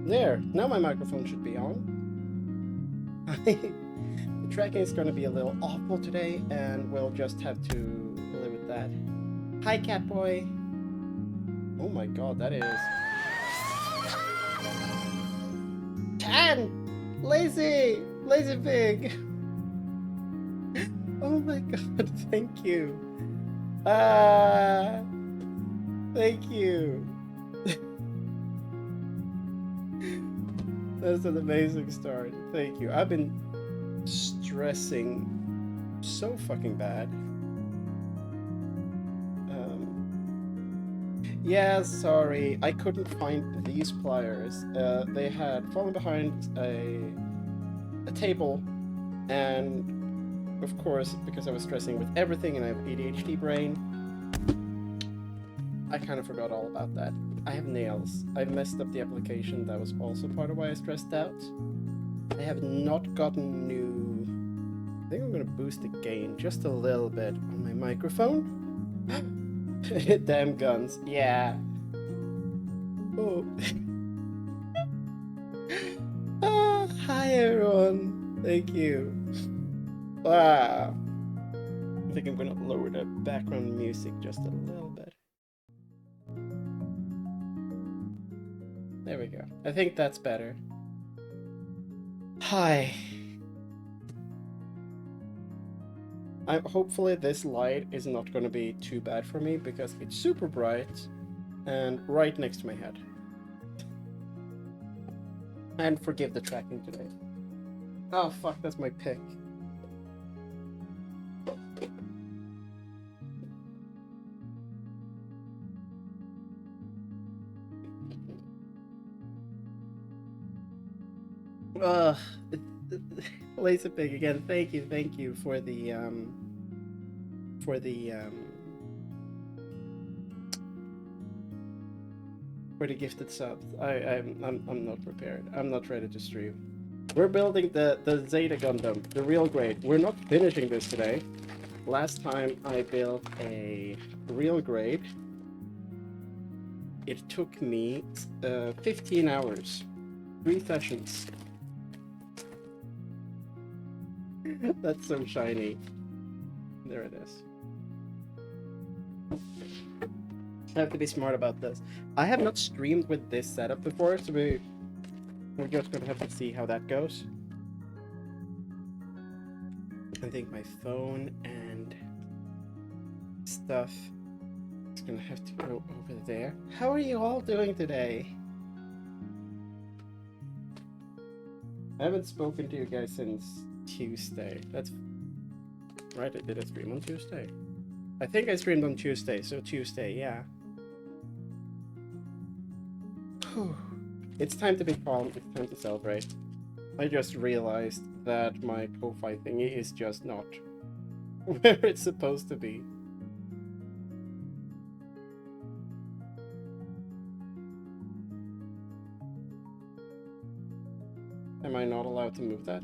There, now my microphone should be on. The tracking is going to be a little awful today, and we'll just have to live with that. Hi, Catboy. Oh my god, that is... 10! Lazy! Lazy pig! Oh my god, thank you. Thank you. That's an amazing start. Thank you. I've been stressing so fucking bad. Yeah, sorry. I couldn't find these pliers. They had fallen behind a table, and of course, because I was stressing with everything and I have ADHD brain, I kind of forgot all about that. I have nails. I messed up the application. That was also part of why I stressed out. I have not gotten new... I think I'm gonna boost the gain just a little bit on my microphone. Damn guns. Yeah. Oh. Hi everyone. Thank you. Wow. I think I'm gonna lower the background music just a little bit. There we go. I think that's better. Hi. Hopefully this light is not going to be too bad for me because it's super bright and right next to my head. And forgive the tracking today. Oh fuck, that's my pick. Ugh. Laser pig again. Thank you for the for the for the gifted subs. I'm not prepared. I'm not ready to stream. We're building the Zeta Gundam, the real grade. We're not finishing this today. Last time I built a real grade, it took me 15 hours, 3 sessions. That's so shiny. There it is. I have to be smart about this. I have not streamed with this setup before, so we're just gonna have to see how that goes. I think my phone and stuff is gonna have to go over there. How are you all doing today? I haven't spoken to you guys since Tuesday. That's right, I did a stream on Tuesday. I think I streamed on Tuesday, so Tuesday, yeah. It's time to be calm, it's time to celebrate. I just realized that my Ko-Fi thingy is just not where it's supposed to be. Am I not allowed to move that?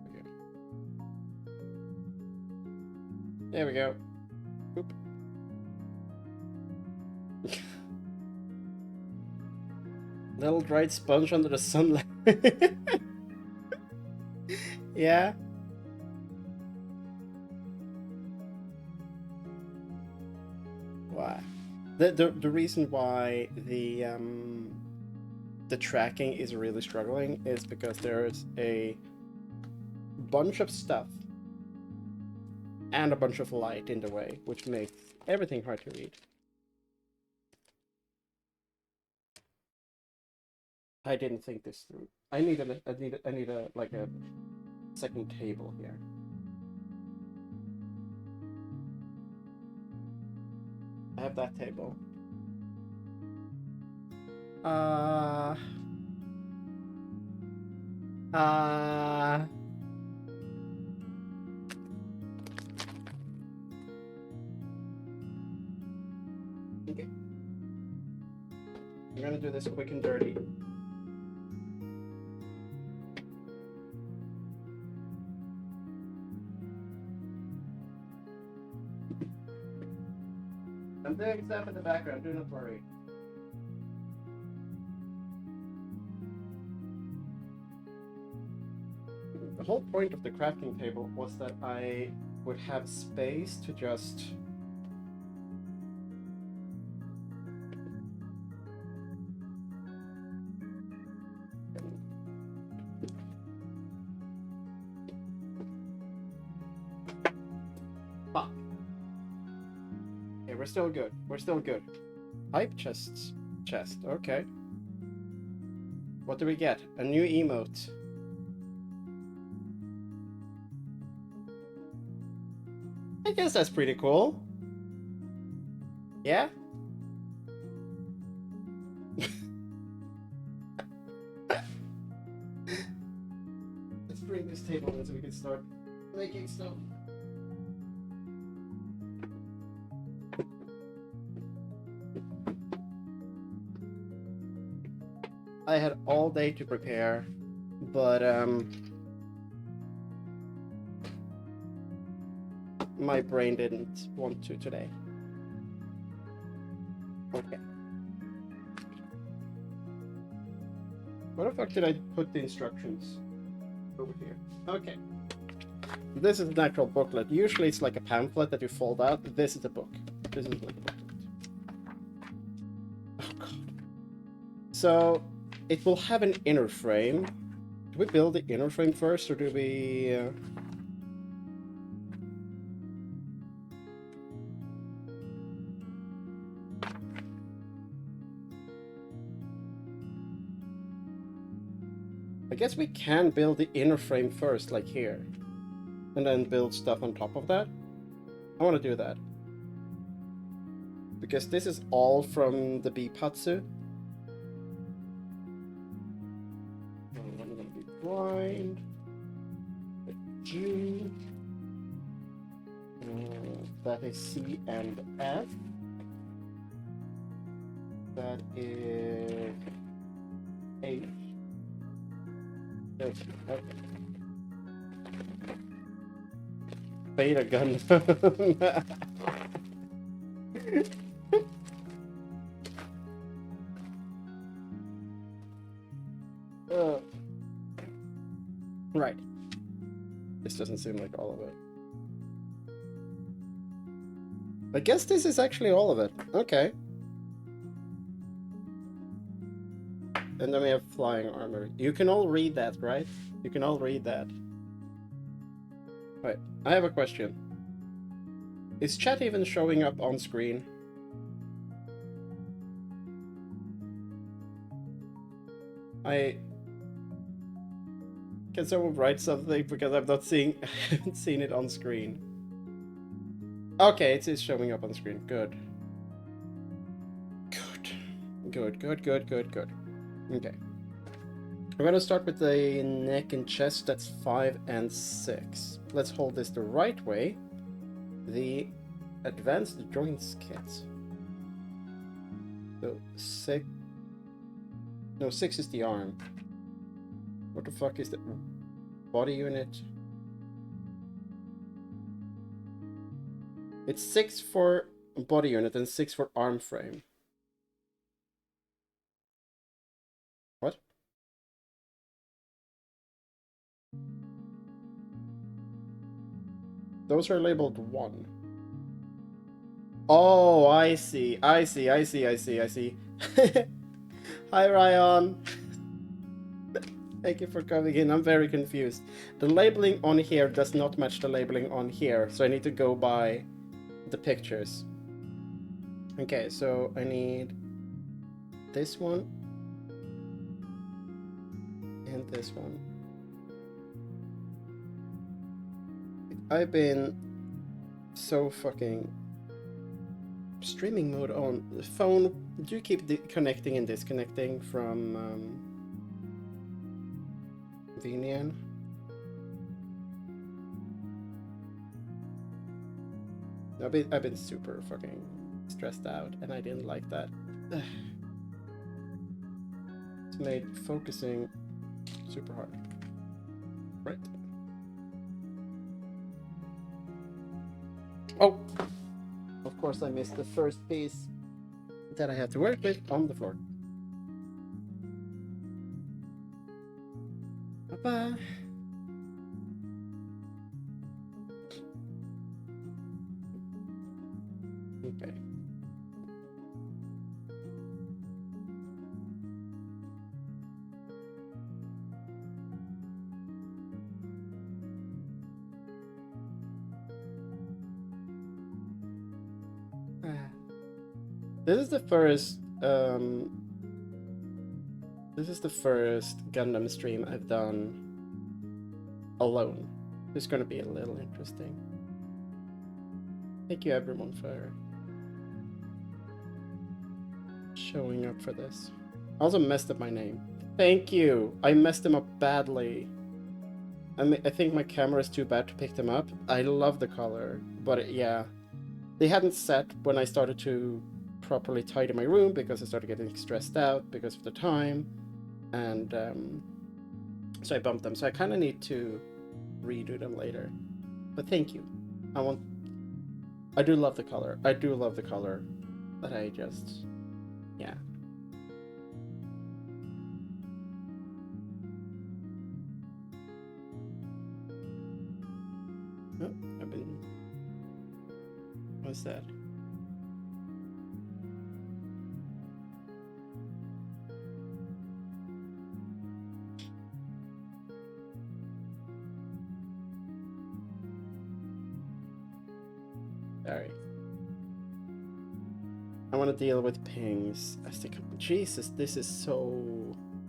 Okay. There we go. Oop. Little dried sponge under the sunlight. Yeah. Why? The reason why the tracking is really struggling is because there's a bunch of stuff and a bunch of light in the way, which makes everything hard to read. I didn't think this through. I need a like a second table here. I have that table. Uh okay. I'm gonna do this quick and dirty. I'm doing stuff in the background, do not worry. The whole point of the crafting table was that I would have space to just fuck. Okay, we're still good. We're still good. Hype chests. Chest, okay. What do we get? A new emote. I guess that's pretty cool. Yeah? Let's bring this table in so we can start making stuff. I had all day to prepare, but my brain didn't want to today. Okay. Where the fuck did I put the instructions? Over here. Okay. This is an actual booklet. Usually it's like a pamphlet that you fold out. This is a book. This is like a booklet. Oh god. So it will have an inner frame. Do we build the inner frame first, or do we... I guess we can build the inner frame first, like here. And then build stuff on top of that. I want to do that. Because this is all from the Beepatsu. I'm going to be blind. G. That is C and F. That is H. Okay. Beta gun. Right. This doesn't seem like all of it. I guess this is actually all of it. Okay. And then we have flying armor. You can all read that, right? You can all read that. Right. I have a question. Is chat even showing up on screen? Can someone write something, because I'm not seeing I haven't seen it on screen. Okay, it is showing up on screen. Good. Good. Okay. We're gonna start with the neck and chest. That's 5 and 6. Let's hold this the right way. The advanced joints kit. So 6. No, 6 is the arm. What the fuck is the body unit? It's 6 for body unit and 6 for arm frame. What? Those are labeled 1. Oh, I see. I see. Hi, Ryan. Thank you for coming in. I'm very confused. The labeling on here does not match the labeling on here, so I need to go by the pictures. Okay, so I need this one and this one. I've been so fucking streaming mode on the phone. Do you keep connecting and disconnecting from Vinian? I've been super fucking stressed out, and I didn't like that. It's made focusing super hard. Right. Oh! Of course I missed the first piece that I had to work with on the floor. Bye-bye. Okay. This is the first Gundam stream I've done alone. It's gonna be a little interesting. Thank you everyone for showing up for this. I also messed up my name. Thank you! I messed them up badly. I think my camera is too bad to pick them up. I love the color, but yeah. They hadn't set when I started to properly tidy my room because I started getting stressed out because of the time. And so I bumped them. So I kind of need to redo them later. But thank you. I do love the color. I do love the color. But I just... yeah. Oh, I've been... what's that? Sorry. I want to deal with pings as they come. Jesus, this is so...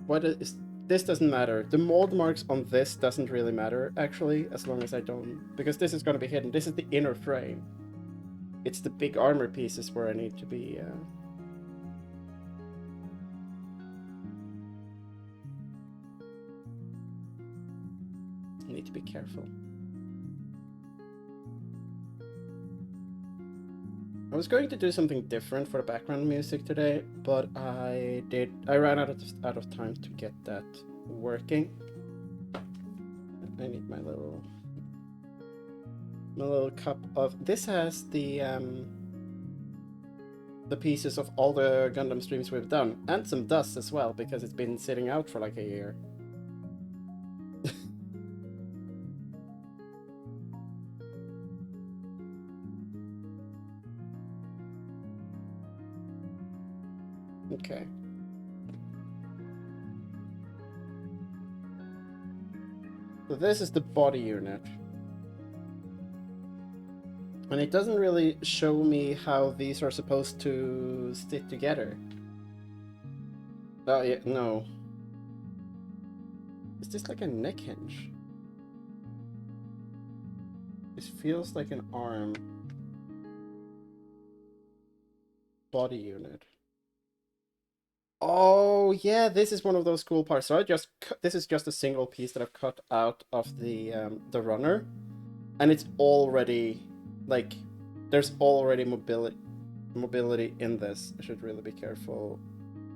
what is... this doesn't matter. The mold marks on this doesn't really matter, actually, as long as I don't... because this is going to be hidden. This is the inner frame. It's the big armor pieces where I need to be... I need to be careful. I was going to do something different for the background music today, but I ran out of time to get that working. I need my little cup of... this has the pieces of all the Gundam streams we've done, and some dust as well, because it's been sitting out for like a year. Okay. So this is the body unit. And it doesn't really show me how these are supposed to stick together. Oh, yeah, no. Is this like a neck hinge? This feels like an arm. Body unit. Oh, yeah, this is one of those cool parts. So this is just a single piece that I've cut out of the runner. And it's already, like, there's already mobility in this. I should really be careful,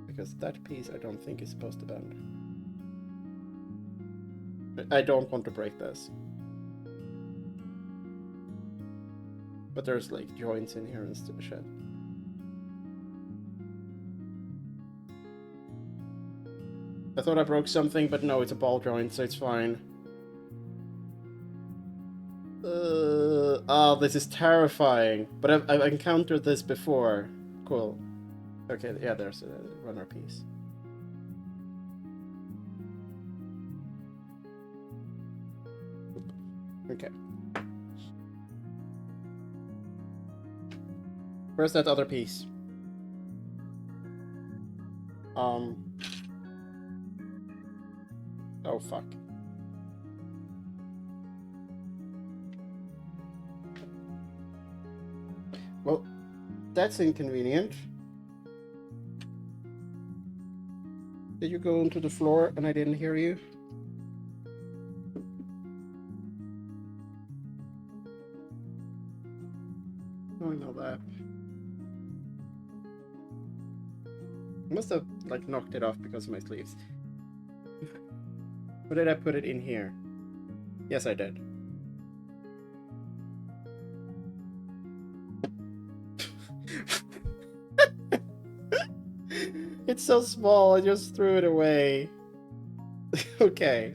because that piece I don't think is supposed to bend. I don't want to break this. But there's, like, joints in here and shit. I thought I broke something, but no, it's a ball joint, so it's fine. Oh, this is terrifying. But I've encountered this before. Cool. Okay, yeah, there's a runner piece. Okay. Where's that other piece? Oh, fuck. Well, that's inconvenient. Did you go into the floor and I didn't hear you? Oh, I know that. I must have, like, knocked it off because of my sleeves. Or did I put it in here? Yes, I did. It's so small, I just threw it away. Okay.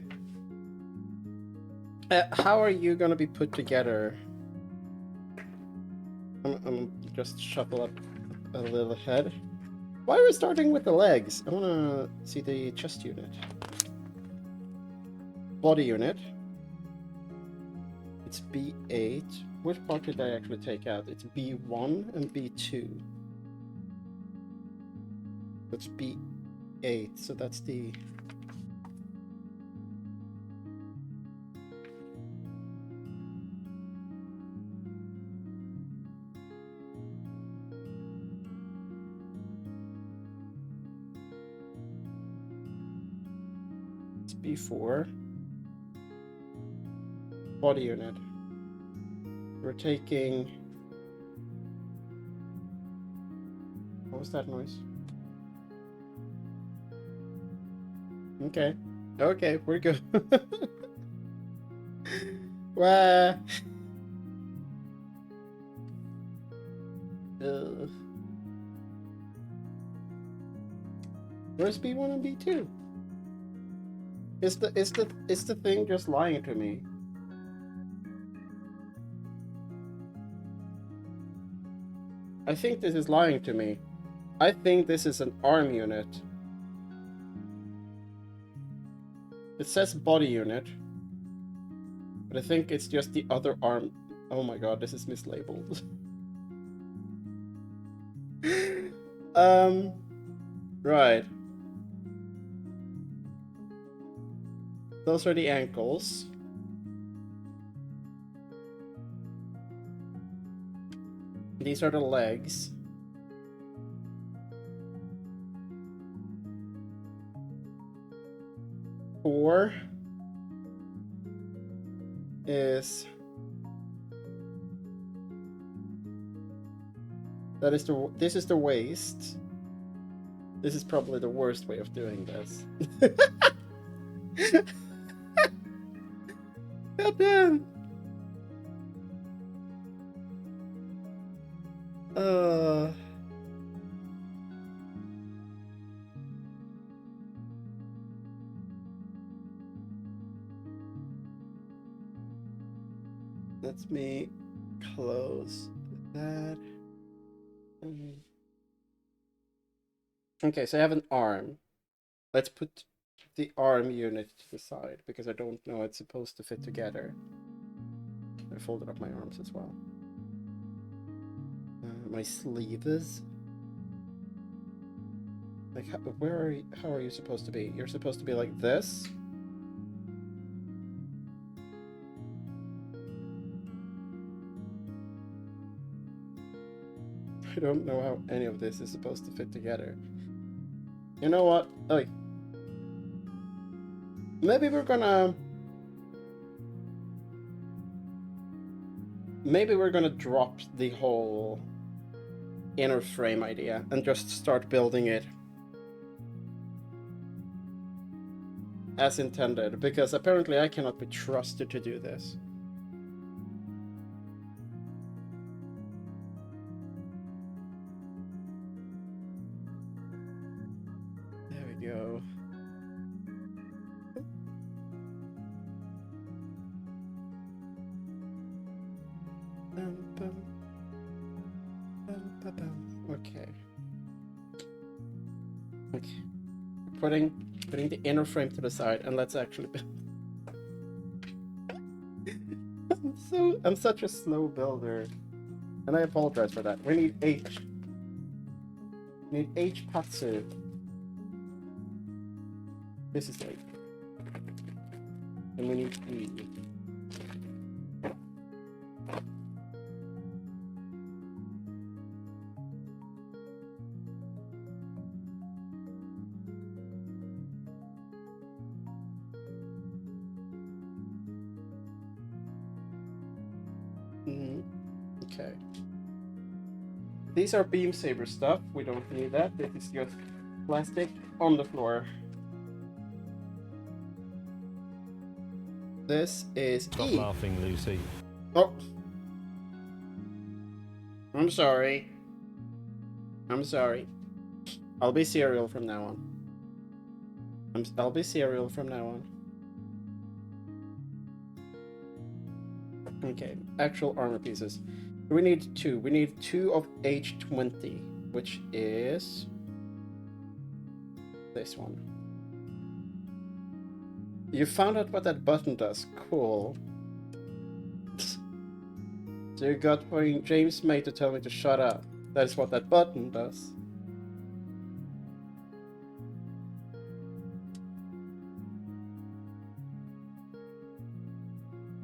How are you gonna be put together? I'm just shuffle up a little ahead. Why are we starting with the legs? I want to see the chest unit. Body unit. It's B8. Which part did I actually take out? It's B1 and B2. That's B8, so that's the... It's B4. Body unit. We're taking... What was that noise? Okay. Okay, we're good. Well... Where's B1 and B2? Is the thing just lying to me? I think this is lying to me. I think this is an arm unit. It says body unit, but I think it's just the other arm. Oh my god, this is mislabeled. Right. Those are the ankles. These are the legs. Four is... This is the waist. This is probably the worst way of doing this. God damn. Let me close that. Okay, so I have an arm. Let's put the arm unit to the side because I don't know it's supposed to fit together. I folded up my arms as well. My sleeves. Like, how are you supposed to be? You're supposed to be like this. I don't know how any of this is supposed to fit together. You know what? Oh, maybe we're gonna drop the whole inner frame idea and just start building it as intended, because apparently I cannot be trusted to do this. There we go. Okay. Okay. Putting the inner frame to the side, and let's actually build. I'm such a slow builder, and I apologize for that. We need H. We need H Patsu. This is H. And we need E. Okay. These are beam saber stuff. We don't need that. This is just plastic on the floor. This is Stop E. laughing, Lucy. Oh. I'm sorry. I'm sorry. I'll be cereal from now on. I'll be cereal from now on. Okay, actual armor pieces. We need two. We need 2 of age 20, which is this one. You found out what that button does. Cool. So you got James May to tell me to shut up. That is what that button does.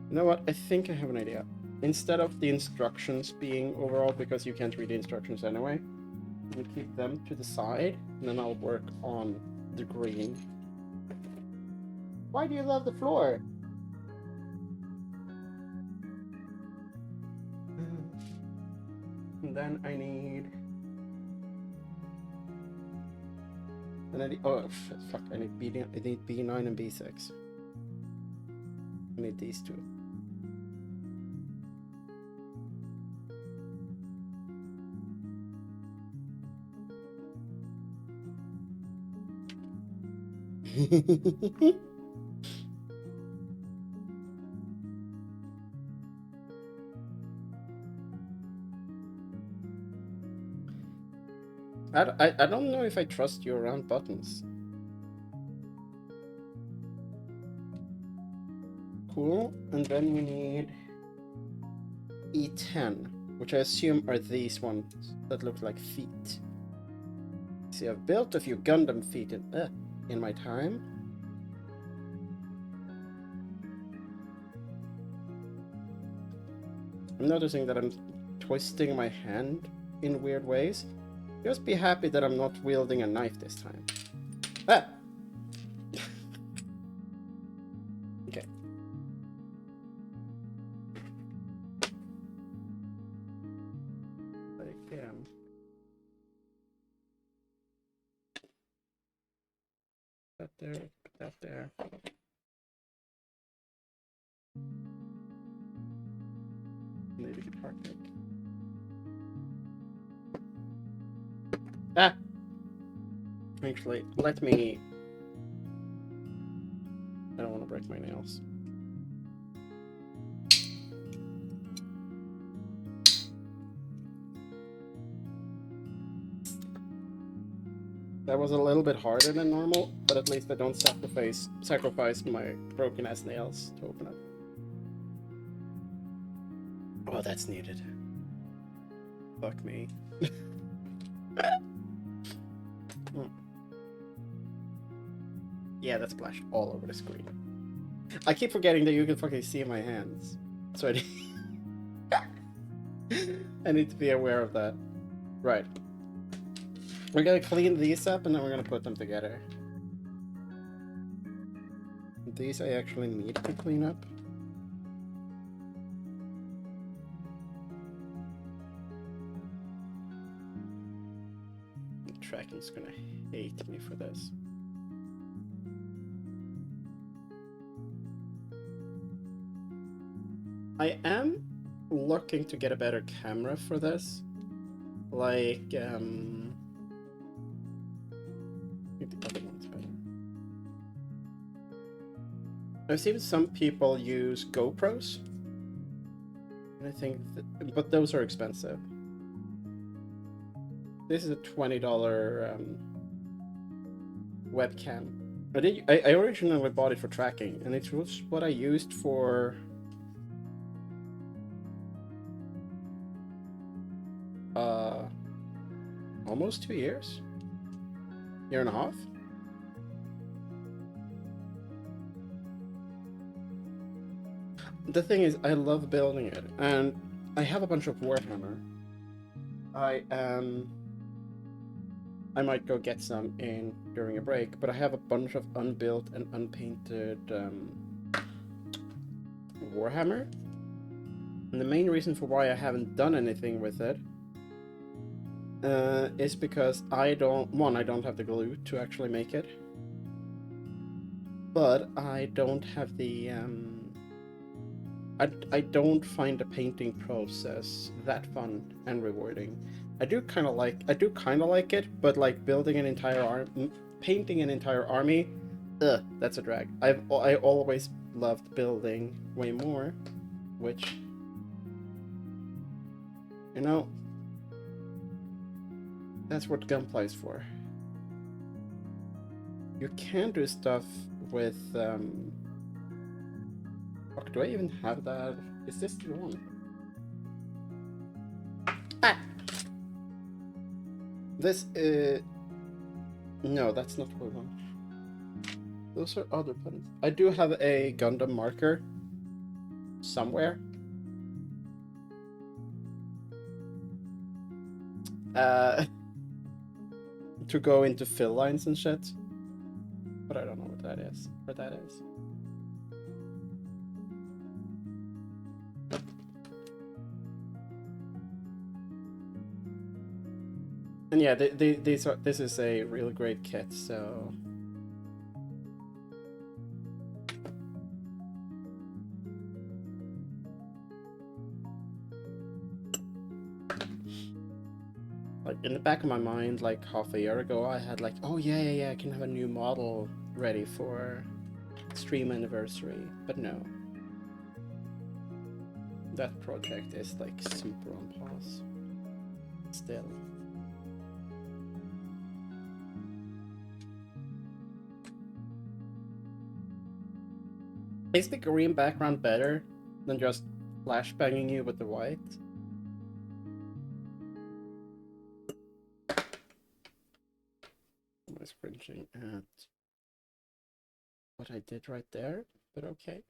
You know what? I think I have an idea. Instead of the instructions being overall, because you can't read the instructions anyway, we keep them to the side, and then I'll work on the green. Why do you love the floor? And then I need... oh, fuck, I need B9 and B6. I need these two. I don't know if I trust you around buttons. Cool, and then we need E10, which I assume are these ones that look like feet. See, I've built a few Gundam feet in my time. I'm noticing that I'm twisting my hand in weird ways. Just be happy that I'm not wielding a knife this time. Ah! Okay. That there, put that there. Need a guitar pick. Ah! Actually, let me... I don't want to break my nails. That was a little bit harder than normal, but at least I don't sacrifice my broken ass nails to open it. Oh, that's needed. Fuck me. Yeah, that splashed all over the screen. I keep forgetting that you can fucking see my hands. So I need to be aware of that. Right. We're gonna clean these up and then we're gonna put them together. These I actually need to clean up. The tracking's gonna hate me for this. I am looking to get a better camera for this. Like, I think the other one's better. I've seen some people use GoPros. And I think, but those are expensive. This is a $20 webcam. I originally bought it for tracking, and it was what I used for almost 2 years? Year and a half? The thing is, I love building it, and I have a bunch of Warhammer. I might go get some in during a break, but I have a bunch of unbuilt and unpainted Warhammer. And the main reason for why I haven't done anything with it is because I don't have the glue to actually make it, but I don't have the I don't find the painting process that fun and rewarding. I do kind of like it, but like building an entire painting an entire army, that's a drag. I always loved building way more, which You know, that's what Gunpla is for. You can do stuff with, fuck, do I even have that? Is this the one? Ah! This, no, that's not what we want. Those are other buttons. I do have a Gundam marker somewhere. To go into fill lines and shit. But I don't know what that is. Where that is. And yeah, this is a really great kit, so... Like, in the back of my mind, like, half a year ago, I had like, oh yeah, I can have a new model ready for stream anniversary, but no. That project is, like, super on pause. Still. Is the green background better than just flashbanging you with the white? I was cringing at what I did right there, but okay.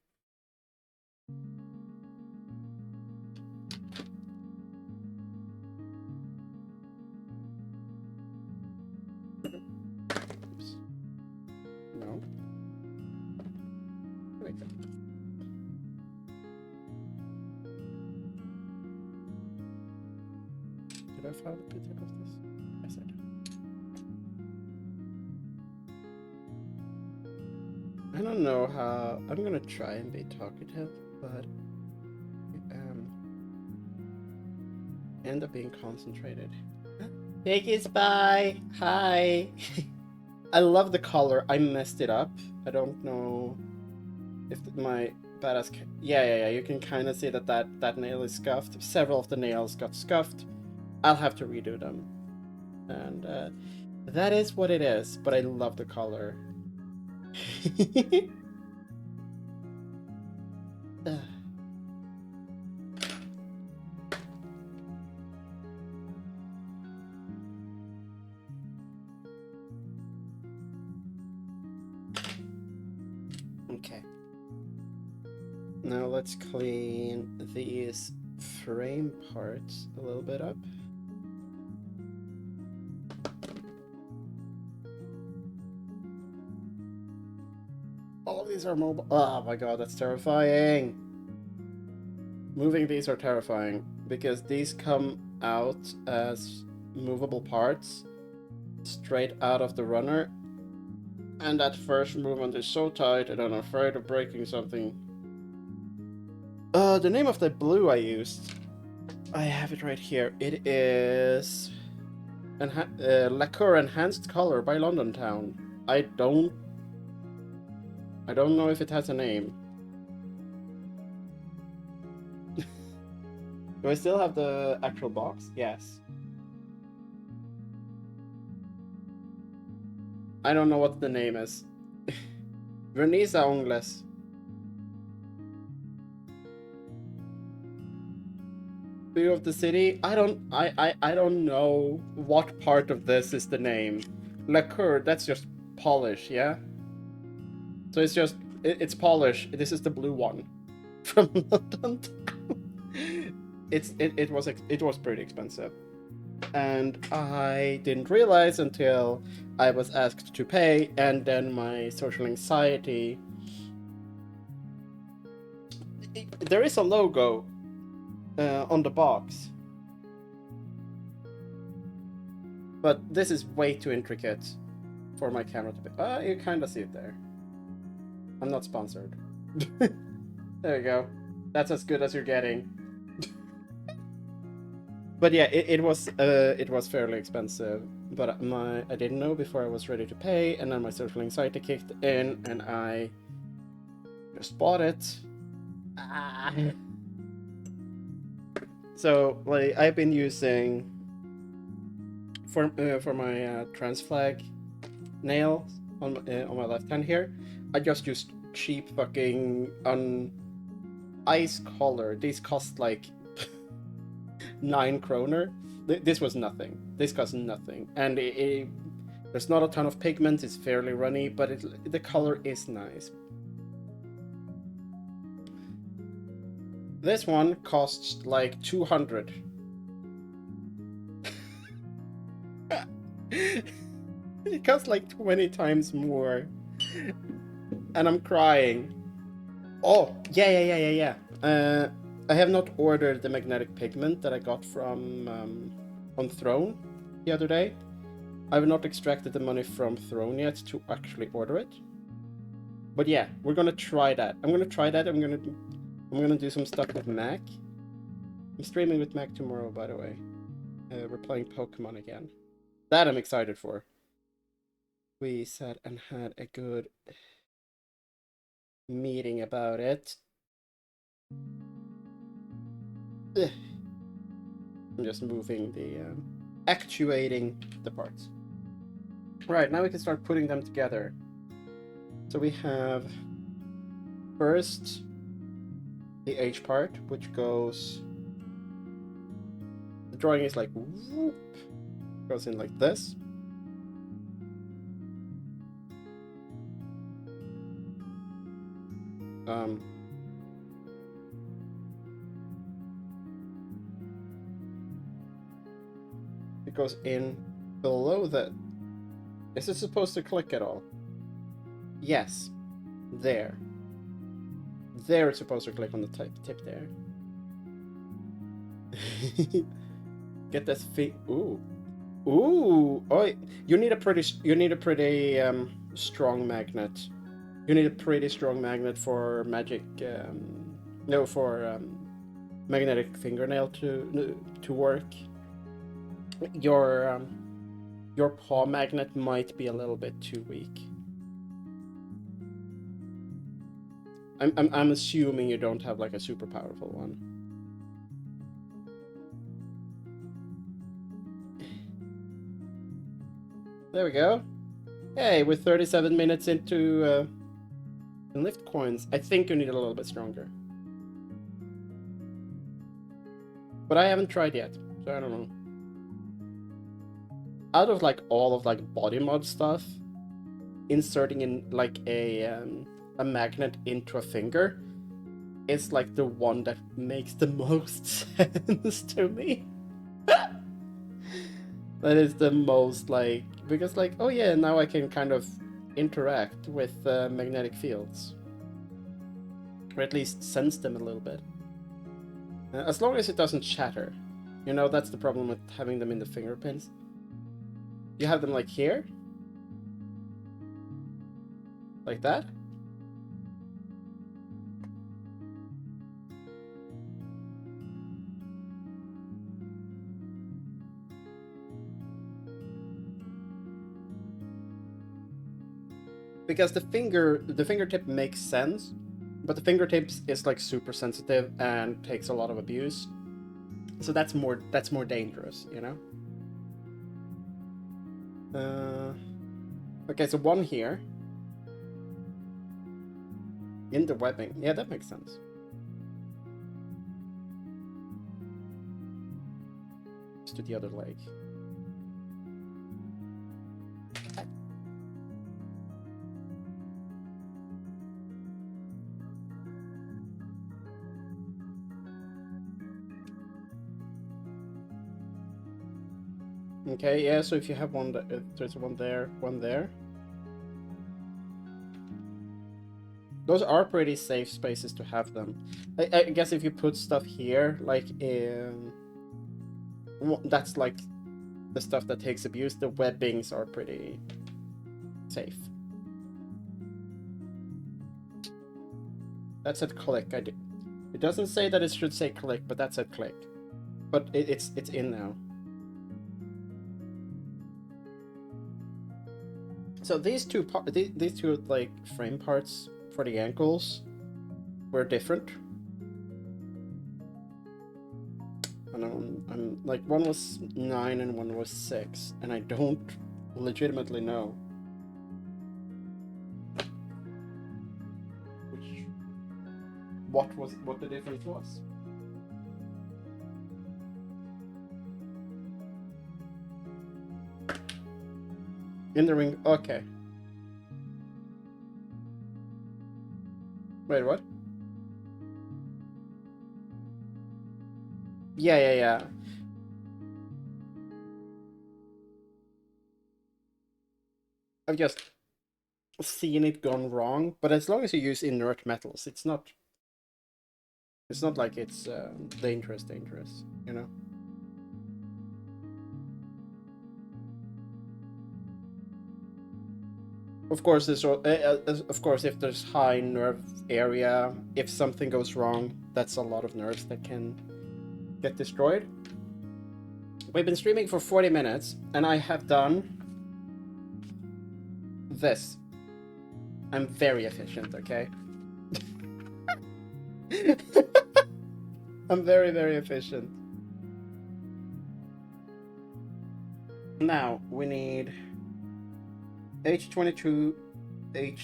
Oops. No. Wait. Did I file the tip of this? Yes, I did. I don't know how. I'm gonna try and be talkative, but end up being concentrated. Piggy Spy! Hi! I love the color. I messed it up. I don't know if my badass... Yeah. You can kind of see that nail is scuffed. Several of the nails got scuffed. I'll have to redo them. And that is what it is, but I love the color. Okay. Now let's clean these frame parts a little bit up. All of these are mobile. Oh my god, that's terrifying. Moving these are terrifying because these come out as movable parts straight out of the runner. And that first movement is so tight and I'm afraid of breaking something. The name of the blue I used, I have it right here. It is Lacquer Enhanced Color by London Town. I don't know if it has a name. Do I still have the actual box? Yes. I don't know what the name is. Vernisa Ongles. View of the city. I don't know what part of this is the name. Lacquer, that's just polish, yeah? So it's just it's polish. This is the blue one from London. It was pretty expensive. And I didn't realize until I was asked to pay, and then my social anxiety. There is a logo on the box, but this is way too intricate for my camera to be. You kind of see it there. I'm not sponsored. There you go. That's as good as you're getting. But yeah, it was fairly expensive, but I didn't know before I was ready to pay, and then my social anxiety kicked in, and I just bought it. So like I've been using for my trans flag nail on my left hand here. I just used cheap fucking ice color. These cost like 9 kroner. This was nothing. This cost nothing, and there's not a ton of pigment. It's fairly runny, but the color is nice. This one costs like 200. It costs like 20 times more, and I'm crying. Oh yeah. I have not ordered the magnetic pigment that I got from on Throne the other day. I have not extracted the money from Throne yet to actually order it. But yeah, we're gonna try that. I'm gonna try that. I'm gonna do some stuff with Mac. I'm streaming with Mac tomorrow, by the way. We're playing Pokemon again. That I'm excited for. We sat and had a good meeting about it. Ugh. I'm just moving the actuating the parts. Right, now we can start putting them together. So we have first the H part, which goes, the drawing is like whoop, goes in like this. It goes in below that. Is it supposed to click at all? Yes. There. There it's supposed to click on the tip there. Get this feet. Ooh. Ooh. Oh, you need a pretty strong magnet. You need a pretty strong magnet for magic. No, for magnetic fingernail to work. Your paw magnet might be a little bit too weak. I'm assuming you don't have like a super powerful one. There we go. Hey, we're 37 minutes into lift coins. I think you need a little bit stronger. But I haven't tried yet, so I don't know. Out of like all of like body mod stuff, inserting in like a magnet into a finger is like the one that makes the most sense to me. That is the most like, because like, oh yeah, now I can kind of interact with magnetic fields, or at least sense them a little bit, as long as it doesn't shatter. You know, that's the problem with having them in the finger pins. You have them like here, like that. Because the fingertip makes sense, but the fingertips is like super sensitive and takes a lot of abuse. So that's more dangerous, you know? Okay, so one here. In the webbing. Yeah, that makes sense. Just to the other leg. Okay, yeah, so if you have one, there's one there, one there. Those are pretty safe spaces to have them. I guess if you put stuff here, like that's like the stuff that takes abuse, the webbings are pretty safe. That said click. It doesn't say that it should say click, but that said click. But it's in now. So these two like frame parts for the ankles were different. I'm like, one was 9 and one was 6, and I don't legitimately know what the difference was. In the ring. Okay. Wait, what? Yeah. I've just seen it gone wrong, but as long as you use inert metals, it's not like it's dangerous, you know? Of course, of course, if there's high nerve area, if something goes wrong, that's a lot of nerves that can get destroyed. We've been streaming for 40 minutes, and I have done this. I'm very efficient, okay? I'm very, very efficient. Now, we need H22, okay.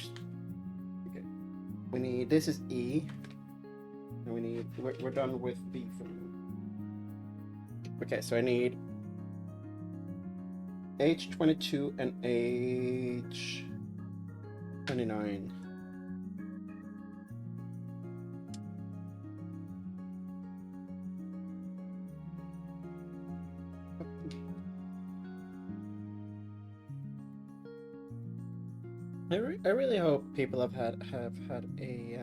We need, this is E. And we need, we're done with B for now. Okay, so I need H22 and H29. I really hope people have had a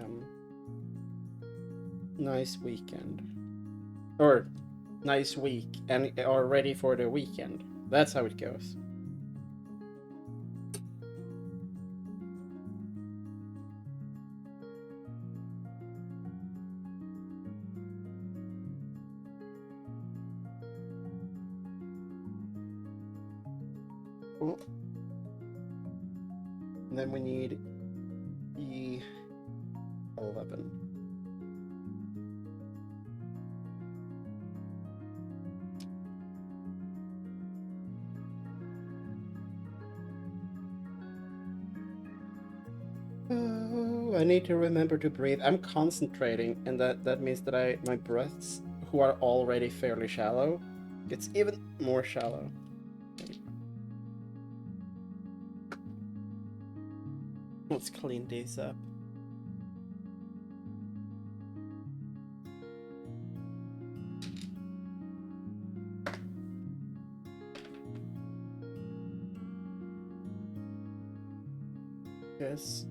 nice weekend, or nice week, and are ready for the weekend. That's how it goes. Cool. And then we need E11. Oh, I need to remember to breathe. I'm concentrating, and that means that my breaths, who are already fairly shallow, gets even more shallow. Let's clean these up. Yes.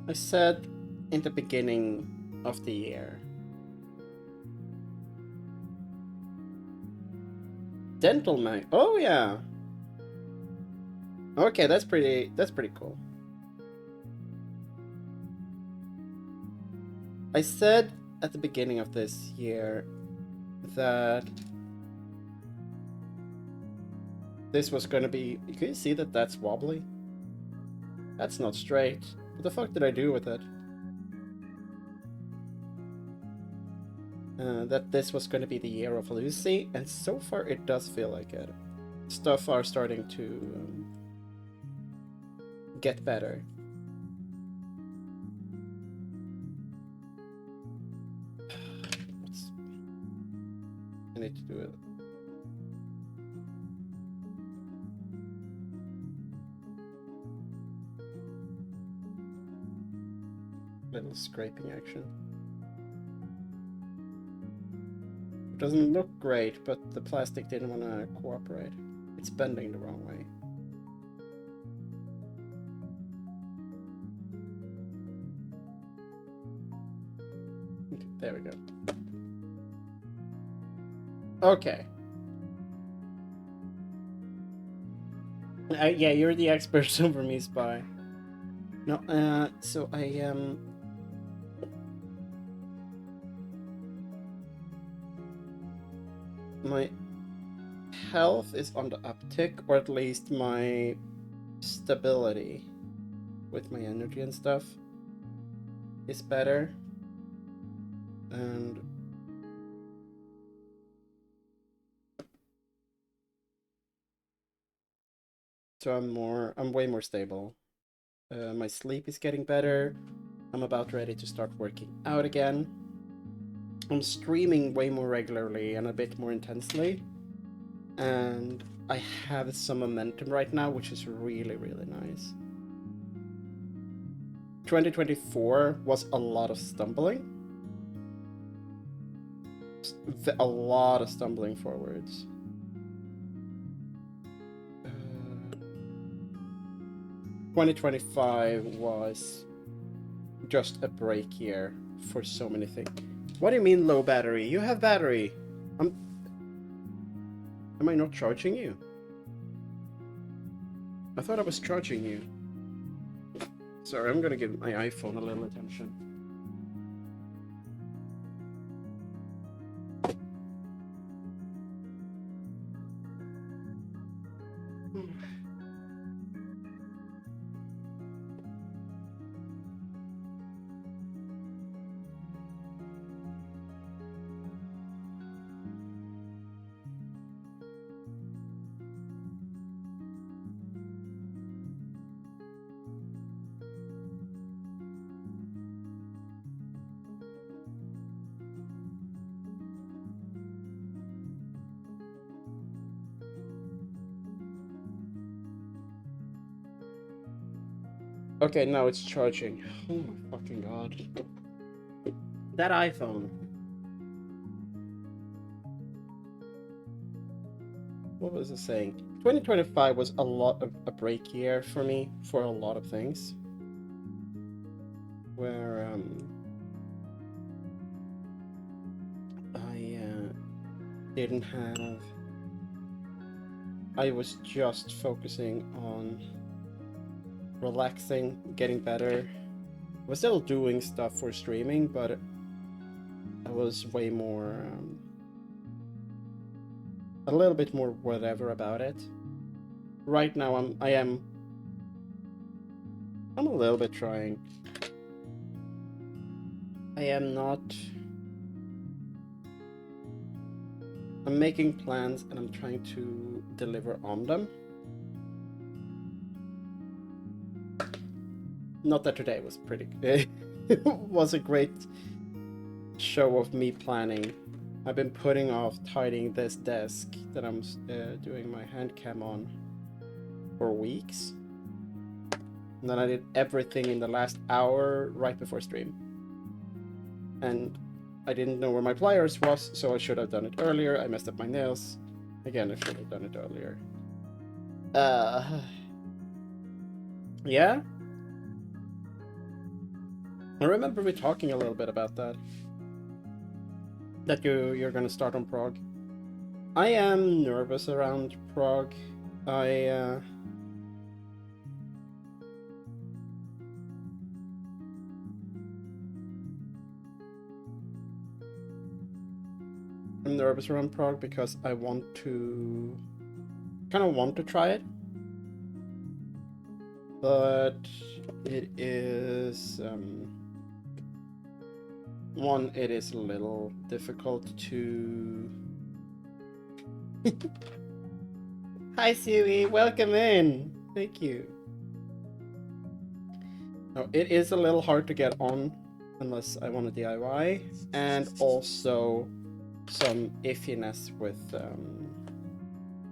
I said in the beginning of the year. Dental mag. Oh yeah. Okay, that's pretty cool. I said at the beginning of this year that this was gonna be. Can you see that that's wobbly? That's not straight. What the fuck did I do with it? That this was going to be the year of Lucy, and so far it does feel like it. Stuff are starting to get better. I need to do it. Little scraping action. Doesn't look great, but the plastic didn't want to cooperate. It's bending the wrong way. Okay, there we go. Okay. Yeah, you're the expert over me, Spy. No, so I my health is on the uptick, or at least my stability with my energy and stuff is better. And so I'm way more stable. My sleep is getting better. I'm about ready to start working out again. I'm streaming way more regularly and a bit more intensely. And I have some momentum right now, which is really, really nice. 2024 was a lot of stumbling. A lot of stumbling forwards. 2025 was just a break year for so many things. What do you mean low battery? You have battery. Am I not charging you? I thought I was charging you. Sorry, I'm gonna give my iPhone a little attention. Okay, now it's charging. Oh my fucking god. That iPhone. What was I saying? 2025 was a lot of a break year for me for a lot of things. Where I didn't have. I was just focusing on relaxing, getting better. I was still doing stuff for streaming, but I was way more, a little bit more whatever about it. Right now, I'm a little bit trying. I am not. I'm making plans and I'm trying to deliver on them. Not that today was pretty good. It was a great show of me planning. I've been putting off tidying this desk that I'm doing my hand cam on for weeks. And then I did everything in the last hour right before stream. And I didn't know where my pliers was, so I should have done it earlier. I messed up my nails. Again, I should have done it earlier. Yeah? I remember we talking a little bit about that. That you're gonna start on Prague. I am nervous around Prague. I'm nervous around Prague because I want to try it, but it is one, it is a little difficult to. Hi Sui, welcome in. Thank you. No, it is a little hard to get on unless I want to DIY, and also some iffiness with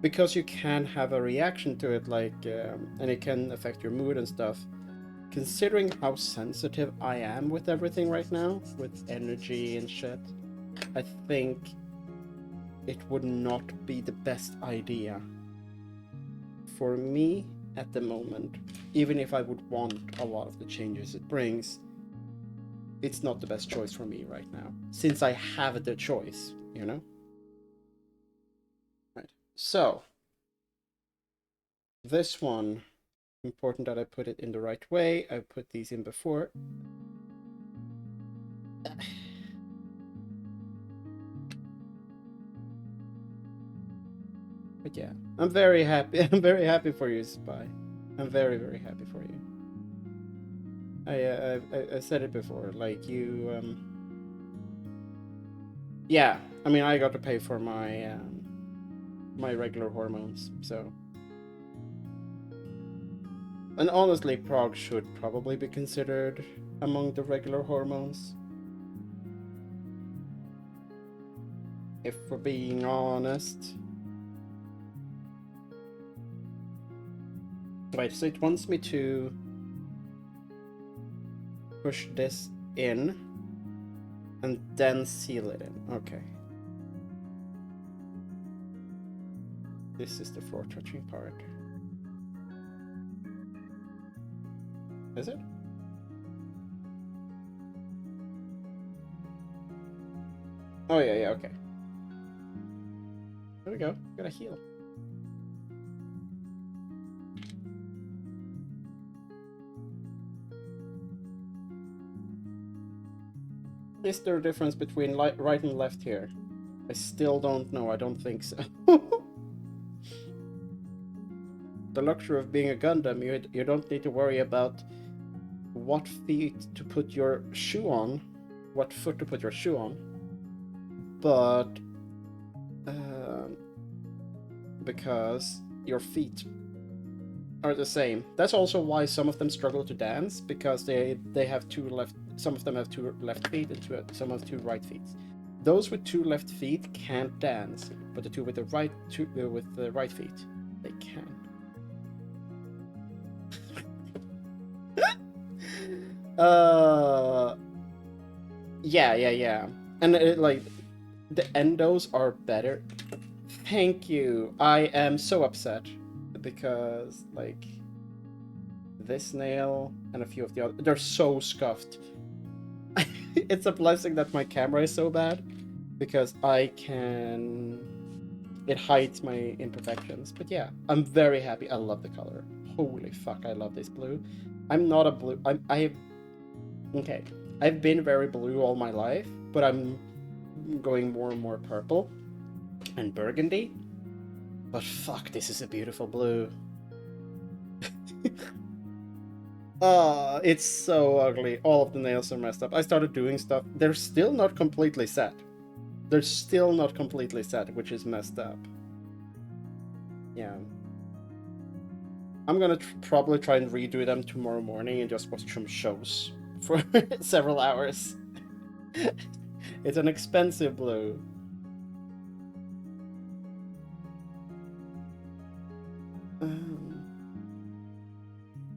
because you can have a reaction to it, like and it can affect your mood and stuff. Considering how sensitive I am with everything right now, with energy and shit, I think it would not be the best idea for me at the moment. Even if I would want a lot of the changes it brings, it's not the best choice for me right now, since I have the choice, you know? Right. So, this one, important that I put it in the right way. I put these in before. But yeah, I'm very happy. I'm very happy for you, Spy. I'm very, very happy for you. I said it before, like you Yeah, I mean, I got to pay for my my regular hormones, so. And honestly, Prague should probably be considered among the regular hormones. If we're being honest. Wait, so it wants me to push this in and then seal it in. Okay. This is the floor touching part. Is it? Oh yeah, yeah, okay. There we go. Gotta heal. Is there a difference between right and left here? I still don't know. I don't think so. The luxury of being a Gundam, you don't need to worry about what feet to put your shoe on, what foot to put your shoe on, but because your feet are the same. That's also why some of them struggle to dance, because they have two left. Some of them have two left feet and some have two right feet. Those with two left feet can't dance, but the two with the right feet, they can. Yeah. And like the endos are better. Thank you. I am so upset because like this nail and a few of the other, they're so scuffed. It's a blessing that my camera is so bad because it hides my imperfections. But yeah, I'm very happy. I love the color. Holy fuck, I love this blue. I'm not a blue. Okay. I've been very blue all my life, but I'm going more and more purple and burgundy. But fuck, this is a beautiful blue. Oh, it's so ugly. All of the nails are messed up. I started doing stuff. They're still not completely set. They're still not completely set, which is messed up. Yeah. I'm gonna probably try and redo them tomorrow morning and just watch some shows for several hours. It's an expensive blue.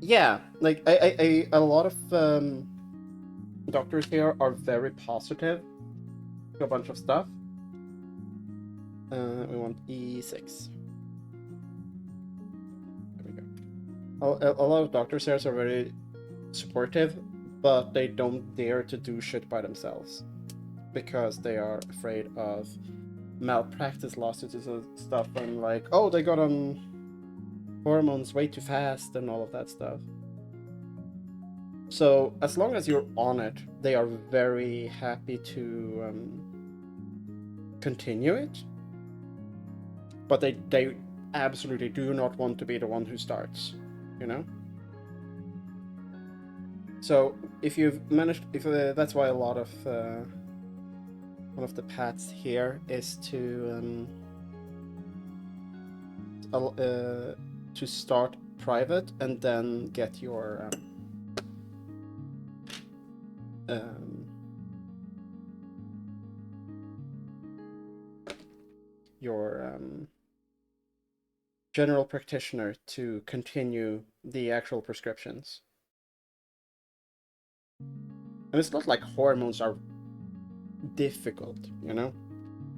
Yeah, like a lot of doctors here are very positive to a bunch of stuff. We want E6. There we go. A lot of doctors here are very supportive, but they don't dare to do shit by themselves because they are afraid of malpractice lawsuits and stuff, and like, oh, they got on hormones way too fast and all of that stuff. So as long as you're on it, they are very happy to continue it, but they absolutely do not want to be the one who starts, you know. So if you've managed, that's why a lot of one of the paths here is to start private and then get your general practitioner to continue the actual prescriptions. And it's not like hormones are difficult, you know?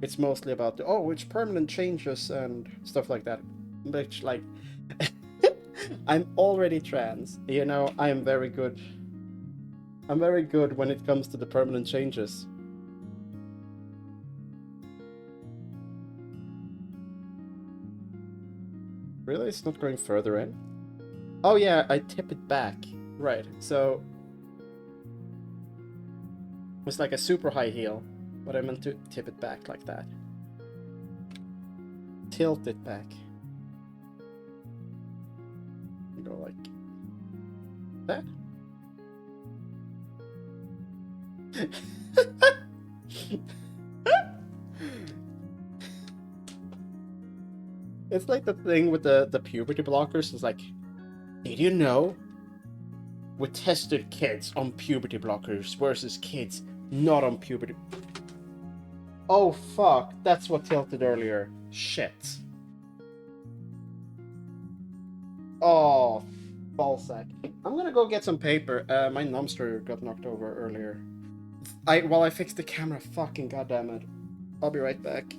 It's mostly about it's permanent changes and stuff like that. Which, like, I'm already trans, you know, I'm very good when it comes to the permanent changes. Really? It's not going further in? Oh yeah, I tip it back. Right, so it's like a super high heel, but I meant to tip it back like that. Tilt it back. You go like that. It's like the thing with the puberty blockers. It's like, did you know? We tested kids on puberty blockers versus kids not on puberty. Oh fuck, that's what tilted earlier. Shit. Oh, ballsack. I'm gonna go get some paper. My numpster got knocked over earlier. While I fix the camera, fucking goddamn it. I'll be right back.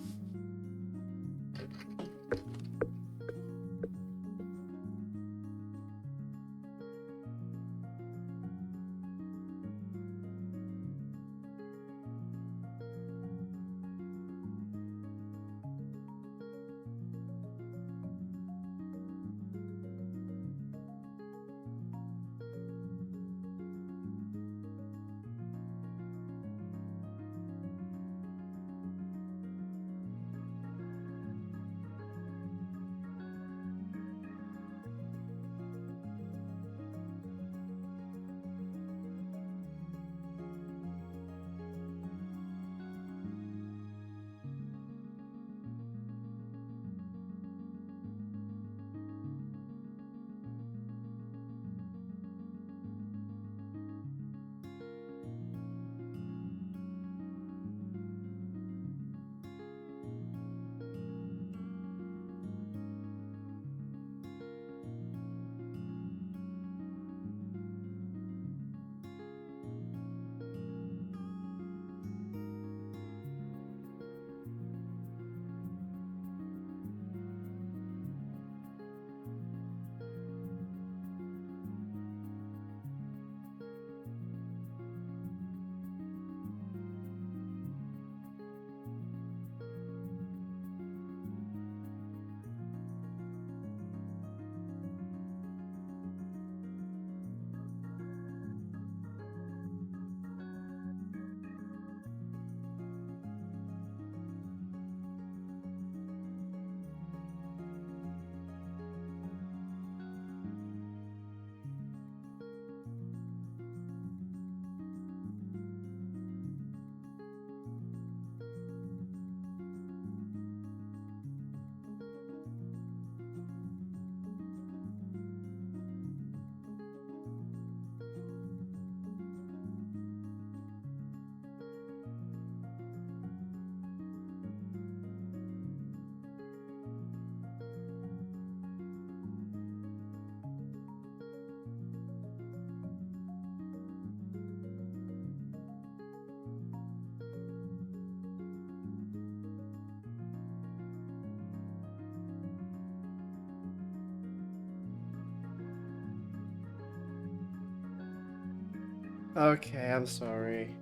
Okay, I'm sorry.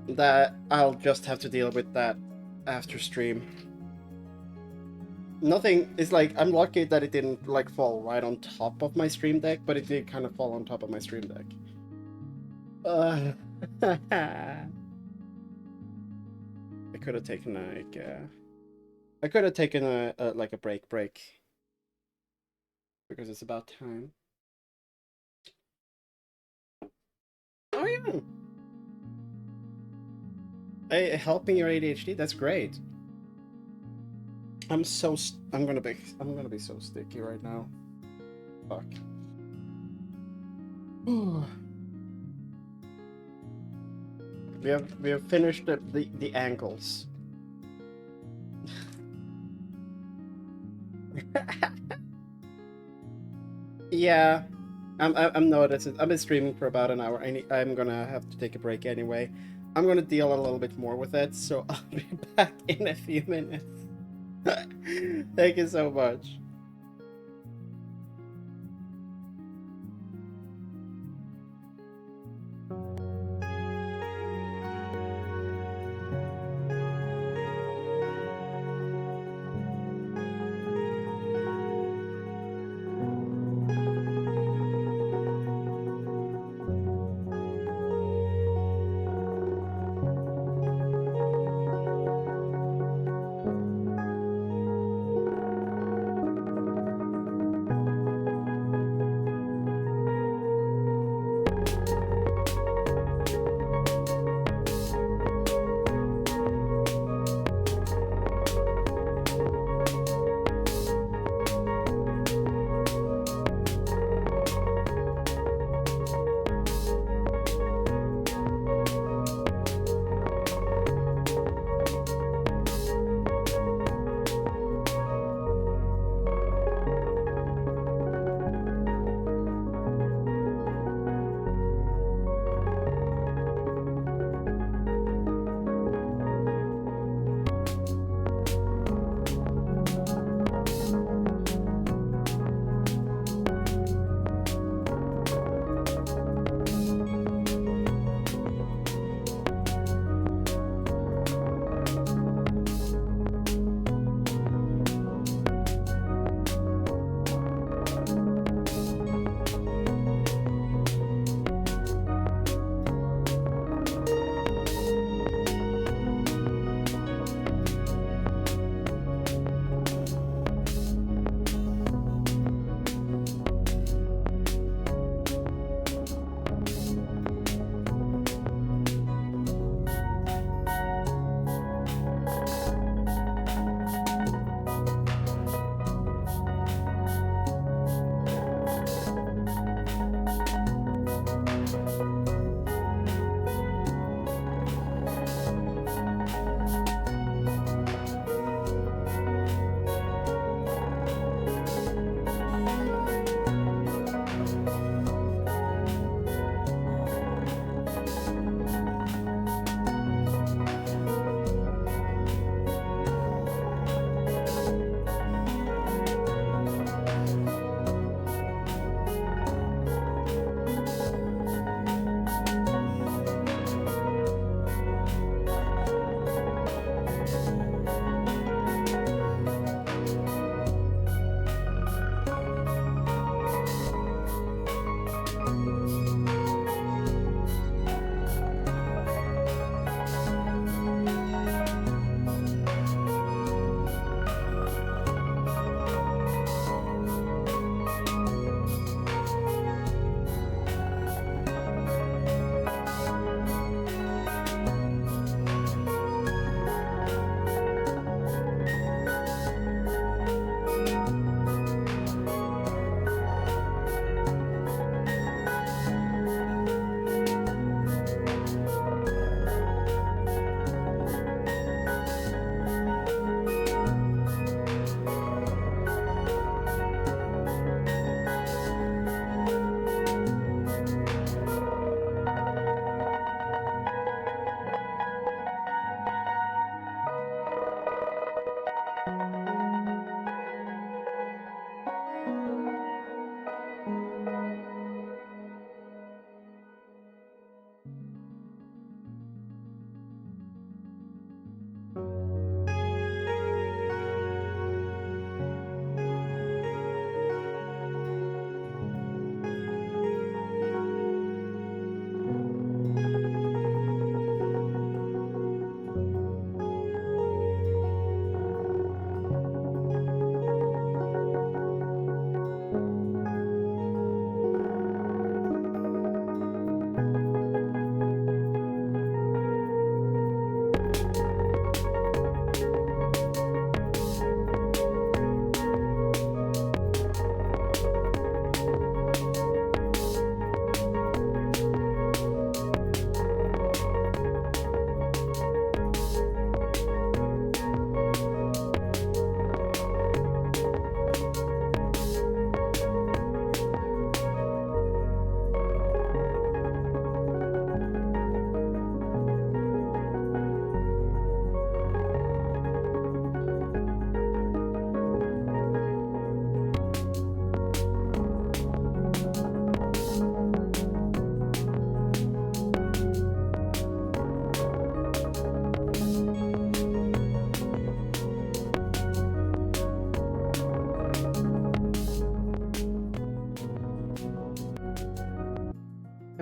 That I'll just have to deal with that after stream. Nothing is like, I'm lucky that it didn't like fall right on top of my stream deck, but it did kind of fall on top of my stream deck. I could have taken I could have taken a like a break because it's about time. Oh yeah. Hey, helping your ADHD, that's great. I'm gonna be so sticky right now. Fuck. we have finished the ankles. Yeah, I'm noticing. I've been streaming for about an hour. I'm gonna have to take a break anyway. I'm gonna deal a little bit more with it, so I'll be back in a few minutes. Thank you so much.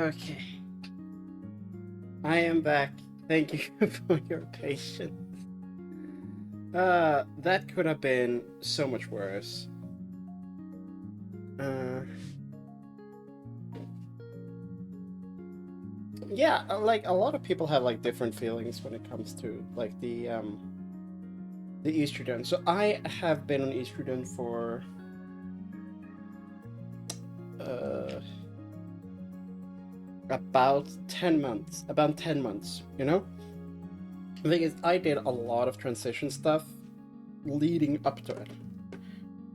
Okay. I am back. Thank you for your patience. That could have been so much worse. Yeah, like a lot of people have like different feelings when it comes to like the estrogen. So I have been on estrogen for uh about 10 months. About 10 months, you know? The thing is, I did a lot of transition stuff leading up to it.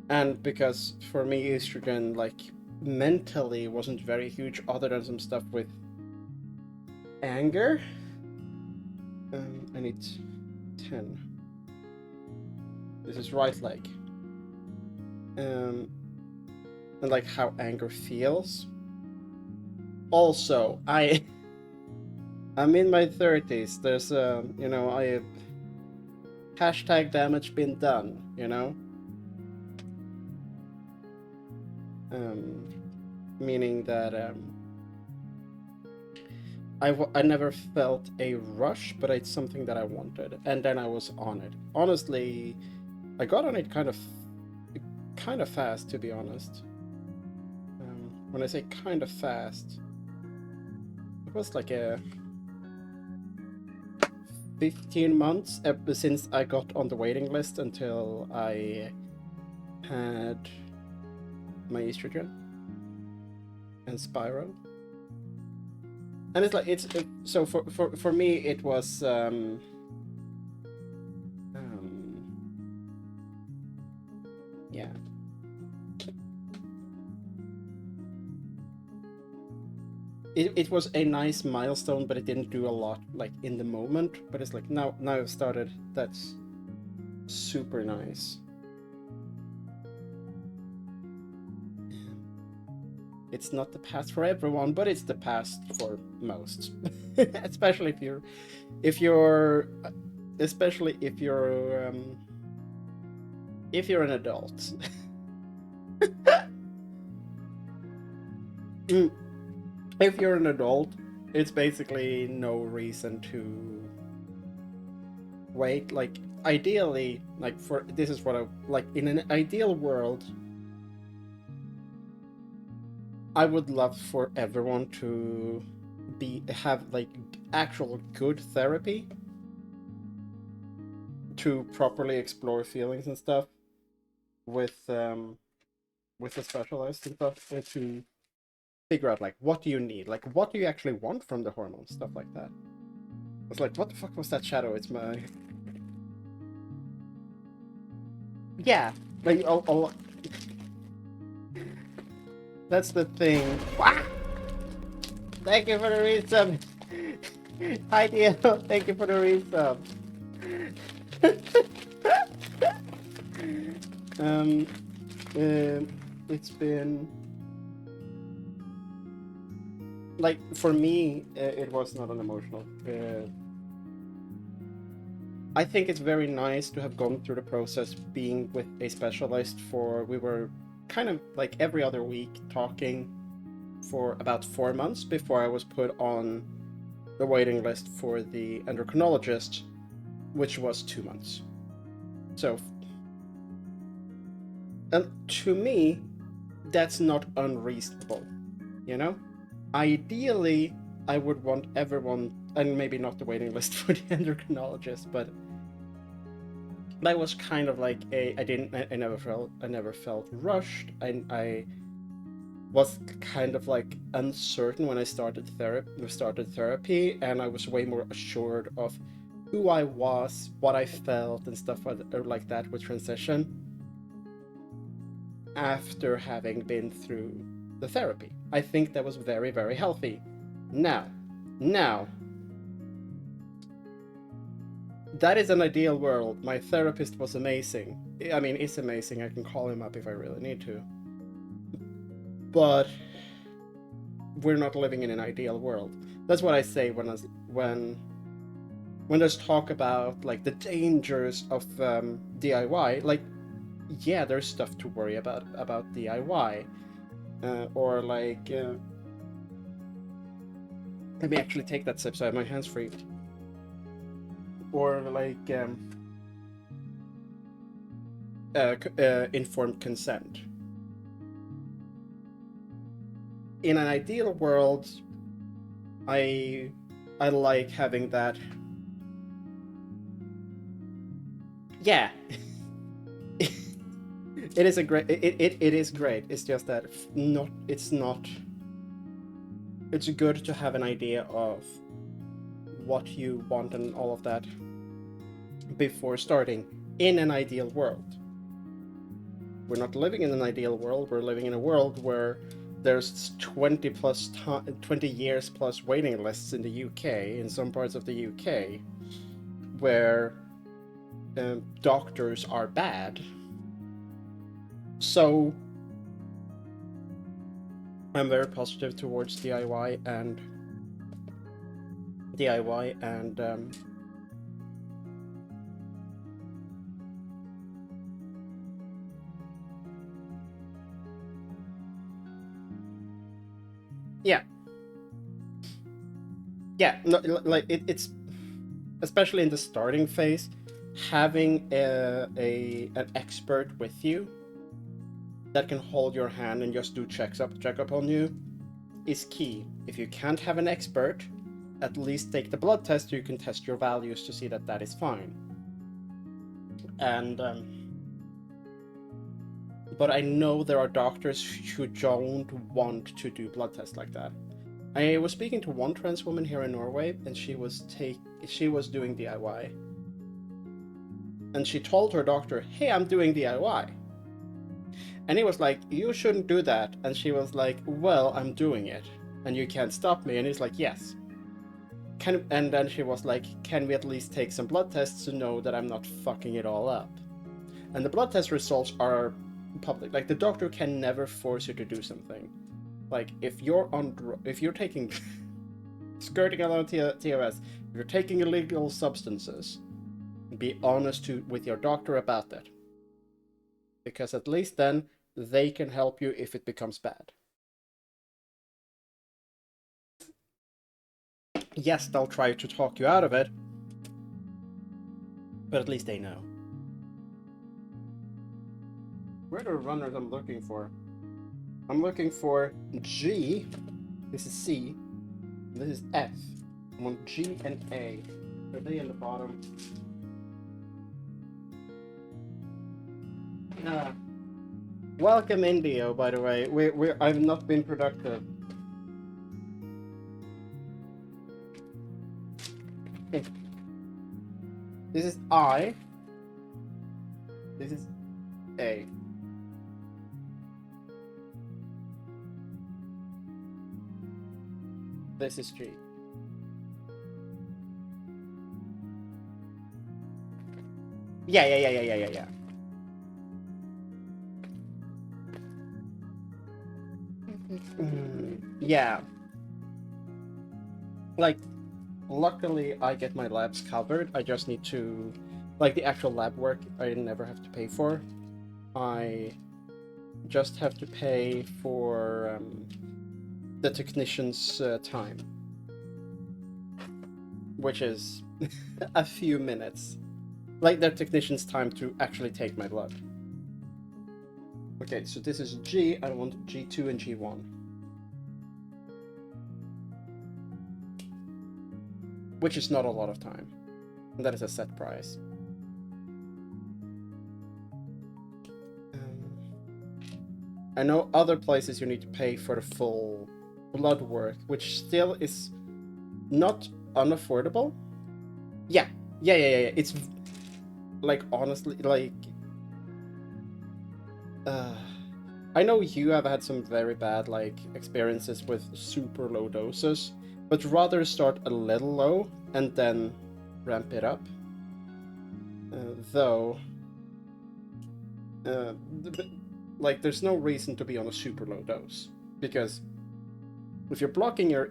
And because for me, estrogen, like, mentally wasn't very huge, other than some stuff with anger. I need 10. This is right leg. And like how anger feels. Also, I'm in my 30s. There's I hashtag damage been done, you know? Meaning that I never felt a rush, but it's something that I wanted, and then I was on it. Honestly, I got on it kind of fast, to be honest. When I say kind of fast, it was like a 15 months since I got on the waiting list until I had my estrogen and Spyro. And it's like so for me it was yeah. It was a nice milestone, but it didn't do a lot like in the moment. But it's like now I've started. That's super nice. It's not the past for everyone, but it's the past for most. Especially if you're an adult. If you're an adult, it's basically no reason to wait. Like, ideally, like, this is what I like, in an ideal world, I would love for everyone to have like actual good therapy to properly explore feelings and stuff with a specialist and stuff, and to figure out like what do you need, like what do you actually want from the hormones, stuff like that. It's like, what the fuck was that shadow? It's my yeah, like that's the thing. Thank you for the resub. Hi Dio, thank you for the resub. It's been like, for me, it was not an emotional. I think it's very nice to have gone through the process being with a specialist we were kind of like every other week talking for about 4 months before I was put on the waiting list for the endocrinologist, which was 2 months. So, and to me, that's not unreasonable, you know? Ideally, I would want everyone, and maybe not the waiting list for the endocrinologist, but that was kind of like I never felt rushed. I was kind of like uncertain when I started therapy, and I was way more assured of who I was, what I felt, and stuff like that with transition after having been through the therapy. I think that was very, very healthy. Now, that is an ideal world. My therapist was amazing. I mean, it's amazing. I can call him up if I really need to. But we're not living in an ideal world. That's what I say when there's talk about like the dangers of DIY. Like, yeah, there's stuff to worry about DIY, or like Let me actually take that sip so I have my hands free. Or like informed consent. In an ideal world, I like having that. Yeah. It is a great. It is great. It's just that not. It's not. It's good to have an idea of what you want and all of that before starting. In an ideal world, we're not living in an ideal world. We're living in a world where there's 20 years plus waiting lists in the UK, in some parts of the UK, where doctors are bad. So I'm very positive towards DIY and yeah, no, like it's especially in the starting phase, having an expert with you that can hold your hand and just do check up on you is key. If you can't have an expert, at least take the blood test so you can test your values to see that that is fine. And but I know there are doctors who don't want to do blood tests like that. I was speaking to one trans woman here in Norway, and she was doing DIY, and she told her doctor, "Hey, I'm doing DIY," and he was like, "You shouldn't do that," and she was like, "Well, I'm doing it, and you can't stop me," and he's like, "Yes." And then she was like, "Can we at least take some blood tests to know that I'm not fucking it all up?" And the blood test results are public. Like, the doctor can never force you to do something. Like, if you're taking skirting around TOS, if you're taking illegal substances, be honest with your doctor about that, because at least then they can help you if it becomes bad. Yes, they'll try to talk you out of it, but at least they know. Where are the runners I'm looking for? I'm looking for G. This is C. This is F. I want G and A. Are they in the bottom? Welcome, Indio. By the way, I've not been productive. This is I. This is A. This is G. Yeah. Yeah. Like, luckily I get my labs covered. I just need to, like, the actual lab work I never have to pay for. I just have to pay for the technician's time, which is a few minutes. Like, their technician's time to actually take my blood. Okay, so this is G. I want G2 and G1. Which is not a lot of time. And that is a set price. I know other places you need to pay for the full blood work, which still is not unaffordable. Yeah. It's like, honestly, like, I know you have had some very bad, like, experiences with super low doses, but rather start a little low and then ramp it up. Like, there's no reason to be on a super low dose, because if you're blocking your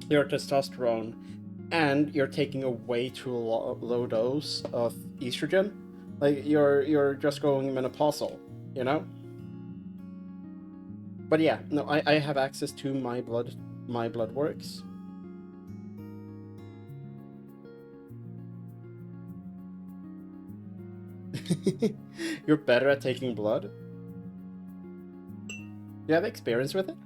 your testosterone and you're taking a way too low dose of estrogen, like, you're just going menopausal, you know? But yeah, no, I have access to my blood works. You're better at taking blood? Do you have experience with it?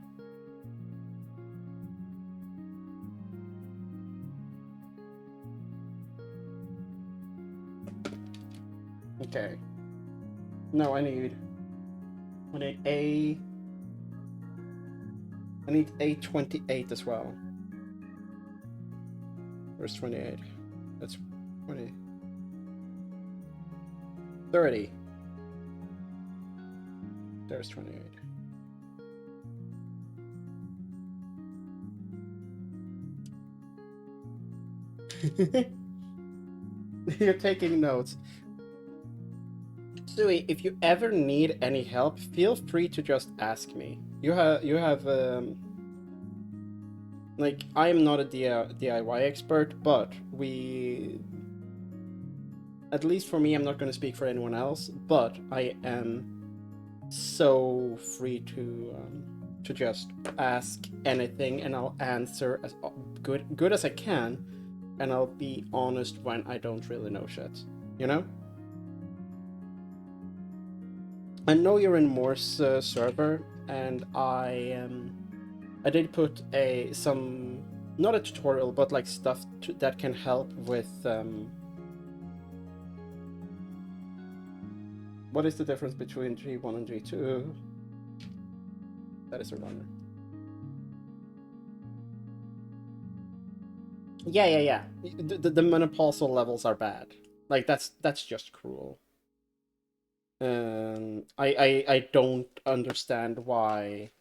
Okay. No, I need A28 as well. Where's 28? That's 20. 30. There's 28. You're taking notes. Sui, if you ever need any help, feel free to just ask me. You have like, I am not a DIY expert, but at least for me, I'm not going to speak for anyone else, but I am so free to just ask anything, and I'll answer as good as I can, and I'll be honest when I don't really know shit, you know? I know you're in Morse server, and I did put some, not a tutorial, but like stuff that can help with what is the difference between G1 and G2? That is a runner. Yeah. The menopausal levels are bad. Like, that's just cruel. I don't understand why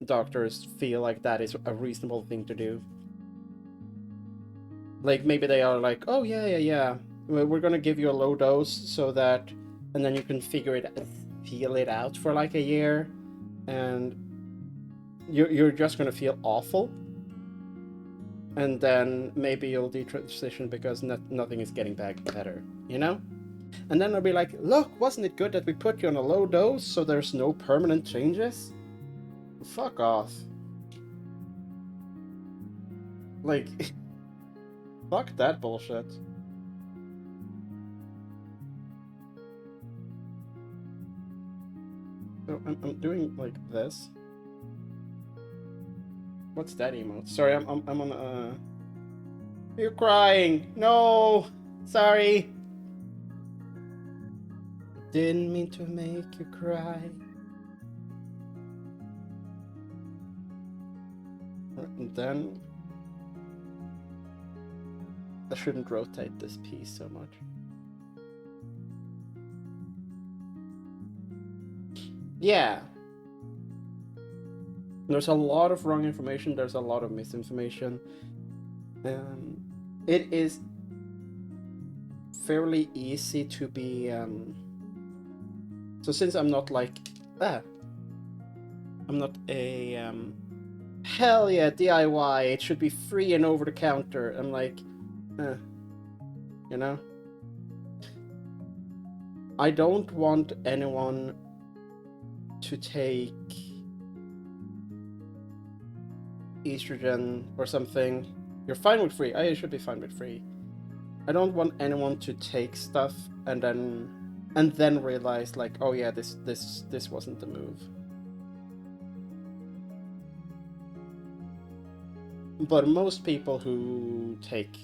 doctors feel like that is a reasonable thing to do. Like, maybe they are like, oh yeah, we're gonna give you a low dose so that, and then you can feel it out for like a year, and you're just gonna feel awful, and then maybe you'll detransition because nothing is getting back better, you know? And then I'll be like, look, wasn't it good that we put you on a low dose so there's no permanent changes? Fuck off. Like, fuck that bullshit. So I'm doing like this. What's that emote? Sorry, I'm on You're crying. No, sorry. Didn't mean to make you cry. And then I shouldn't rotate this piece so much. Yeah. There's a lot of wrong information, there's a lot of misinformation. It is fairly easy to be so since I'm not like I'm not a hell yeah, DIY, it should be free and over the counter. I'm like, you know? I don't want anyone to take estrogen or something. You're fine with free. I should be fine with free. I don't want anyone to take stuff and then realize like, oh yeah, this wasn't the move. But most people who take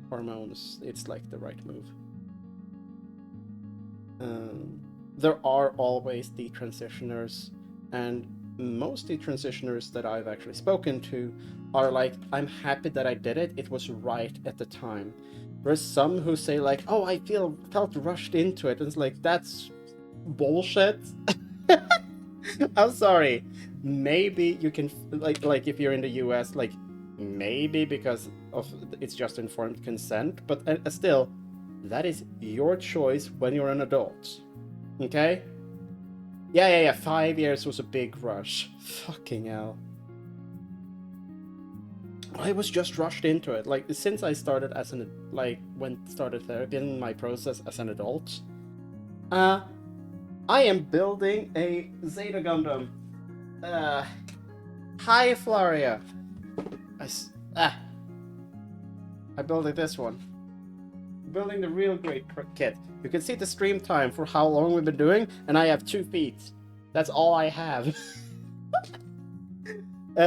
hormones, it's like the right move. There are always detransitioners, and most detransitioners that I've actually spoken to are like, I'm happy that I did it, it was right at the time. There's some who say like, oh, I felt rushed into it, and it's like, that's bullshit. I'm sorry. Maybe you can, like if you're in the US, like, maybe because of it's just informed consent, but still, that is your choice when you're an adult. Okay? Yeah. 5 years was a big rush. Fucking hell. I was just rushed into it. Like, since I started started therapy in my process as an adult, I am building a Zeta Gundam. Hi, Floria. I built this one. Building the real great kit. You can see the stream time for how long we've been doing, and I have 2 feet. That's all I have.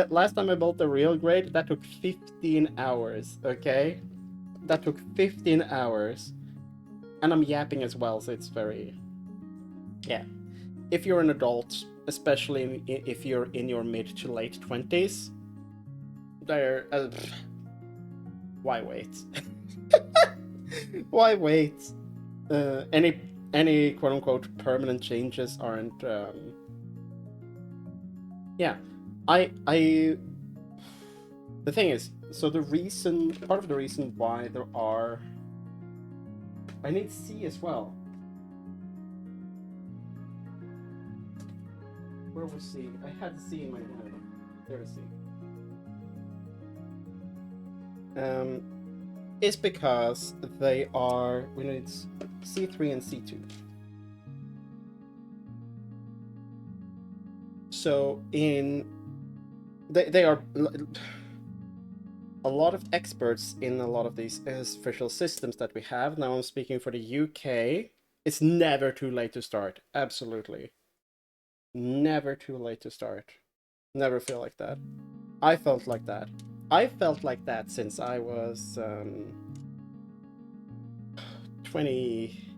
Last time I built the real grade, that took 15 hours, okay? That took 15 hours. And I'm yapping as well, so it's very... Yeah. If you're an adult, especially if you're in your mid to late 20s, there... why wait? Why wait? Any quote-unquote permanent changes aren't... Yeah. The thing is, so part of the reason why there are... I need C as well. Where was C? I had C in my head. There is C. Is because we need C3 and C2. So they are a lot of experts in a lot of these official systems that we have. Now I'm speaking for the UK. It's never too late to start. Absolutely. Never too late to start. Never feel like that. I felt like that. I felt like that since I was 20...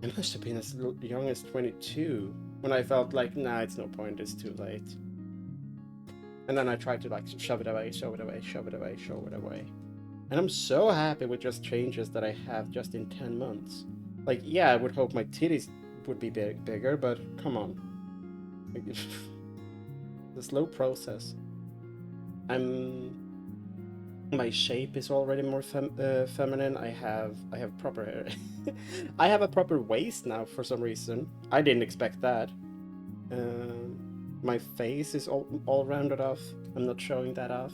I must have been as young as 22 when I felt like, nah, it's no point, it's too late. And then I tried to like shove it away, shove it away, shove it away, shove it away. And I'm so happy with just changes that I have just in 10 months. Like, yeah, I would hope my titties would be bigger, but come on. The slow process. My shape is already more feminine. I have proper hair. I have a proper waist now for some reason. I didn't expect that. My face is all rounded off. I'm not showing that off.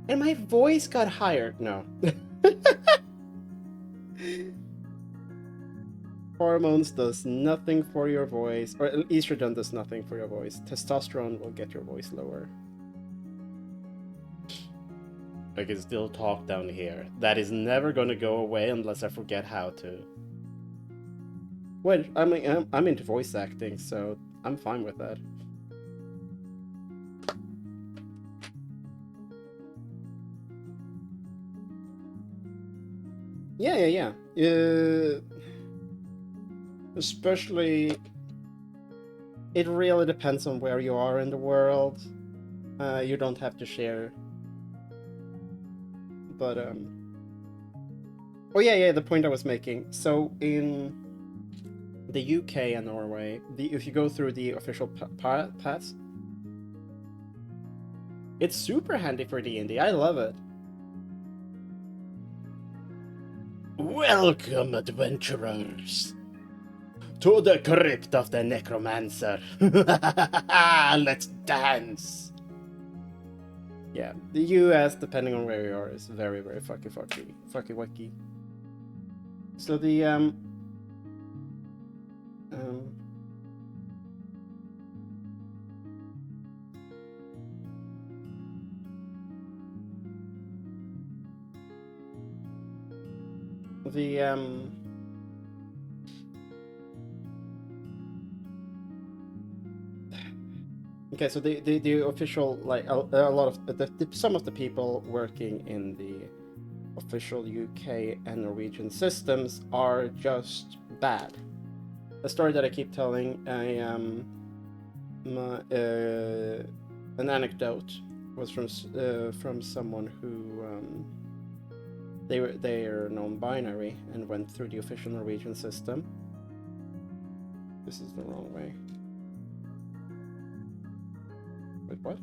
And my voice got higher. No. Hormones does nothing for your voice, or estrogen does nothing for your voice. Testosterone will get your voice lower. I can still talk down here. That is never gonna go away unless I forget how to. Well, I mean, I'm into voice acting, so I'm fine with that. Yeah. Especially, it really depends on where you are in the world. You don't have to share. But, oh yeah, the point I was making. So in the UK and Norway, if you go through the official paths, it's super handy for D&D. I love it. Welcome, adventurers, to the crypt of the necromancer. Let's dance. Yeah, the US, depending on where you are, is very, very fucky wacky. So the okay, so the official, like, a lot of some of the people working in the official UK and Norwegian systems are just bad. A story that I keep telling, an anecdote was from someone who they are non-binary and went through the official Norwegian system. This is the wrong way. Wait, what?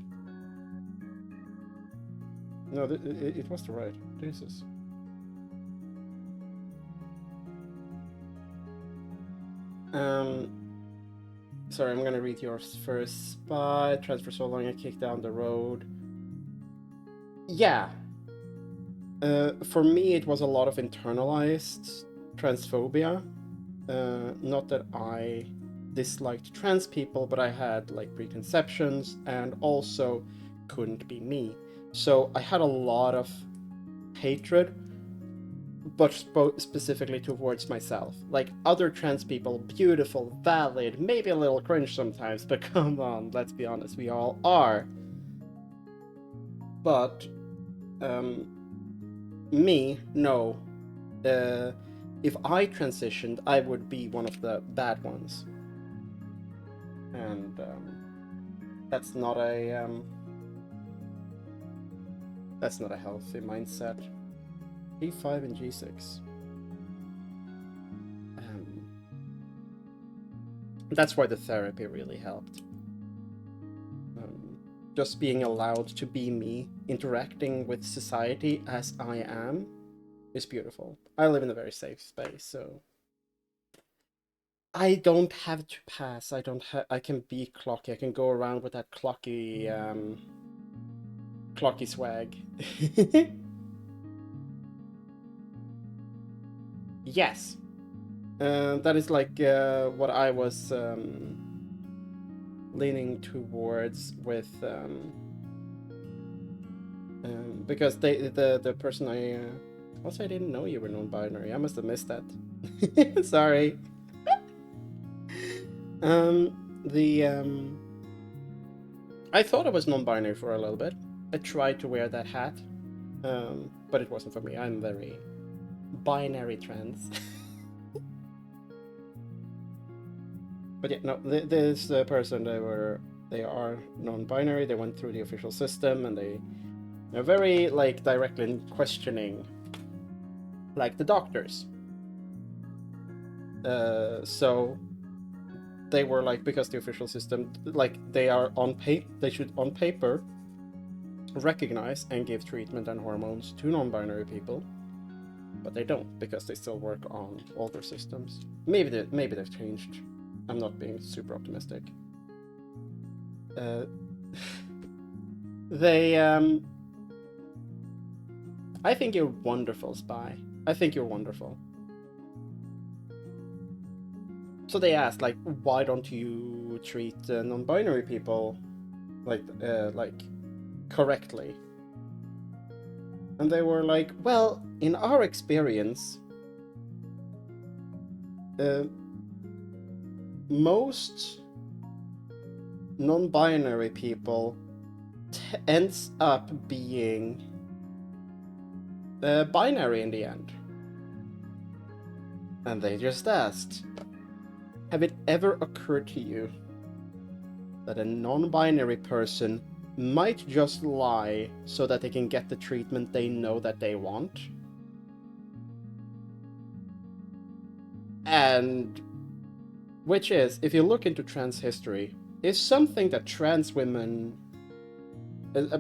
No, it was the right. Jesus. Sorry, I'm gonna read yours first. Spy, transfer so long I kicked down the road. Yeah. For me, it was a lot of internalized transphobia. Not that I disliked trans people, but I had like preconceptions and also couldn't be me. So I had a lot of hatred, but specifically towards myself. Like other trans people, beautiful, valid, maybe a little cringe sometimes, but come on, let's be honest, we all are. But me, no. If I transitioned, I would be one of the bad ones, and that's not a healthy mindset. G5 and G6. That's why the therapy really helped. Just being allowed to be me, interacting with society as I am, is beautiful. I live in a very safe space, so I don't have to pass. I don't have. I can be clocky. I can go around with that clocky swag. Yes, that is like what I was leaning towards with because the person I also, I didn't know you were non-binary. I must have missed that. Sorry. I thought I was non-binary for a little bit. I tried to wear that hat, but it wasn't for me. I'm very binary trans. But yeah, no, this person, they are non-binary. They went through the official system, and they're very like directly questioning, like the doctors. So they were like, because the official system, like they are on they should on paper recognize and give treatment and hormones to non-binary people, but they don't, because they still work on older systems. Maybe they've changed. I'm not being super optimistic. I think you're wonderful, Spy. I think you're wonderful. So they asked, like, why don't you treat non-binary people like correctly? And they were like, well, in our experience, most non-binary people ends up being binary in the end. And they just asked, have it ever occurred to you that a non-binary person might just lie so that they can get the treatment they know that they want? And which is, if you look into trans history, is something that trans women,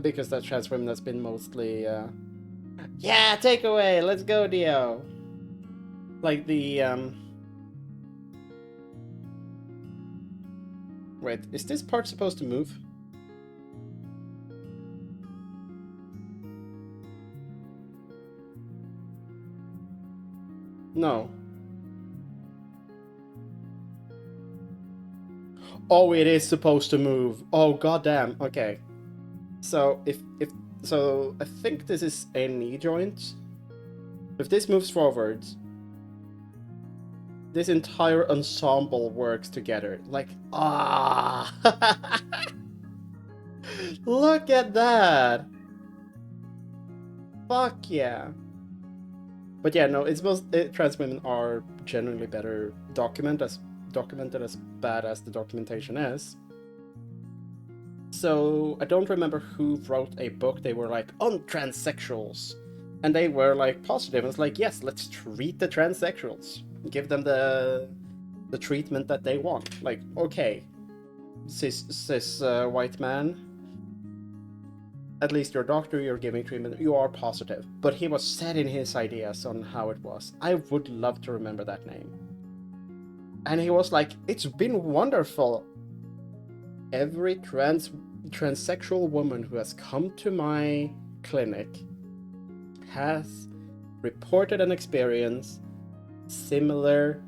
because that trans women has been mostly yeah, take away, let's go, Dio. Like the wait, is this part supposed to move? No. Oh, it is supposed to move. Oh, goddamn. Okay. So so I think this is a knee joint. If this moves forward, this entire ensemble works together. Like, ah. Look at that. Fuck yeah. But yeah, no, it's most trans women are generally better documented as bad as the documentation is. So I don't remember who wrote a book. They were like, on transsexuals, and they were like positive. It's like, yes, let's treat the transsexuals, give them the treatment that they want. Like, okay, cis white man, at least your doctor, you're giving treatment, you are positive. But he was set in his ideas on how it was. I would love to remember that name. And he was like, it's been wonderful. Every transsexual woman who has come to my clinic has reported an experience similar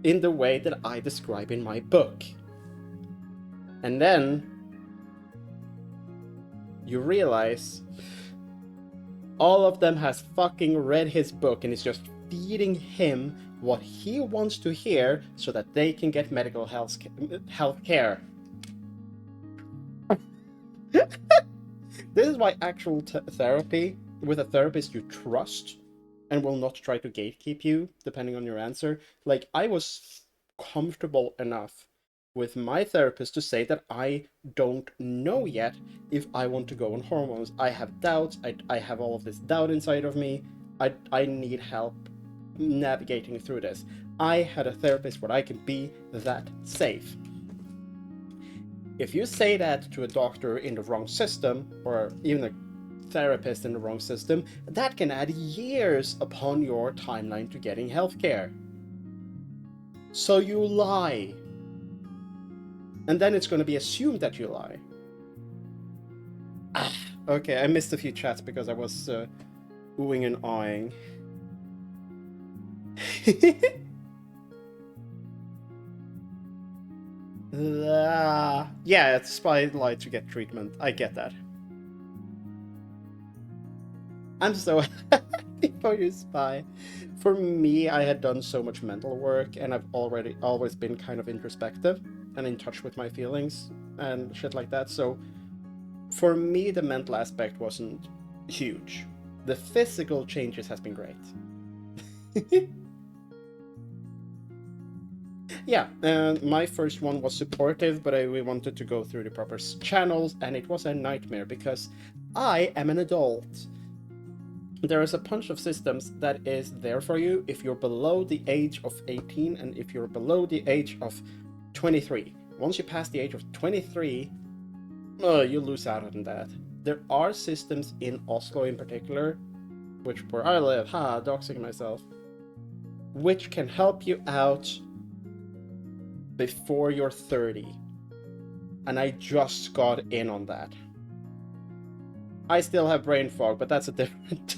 in the way that I describe in my book. And then you realize all of them has fucking read his book and is just feeding him what he wants to hear so that they can get medical health care. This is why actual therapy with a therapist you trust and will not try to gatekeep you depending on your answer. Like, I was comfortable enough with my therapist to say that I don't know yet if I want to go on hormones. I have doubts. I have all of this doubt inside of me. I need help navigating through this. I had a therapist where I can be that safe. If you say that to a doctor in the wrong system, or even a therapist in the wrong system, that can add years upon your timeline to getting healthcare. So you lie. And then it's going to be assumed that you lie. Okay, I missed a few chats because I was oohing and awing. Yeah, it's spotlight to get treatment. I get that. I'm so happy for you, Spy. For me, I had done so much mental work, and I've always been kind of introspective and in touch with my feelings and shit like that. So for me, the mental aspect wasn't huge. The physical changes has been great. Yeah, my first one was supportive, but we wanted to go through the proper channels, and it was a nightmare because I am an adult. There is a bunch of systems that is there for you if you're below the age of 18 and if you're below the age of 23. Once you pass the age of 23, you lose out on that. There are systems in Oslo in particular, which where I live, doxing myself, which can help you out before you're 30. And I just got in on that. I still have brain fog, but that's a different...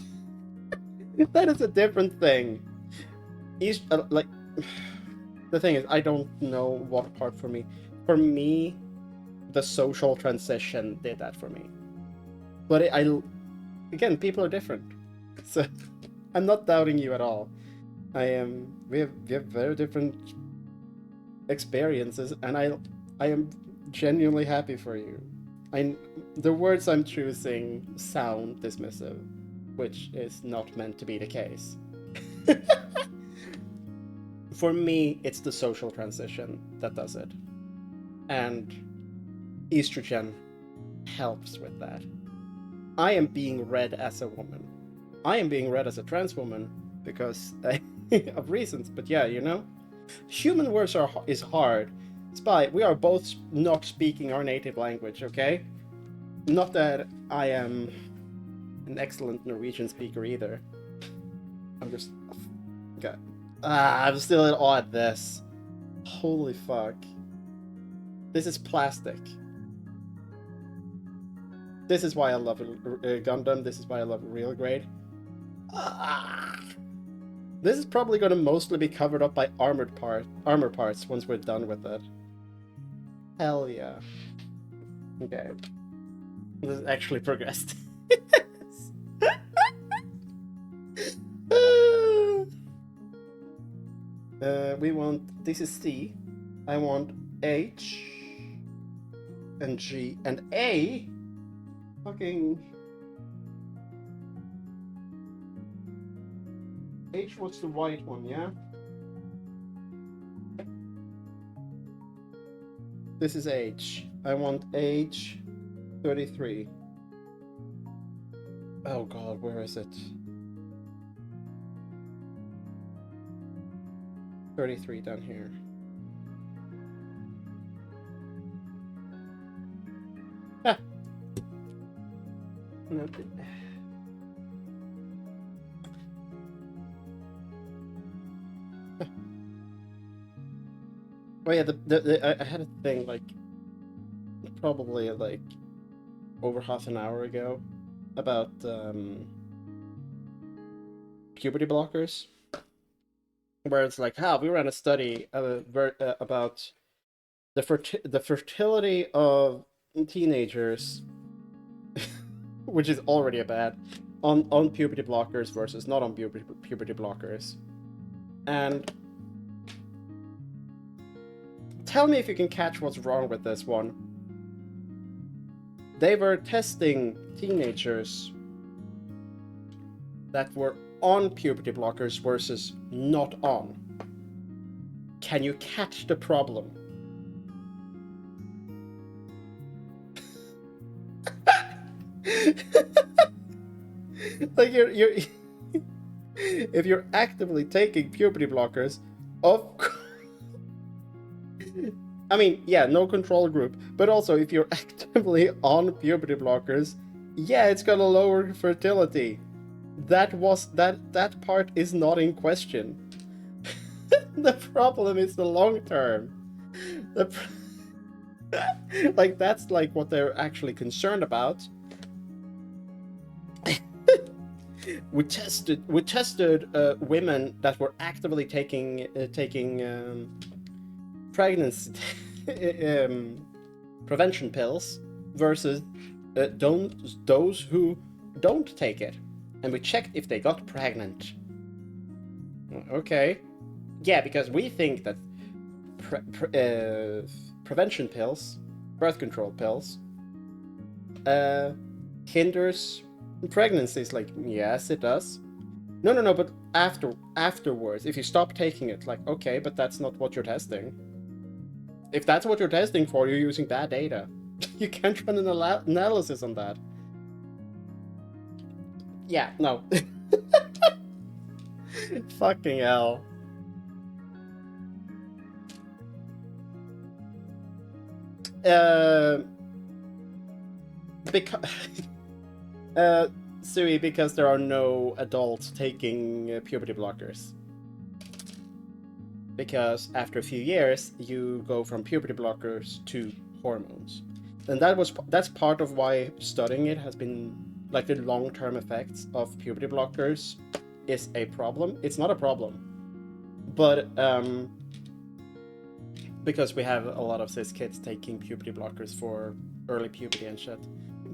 that is a different thing. Like, the thing is, I don't know what part for me. For me, the social transition did that for me. But again, people are different. So I'm not doubting you at all. We have very different experiences, and I am genuinely happy for you. The words I'm choosing sound dismissive, which is not meant to be the case. For me, it's the social transition that does it. And estrogen helps with that. I am being read as a woman. I am being read as a trans woman because of reasons, but yeah, you know? Human words is hard. Spy, we are both not speaking our native language, okay? Not that I am an excellent Norwegian speaker either. I'm just... Okay. I'm still in awe at this. Holy fuck. This is plastic. This is why I love Gundam. This is why I love Real Grade. This is probably going to mostly be covered up by armor parts once we're done with it. Hell yeah. Okay. This has actually progressed. We want... This is C. I want H and G and A. Fucking... H was the white one, yeah? This is H. I want H 33. Oh god, where is it? 33 down here. Ah! No, oh yeah, I had a thing like probably like over half an hour ago about puberty blockers. where it's like, we ran a study about the fertility of teenagers, which is already a bad, on puberty blockers versus not on puberty blockers. And tell me if you can catch what's wrong with this one. They were testing teenagers that were on puberty blockers versus not on. Can you catch the problem? Like you're if you're actively taking puberty blockers, I mean, yeah, no control group, but also if you're actively on puberty blockers, yeah, it's gonna lower fertility. That part is not in question. The problem is the long term. Like that's like what they're actually concerned about. We tested women that were actively taking pregnancy prevention pills versus those who don't take it, and we checked if they got pregnant. Okay, yeah, because we think that prevention pills, birth control pills, hinders pregnancies. Like, yes, it does. No, but afterwards, if you stop taking it, like, okay, but that's not what you're testing. If that's what you're testing for, you're using bad data. You can't run an analysis on that. Yeah, no. Fucking hell. Because Sui, because there are no adults taking puberty blockers. Because after a few years, you go from puberty blockers to hormones, and that's part of why studying it has been like the long-term effects of puberty blockers is a problem. It's not a problem, but because we have a lot of cis kids taking puberty blockers for early puberty and shit,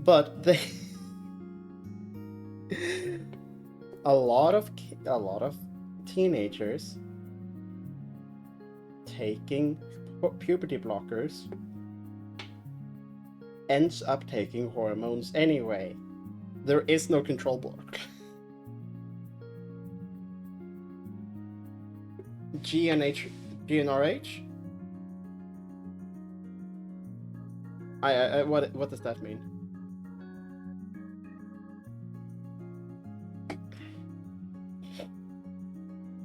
but they a lot of teenagers taking puberty blockers ends up taking hormones anyway. There is no control block. GnRH? What does that mean?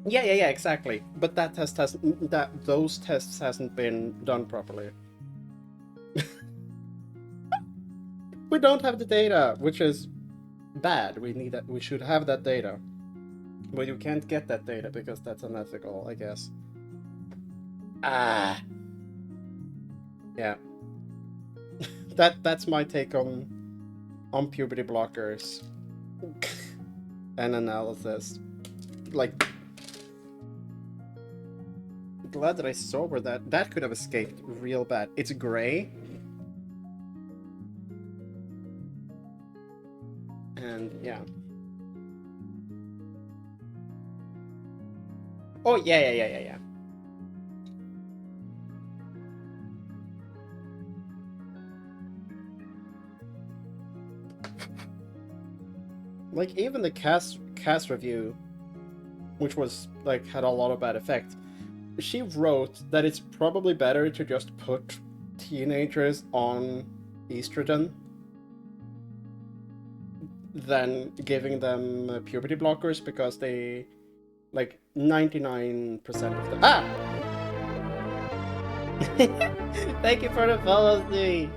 Yeah, exactly. But those tests hasn't been done properly. We don't have the data, which is bad. We should have that data. But you can't get that data because that's unethical, I guess. Yeah. That's my take on puberty blockers and analysis. Like, glad that I saw where that could have escaped real bad. It's gray. And yeah. Oh yeah. Like, even the cast review, which was like had a lot of bad effect, she wrote that it's probably better to just put teenagers on estrogen than giving them puberty blockers, because they, like, 99% of them. Thank you for the follow, Louis.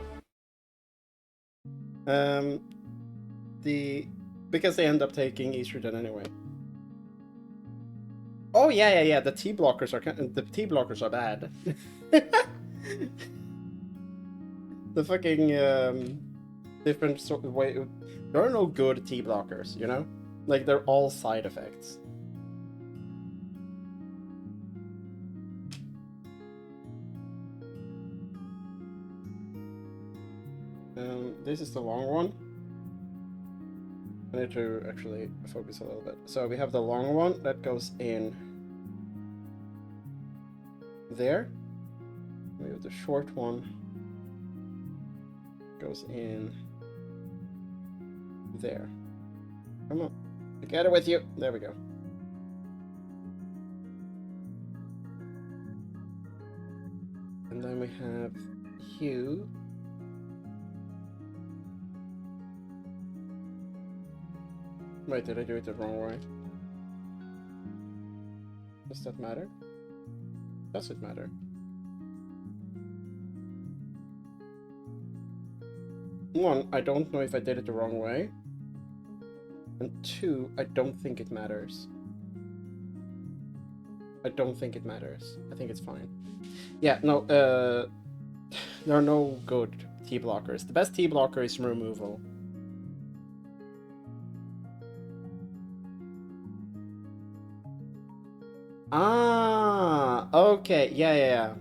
Because they end up taking estrogen anyway. Oh yeah. The T blockers are bad. The fucking different sort of way. There are no good T blockers, you know? Like, they're all side effects. This is the long one. I need to actually focus a little bit. So we have the long one that goes in there. We have the short one goes in there. Come on, together with you. There we go. And then we have you. Wait, did I do it the wrong way? Does that matter? Does it matter? One, I don't know if I did it the wrong way. And two, I don't think it matters. I don't think it matters. I think it's fine. Yeah, no, there are no good T blockers. The best T blocker is removal. Ah, okay, yeah.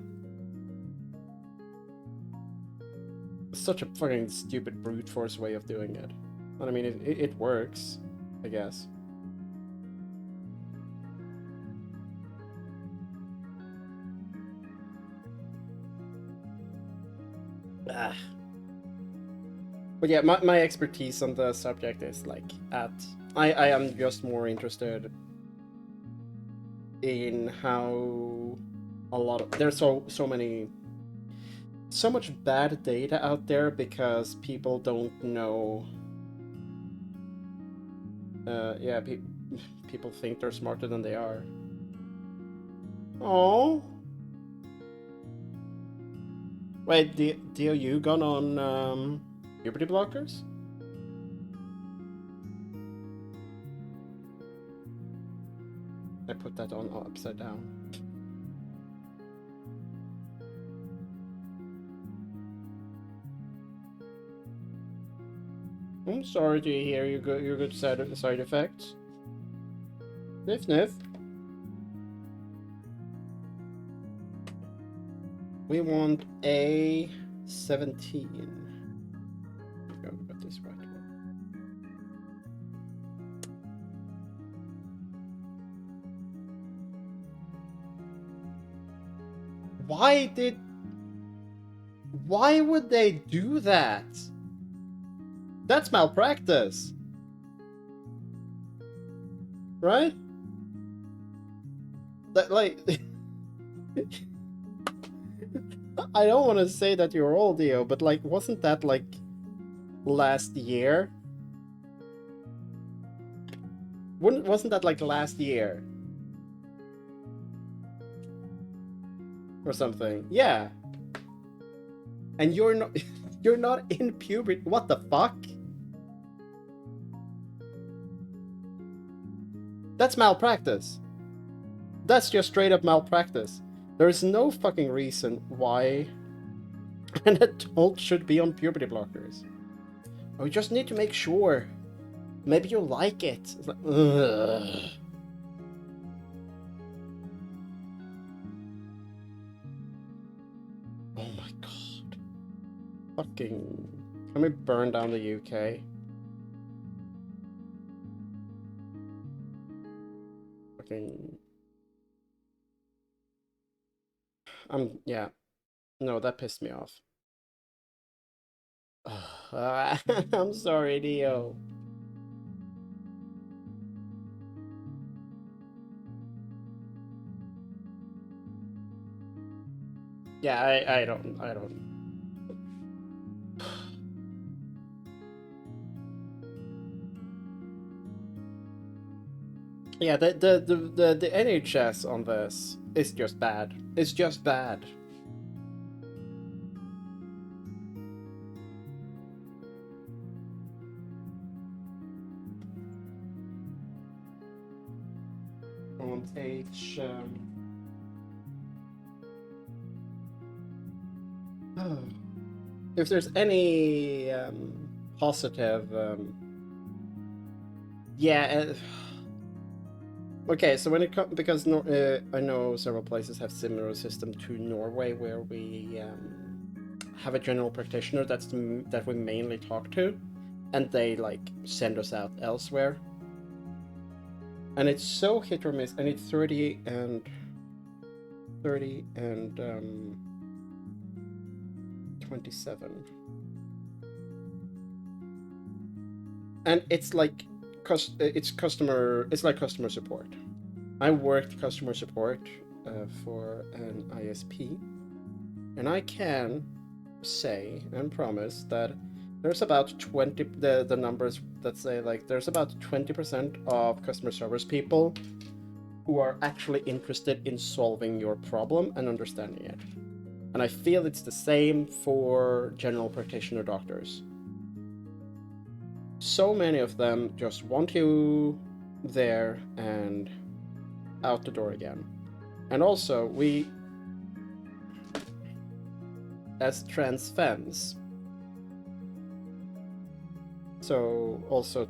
Such a fucking stupid brute force way of doing it. But I mean, it works, I guess. Ah. But yeah, my expertise on the subject is like I am just more interested in how a lot of there's so much bad data out there because people don't know. Yeah, people think they're smarter than they are. Oh. Wait, Dio, you gone on puberty blockers? I put that on upside down. I'm sorry to hear your good side effects. Sniff. We want A17. Go about this right way. Why would they do that? That's malpractice. Right? That, like... I don't want to say that you're old, Dio, but, like, wasn't that, like, last year? Wasn't that, like, last year? Or something. Yeah. And you're not... You're not in puberty. What the fuck? That's malpractice. That's just straight up malpractice. There is no fucking reason why an adult should be on puberty blockers. We just need to make sure. Maybe you like it. It's like, ugh. Oh my god. Fucking... Can we burn down the UK? Fucking... yeah. No, that pissed me off. I'm sorry, Dio. Yeah, I don't. Yeah, the NHS on this is just bad. It's just bad. On H. If there's any positive, yeah. Okay, so when it comes, because I know several places have similar system to Norway, where we have a general practitioner that we mainly talk to, and they like send us out elsewhere. And it's so hit or miss. I need 30 and 27. And it's like it's like customer support. I worked customer support for an ISP, and I can say and promise that there's about 20 the numbers that say like there's about 20% of customer service people who are actually interested in solving your problem and understanding it. And I feel it's the same for general practitioner doctors. So many of them just want you there and out the door again. And also, we, as trans femmes, so also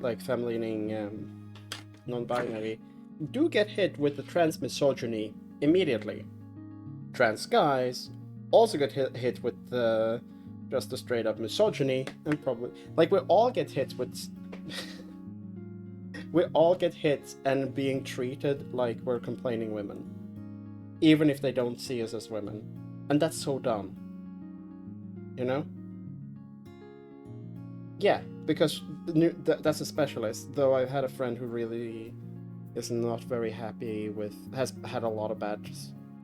like femme-leaning, non-binary, do get hit with the trans misogyny immediately. Trans guys also get hit with just the straight up misogyny, and probably like we all get hit with we all get hit and being treated like we're complaining women, even if they don't see us as women, and that's so dumb, you know? Yeah, because that's a specialist. Though I've had a friend who really is not very happy with, has had a lot of bad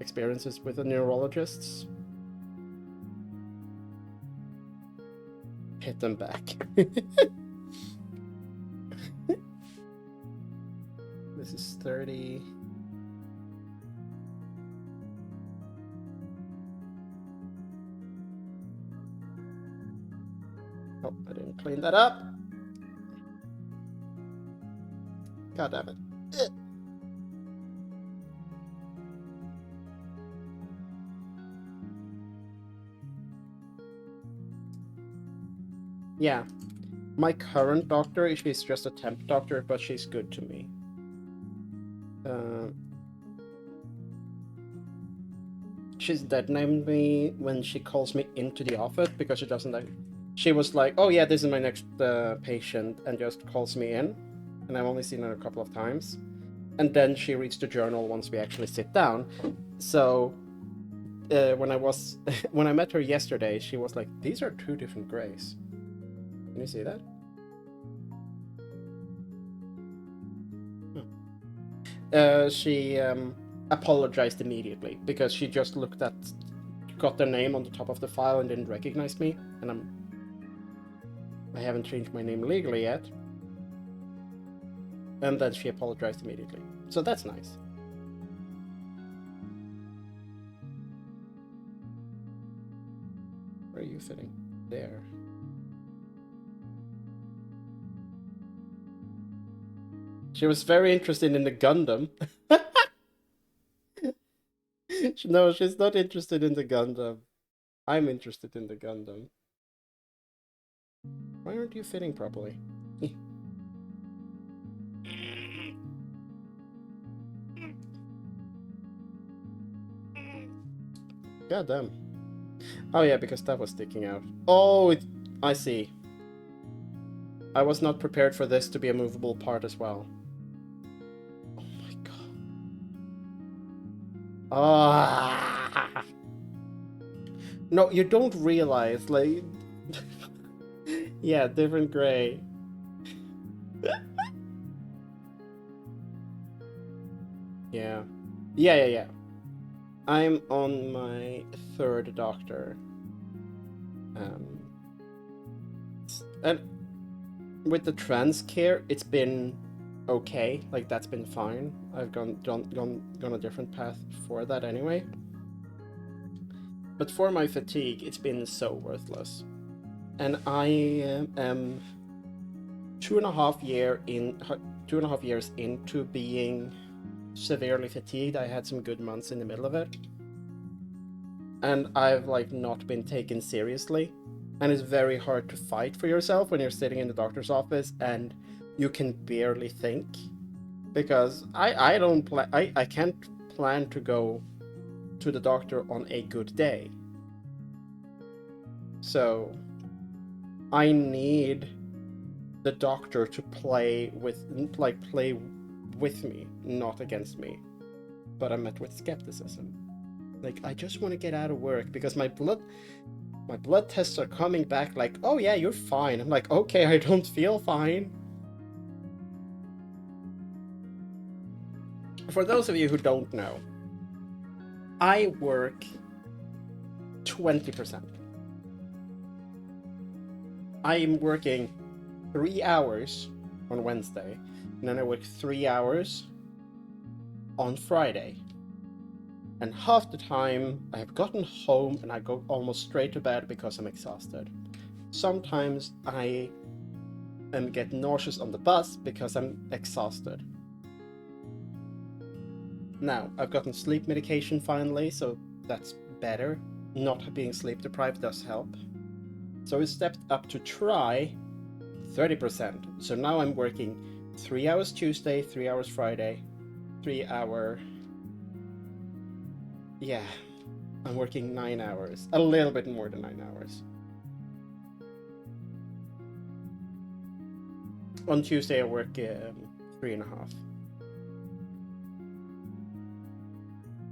experiences with the neurologists. Hit them back. This is 30. Oh, I didn't clean that up. God damn it. Yeah, my current doctor, she's just a temp doctor, but she's good to me. She's dead-named me when she calls me into the office because she doesn't like. She was like, "Oh yeah, this is my next patient," and just calls me in, and I've only seen her a couple of times, and then she reads the journal once we actually sit down. So when I met her yesterday, she was like, "These are two different grays." Can you see that? She apologized immediately because she just got their name on the top of the file and didn't recognize me, and I haven't changed my name legally yet. And then she apologized immediately. So that's nice. Where are you fitting? There. She was very interested in the Gundam. No, she's not interested in the Gundam. I'm interested in the Gundam. Why aren't you fitting properly? God damn. Oh yeah, because that was sticking out. Oh, I see. I was not prepared for this to be a movable part as well. Oh my god. Ah. No, you don't realize, like... Yeah, different gray. Yeah. Yeah. I'm on my third doctor. And with the trans care, it's been okay. Like, that's been fine. I've gone a different path for that anyway. But for my fatigue, it's been so worthless. And I am 2.5 years into being severely fatigued. I had some good months in the middle of it, and I've like not been taken seriously, and it's very hard to fight for yourself when you're sitting in the doctor's office and you can barely think, because I can't plan to go to the doctor on a good day. So I need the doctor to play with me, not against me. But I'm met with skepticism. Like, I just want to get out of work because my blood tests are coming back like, oh yeah, you're fine. I'm like, okay, I don't feel fine. For those of you who don't know, I work 20%. I am working 3 hours on Wednesday, and then I work 3 hours on Friday. And half the time I have gotten home and I go almost straight to bed because I'm exhausted. Sometimes I get nauseous on the bus because I'm exhausted. Now, I've gotten sleep medication finally, so that's better. Not being sleep deprived does help. So we stepped up to try 30%. So now I'm working 3 hours Tuesday, 3 hours Friday, 3 hour... Yeah, I'm working 9 hours. A little bit more than 9 hours. On Tuesday I work 3.5.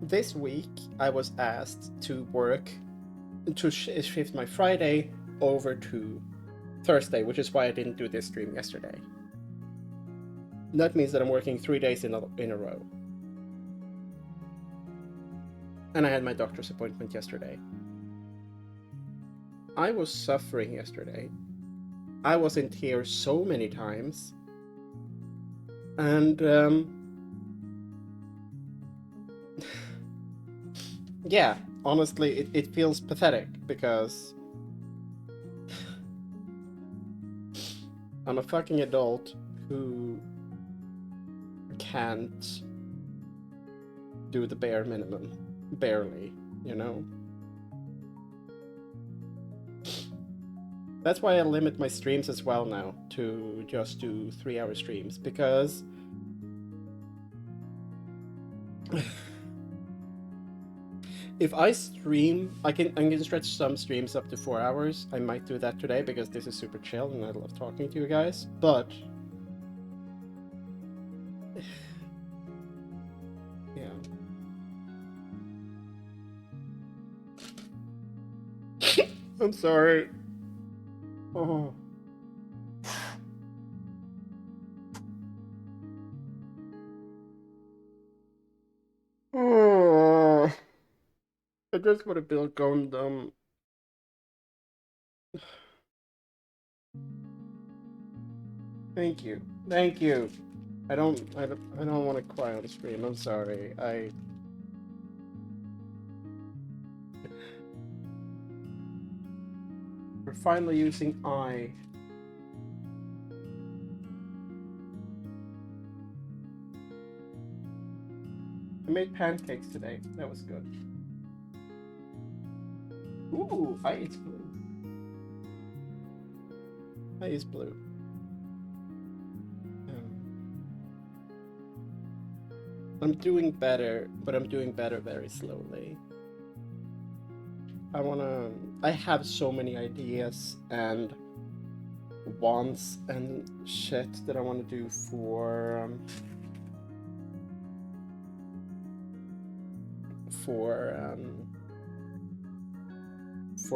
This week I was asked to work, to shift my Friday over to Thursday, which is why I didn't do this stream yesterday. That means that I'm working 3 days in a row. And I had my doctor's appointment yesterday. I was suffering yesterday. I was in tears so many times. And yeah, honestly, it feels pathetic because I'm a fucking adult who can't do the bare minimum. Barely, you know? That's why I limit my streams as well now to just do 3 hour streams, because if I stream, I can stretch some streams up to 4 hours. I might do that today because this is super chill and I love talking to you guys, but yeah. I'm sorry. Oh. Oh. I just want to build Gundam. Thank you. Thank you. I don't want to cry on the stream. I'm sorry. We're finally using I. I made pancakes today. That was good. Ooh, I is blue. I is blue. I'm doing better, but I'm doing better very slowly. I have so many ideas and wants and shit that I want to do for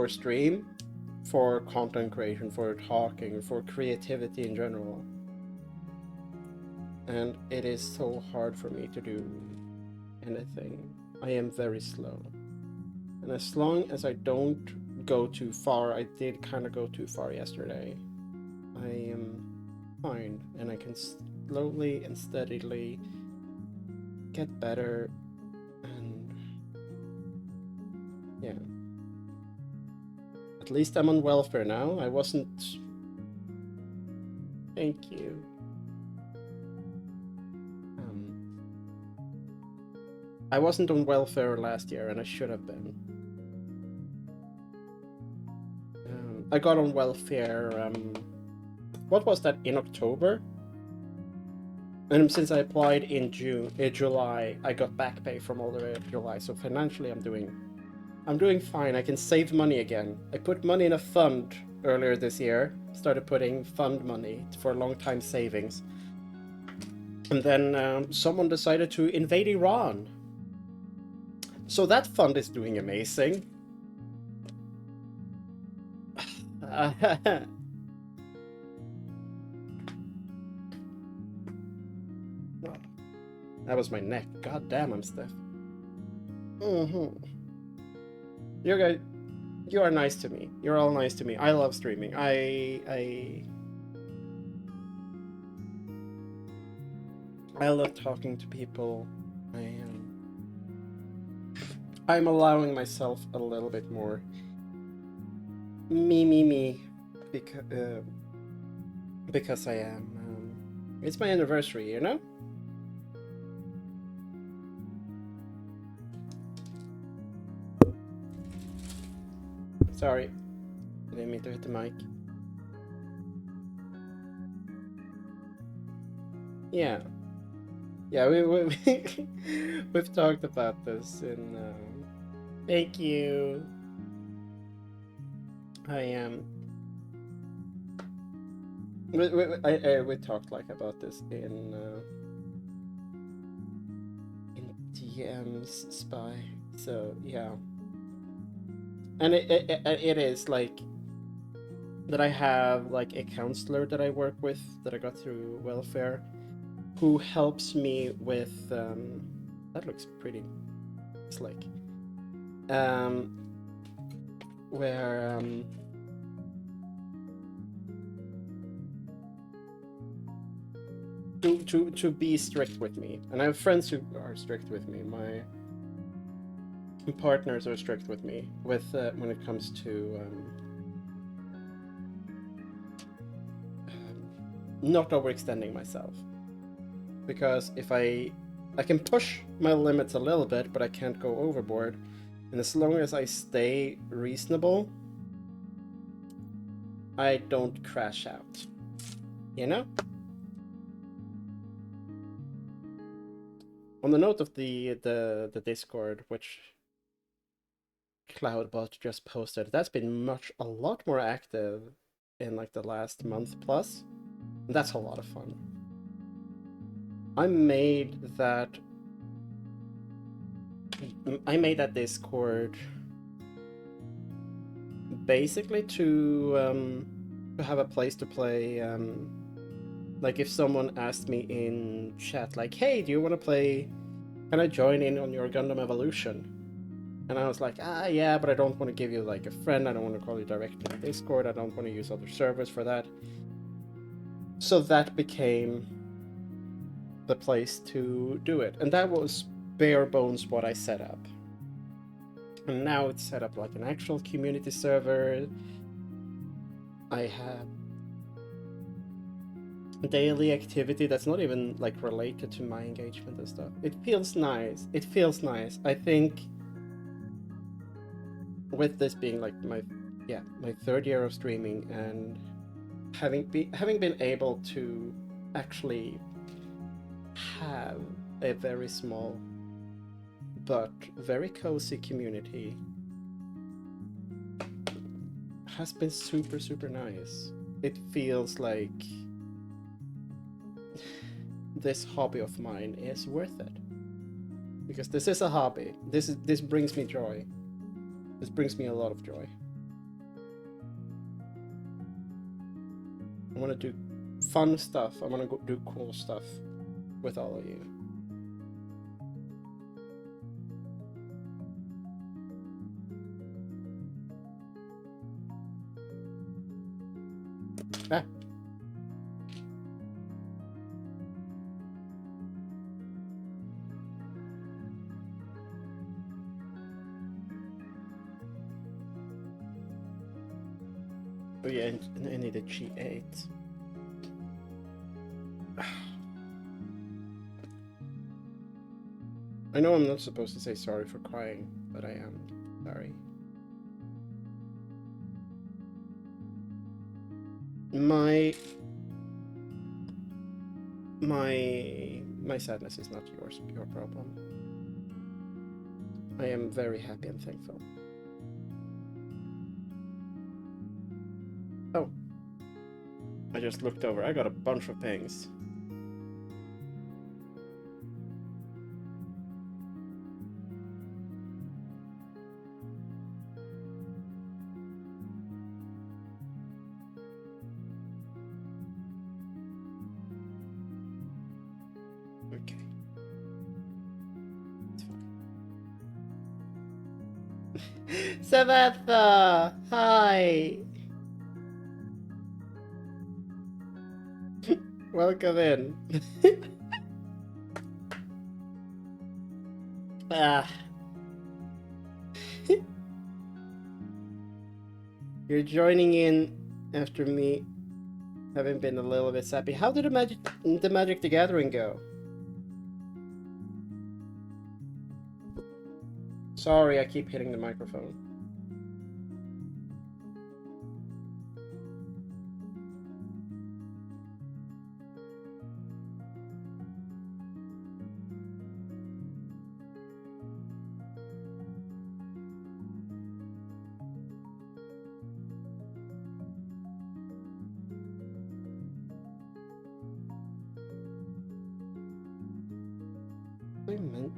stream, for content creation, for talking, for creativity in general. And it is so hard for me to do anything. I am very slow. And as long as I don't go too far, I did kind of go too far yesterday, I am fine, and I can slowly and steadily get better, and yeah. At least I'm on welfare now. I wasn't... Thank you. I wasn't on welfare last year, and I should have been. I got on welfare, what was that, in October? And since I applied in July, I got back pay from all the way of July, so financially I'm doing I'm doing fine. I can save money again. I put money in a fund earlier this year. Started putting fund money for long-time savings. And then someone decided to invade Iran. So that fund is doing amazing. That was my neck. God damn, I'm stiff. You guys, you are nice to me. You're all nice to me. I love streaming. I love talking to people. I'm allowing myself a little bit more me because I am. It's my anniversary, you know? Sorry, I didn't mean to hit the mic. Yeah. Yeah, we've talked about this in. Thank you. I am. We talked like about this in DM's Spy. So yeah, and it is like that. I have like a counselor that I work with that I got through welfare, who helps me with. That looks pretty slick. Where to be strict with me, and I have friends who are strict with me. My partners are strict with me with when it comes to not overextending myself, because if I can push my limits a little bit, but I can't go overboard, and as long as I stay reasonable, I don't crash out, you know? On the note of the Discord, which Cloudbot just posted, that's been a lot more active in like the last month plus. And that's a lot of fun. I made that Discord basically to have a place to play. Like if someone asked me in chat, like, "Hey, do you want to play? Can I join in on your Gundam Evolution?" And I was like, yeah, but I don't want to give you like a friend. I don't want to call you directly on Discord. I don't want to use other servers for that. So that became the place to do it. And that was bare bones what I set up. And now it's set up like an actual community server. I have daily activity that's not even like related to my engagement and stuff. It feels nice. It feels nice. I think with this being like my third year of streaming, and having been able to actually have a very small but very cozy community has been super nice. It feels like this hobby of mine is worth it, because this is a hobby. This brings me joy. This brings me a lot of joy. I want to do fun stuff. I want to go do cool stuff with all of you. Ah. Oh yeah, and I need a G8. I know I'm not supposed to say sorry for crying, but I am sorry. My sadness is not your problem. I am very happy and thankful. Oh. I just looked over. I got a bunch of pings. Okay. It's fine. Samantha! Hi! Welcome in. Ah. You're joining in after me having been a little bit sappy. How did the Magic the Gathering go? Sorry, I keep hitting the microphone. Wait a minute.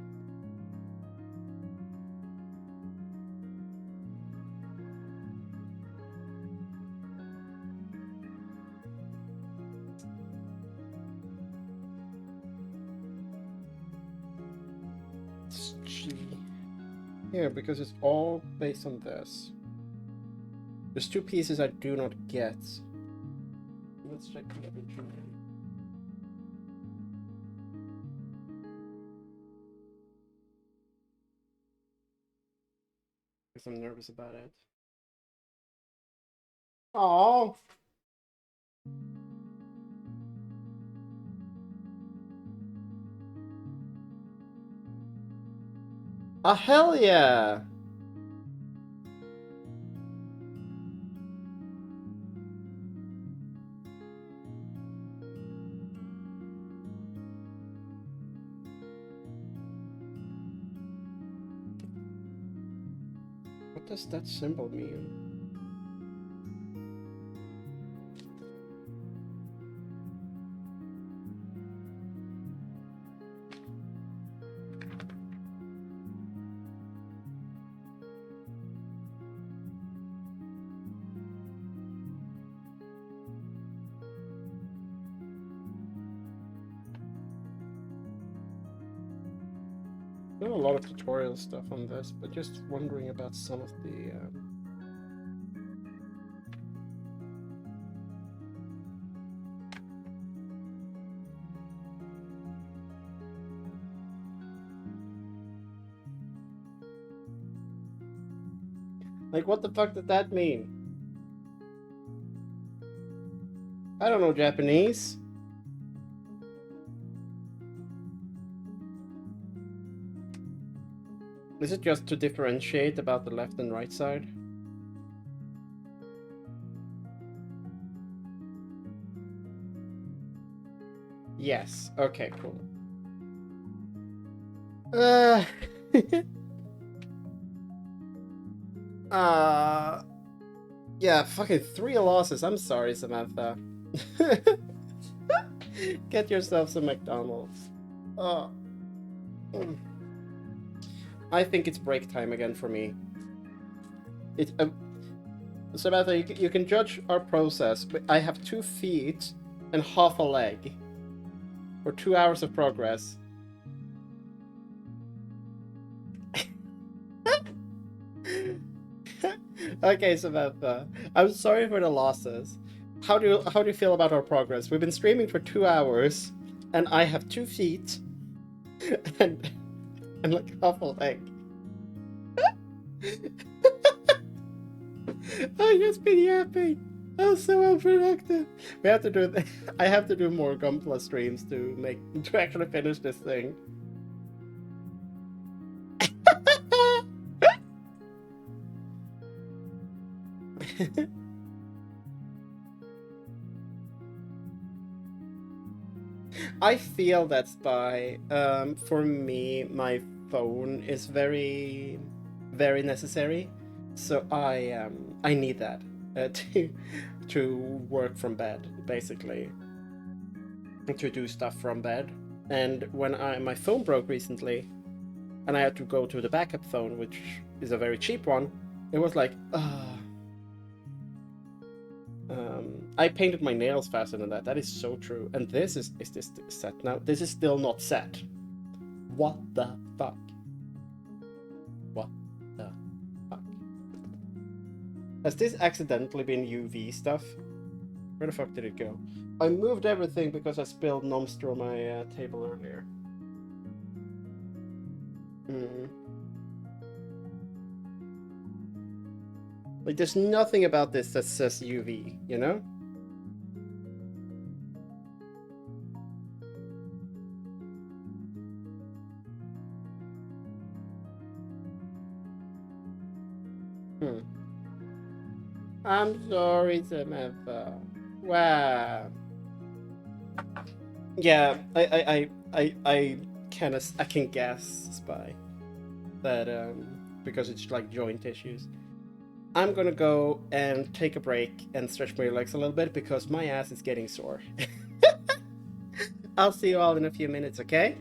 It's G. Yeah, because it's all based on this. There's two pieces I do not get. Let's check the other two. Because I'm nervous about it. Oh. Oh, hell yeah! What does that symbol mean? Not a lot of tutorial stuff on this, but just wondering about some of the like, what the fuck did that mean? I don't know Japanese. Is it just to differentiate about the left and right side? Yes. Okay, cool. Yeah, fucking 3 losses. I'm sorry, Samantha. Get yourself some McDonald's. Oh. I think it's break time again for me. It, Samantha, you can judge our process, but I have 2 feet and half a leg for 2 hours of progress. Okay, Samantha, I'm sorry for the losses. How do you feel about our progress? We've been streaming for 2 hours, and I have 2 feet and like half a leg. I've just been yapping. I'm so unproductive. We have to do. I have to do more Gunpla streams to actually finish this thing. I feel that's by for me my phone is very very necessary, so I need that to work from bed, basically, to do stuff from bed. And when my phone broke recently, and I had to go to the backup phone, which is a very cheap one, it was like, I painted my nails faster than that. That is so true. And this is this set now? This is still not set. What the fuck? What the fuck? Has this accidentally been UV stuff? Where the fuck did it go? I moved everything because I spilled Nomster on my table earlier. Like, there's nothing about this that says UV, you know? I'm sorry, Samantha. Wow. Yeah, I can guess by that because it's like joint issues. I'm gonna go and take a break and stretch my legs a little bit because my ass is getting sore. I'll see you all in a few minutes, okay?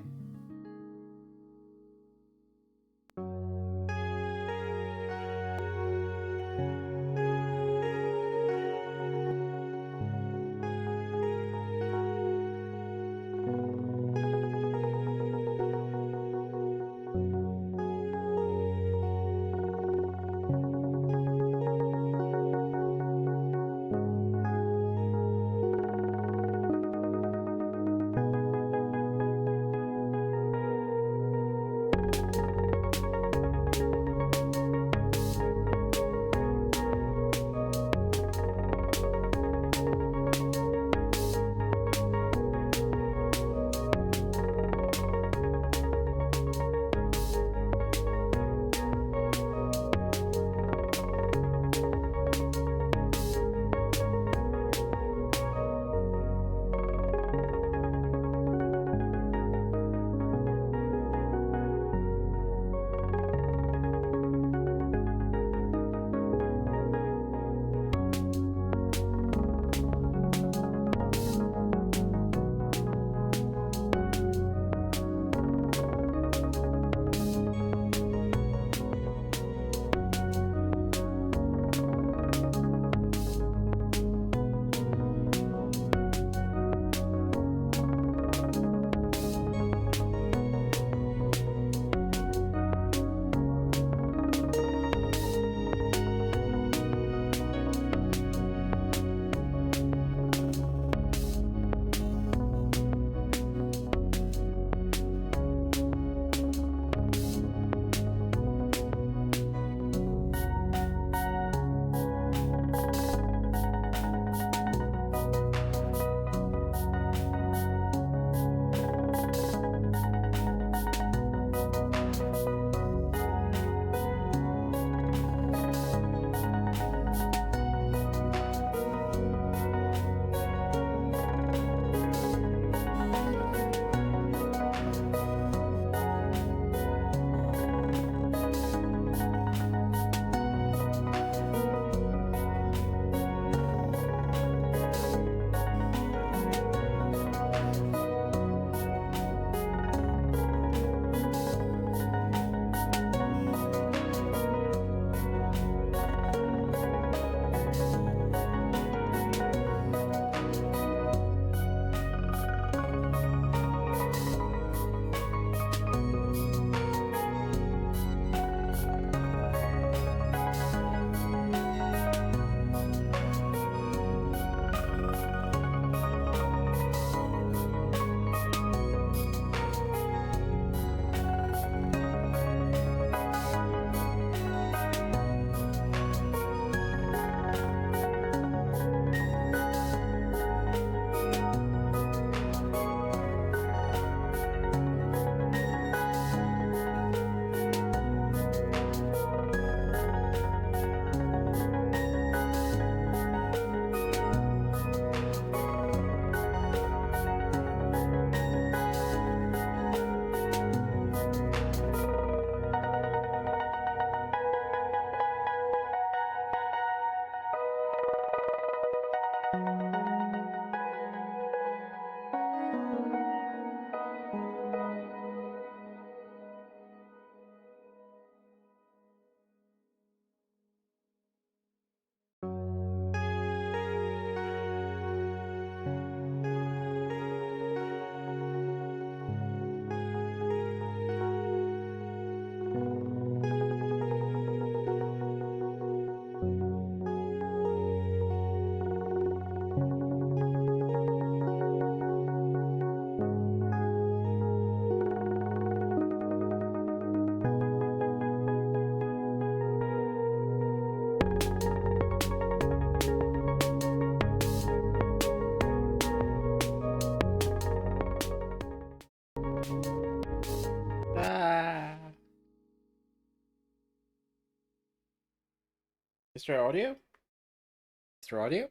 Is there audio? Is there audio?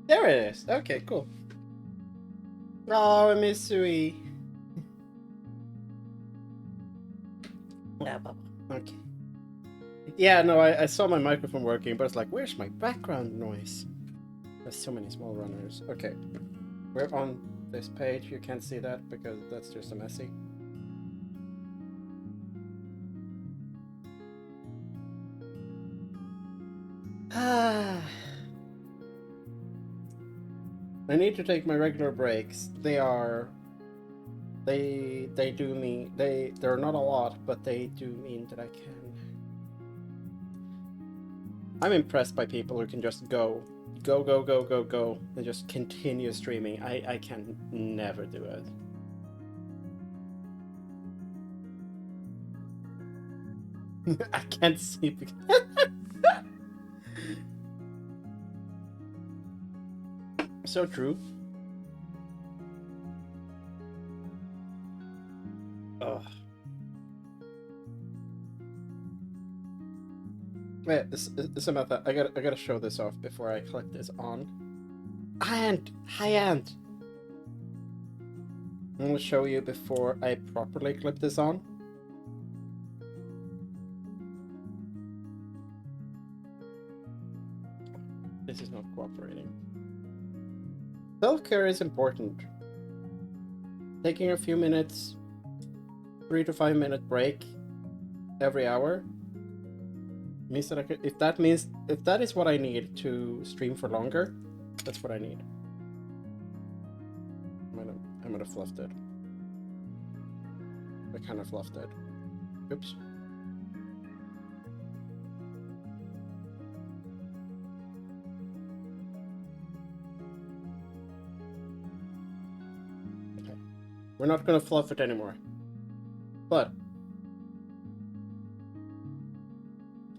There it is. Okay, cool. Oh, I miss Sui. Okay. Yeah, no, I saw my microphone working, but it's like, where's my background noise? There's so many small runners. Okay. We're on this page. You can't see that because that's just a messy. I need to take my regular breaks. They do mean they're not a lot, but they do mean that I can. I'm impressed by people who can just go, and just continue streaming. I can never do it. I can't see. So true. Ugh. Wait, Samantha, I gotta show this off before I click this on. Hi Ant. I'm gonna show you before I properly clip this on. This is not cooperating. Self-care is important. Taking a few minutes, 3 to 5 minute break every hour means that if that is what I need to stream for longer, that's what I need. I might have fluffed it. I kind of fluffed it. Oops. Okay. We're not gonna fluff it anymore. But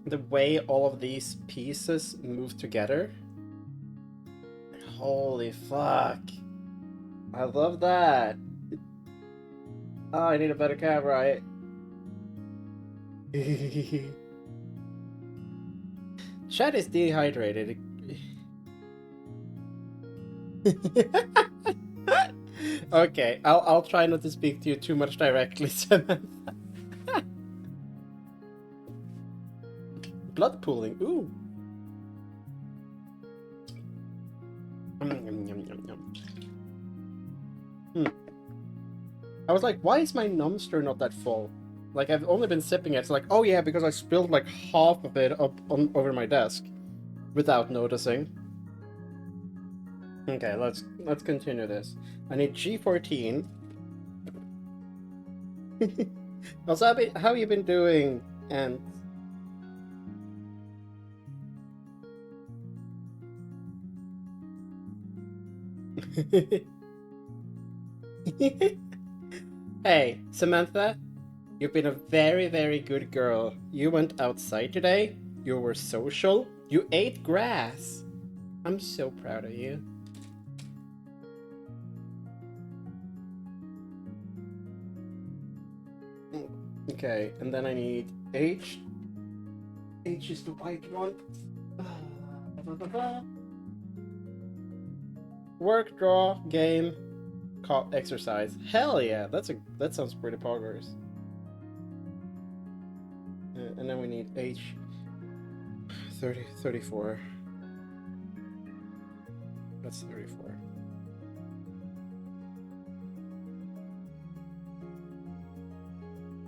the way all of these pieces move together, holy fuck. I love that. Oh, I need a better camera. Chat is dehydrated. Okay, I'll try not to speak to you too much directly, Samantha. Blood pooling, ooh. I was like, why is my Numster not that full? Like, I've only been sipping it. It's like, oh yeah, because I spilled like half of it up over my desk without noticing. Okay, let's continue this. I need G14. Also, how have you been doing? And hey, Samantha, you've been a very, very good girl. You went outside today. You were social. You ate grass. I'm so proud of you. Okay, and then I need H. H is the white one. Work, draw, game, exercise. Hell yeah, that sounds pretty poggers. And then we need H. 34. That's 34.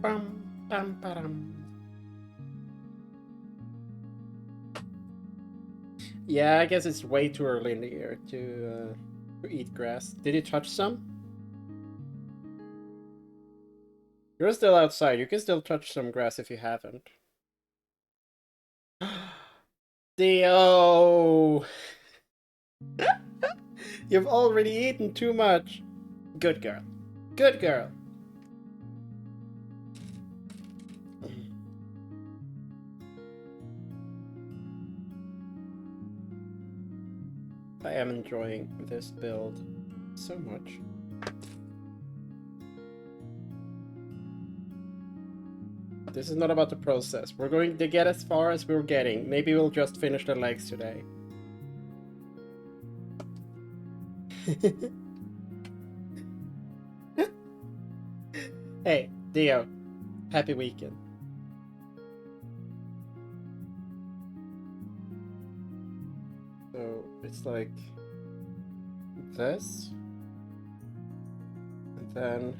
Bum, bum, ba-dum. Yeah, I guess it's way too early in the year to eat grass. Did you touch some? You're still outside. You can still touch some grass if you haven't. Theo! You've already eaten too much. Good girl. Good girl. I am enjoying this build so much. This is not about the process. We're going to get as far as we're getting. Maybe we'll just finish the legs today. Hey, Dio. Happy weekend. So it's like this. And then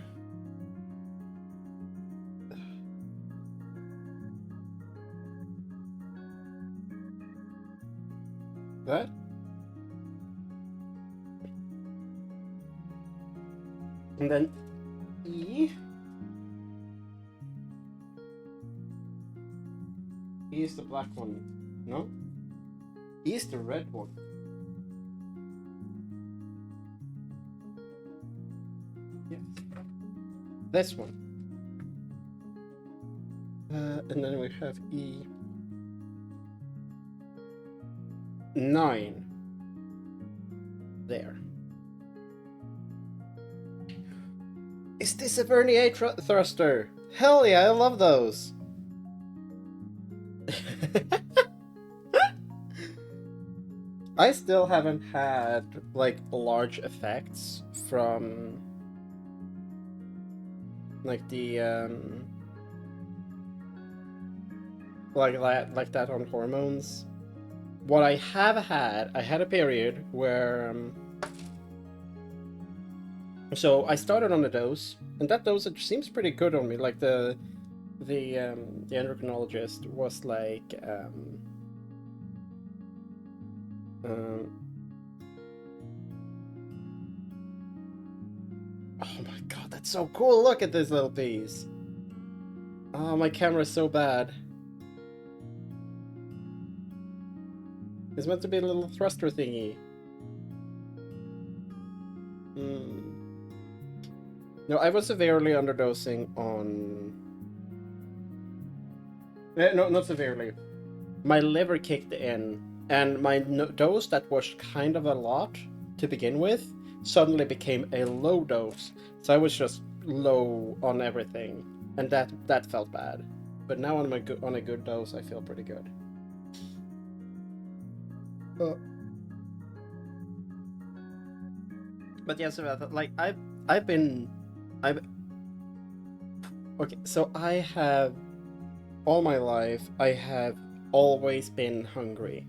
that. And then E. E is the black one, no? E is the red one. Yes. This one. And then we have E. 9. There. Is this a vernier thruster? Hell yeah, I love those! I still haven't had, like, large effects from, like, the, like that on hormones. What I have had, I had a period where, so I started on a dose, and that dosage seems pretty good on me. Like the endocrinologist was like, oh my god, that's so cool! Look at this little piece. Oh, my camera's so bad. It's meant to be a little thruster thingy. No, I was severely underdosing on... No, not severely. My liver kicked in, and my dose that was kind of a lot to begin with suddenly became a low dose. So I was just low on everything, and that felt bad. But now on a good dose, I feel pretty good. But yeah, so like okay, so I have all my life I have always been hungry.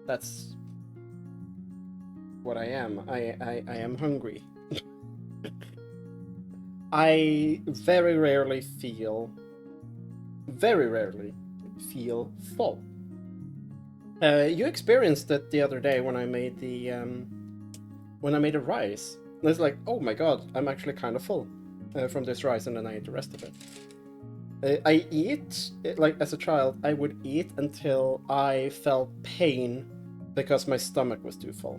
That's what I am. I am hungry. I very rarely feel full. You experienced it the other day when I made the a rice. And it's like, oh my god, I'm actually kind of full from this rice, and then I ate the rest of it. I eat, like as a child, I would eat until I felt pain because my stomach was too full.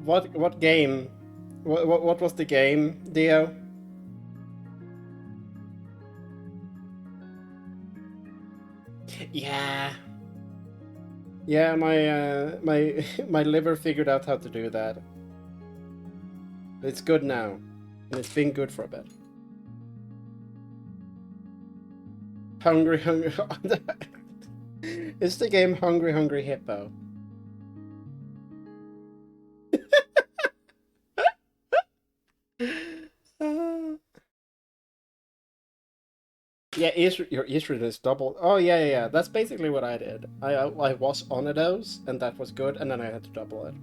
What game? What was the game, Dio? Yeah. Yeah, my liver figured out how to do that. It's good now. And it's been good for a bit. Hungry. It's the game Hungry Hippo. Yeah, your estrogen is double. Oh yeah. That's basically what I did. I was on a dose, and that was good, and then I had to double it.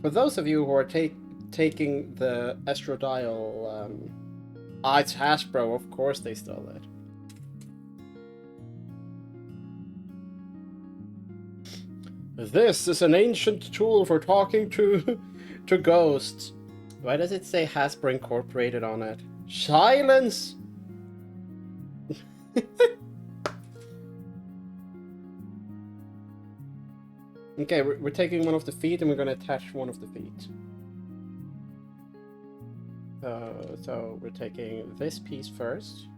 For those of you who are taking the estradiol, it's Hasbro. Of course they stole it. This is an ancient tool for talking to ghosts. Why does it say Hasbro Incorporated on it? Silence! Okay, we're taking one of the feet, and we're going to attach one of the feet. So we're taking this piece first.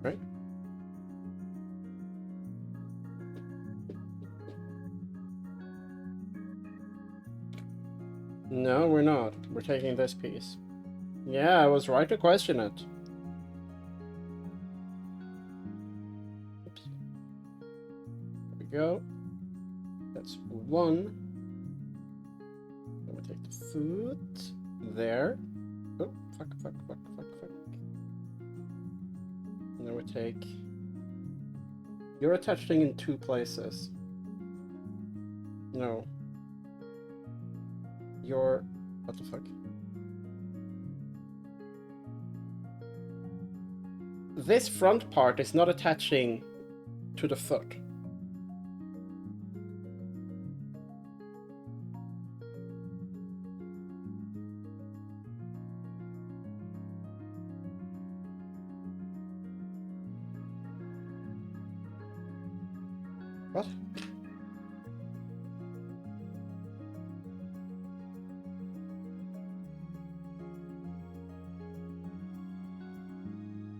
Right? No, we're not. We're taking this piece. Yeah, I was right to question it. Oops. There we go. That's one. Then we take the food. There. Oh, fuck. And then we take... You're attaching in two places. No. You're... What the fuck? This front part is not attaching to the foot. What?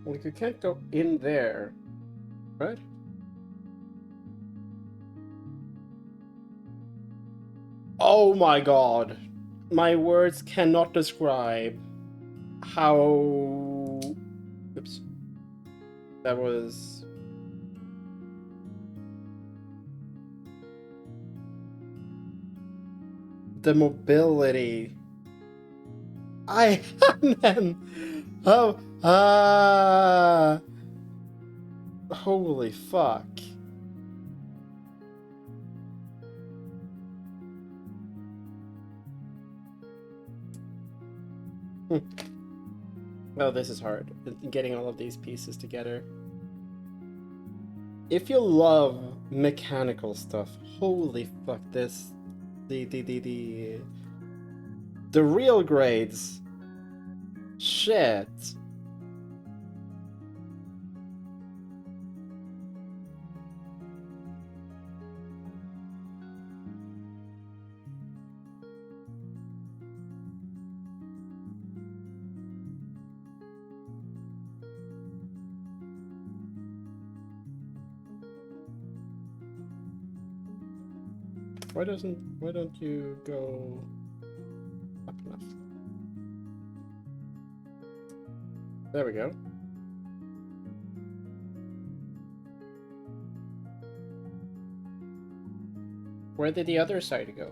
Like, you can't go in there, right? Oh my god. My words cannot describe how... Oops. That was... The mobility. I am... Oh, holy fuck. Oh, this is hard. Getting all of these pieces together. If you love mechanical stuff, holy fuck, this... The real grades. Shit. Why don't you go up enough? There we go. Where did the other side go?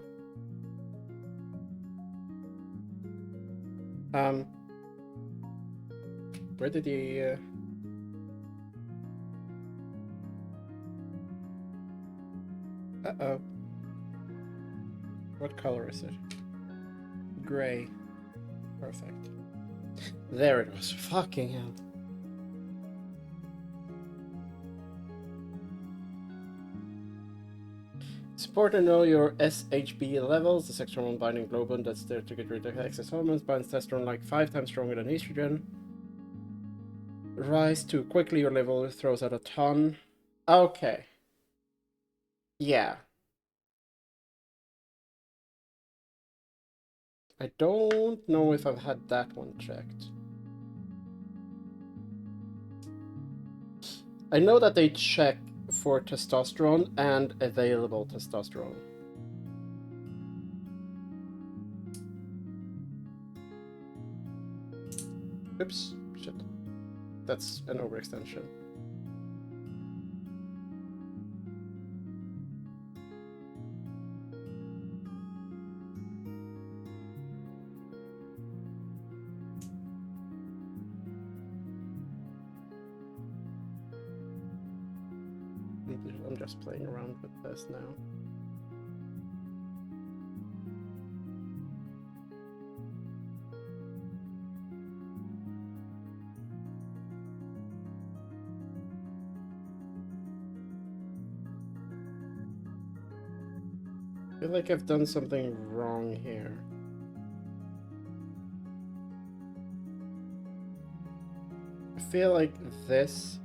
Where did the uh-oh. What color is it? Gray. Perfect. There it was. Fucking hell. It's important to know your SHB levels. The sex hormone binding globin that's there to get rid of excess hormones binds testosterone like 5 times stronger than estrogen. Rise too quickly, your level throws out a ton. Okay. Yeah. I don't know if I've had that one checked. I know that they check for testosterone and available testosterone. Oops, shit. That's an overextension. I'm just playing around with this now. I feel like I've done something wrong here. I feel like this...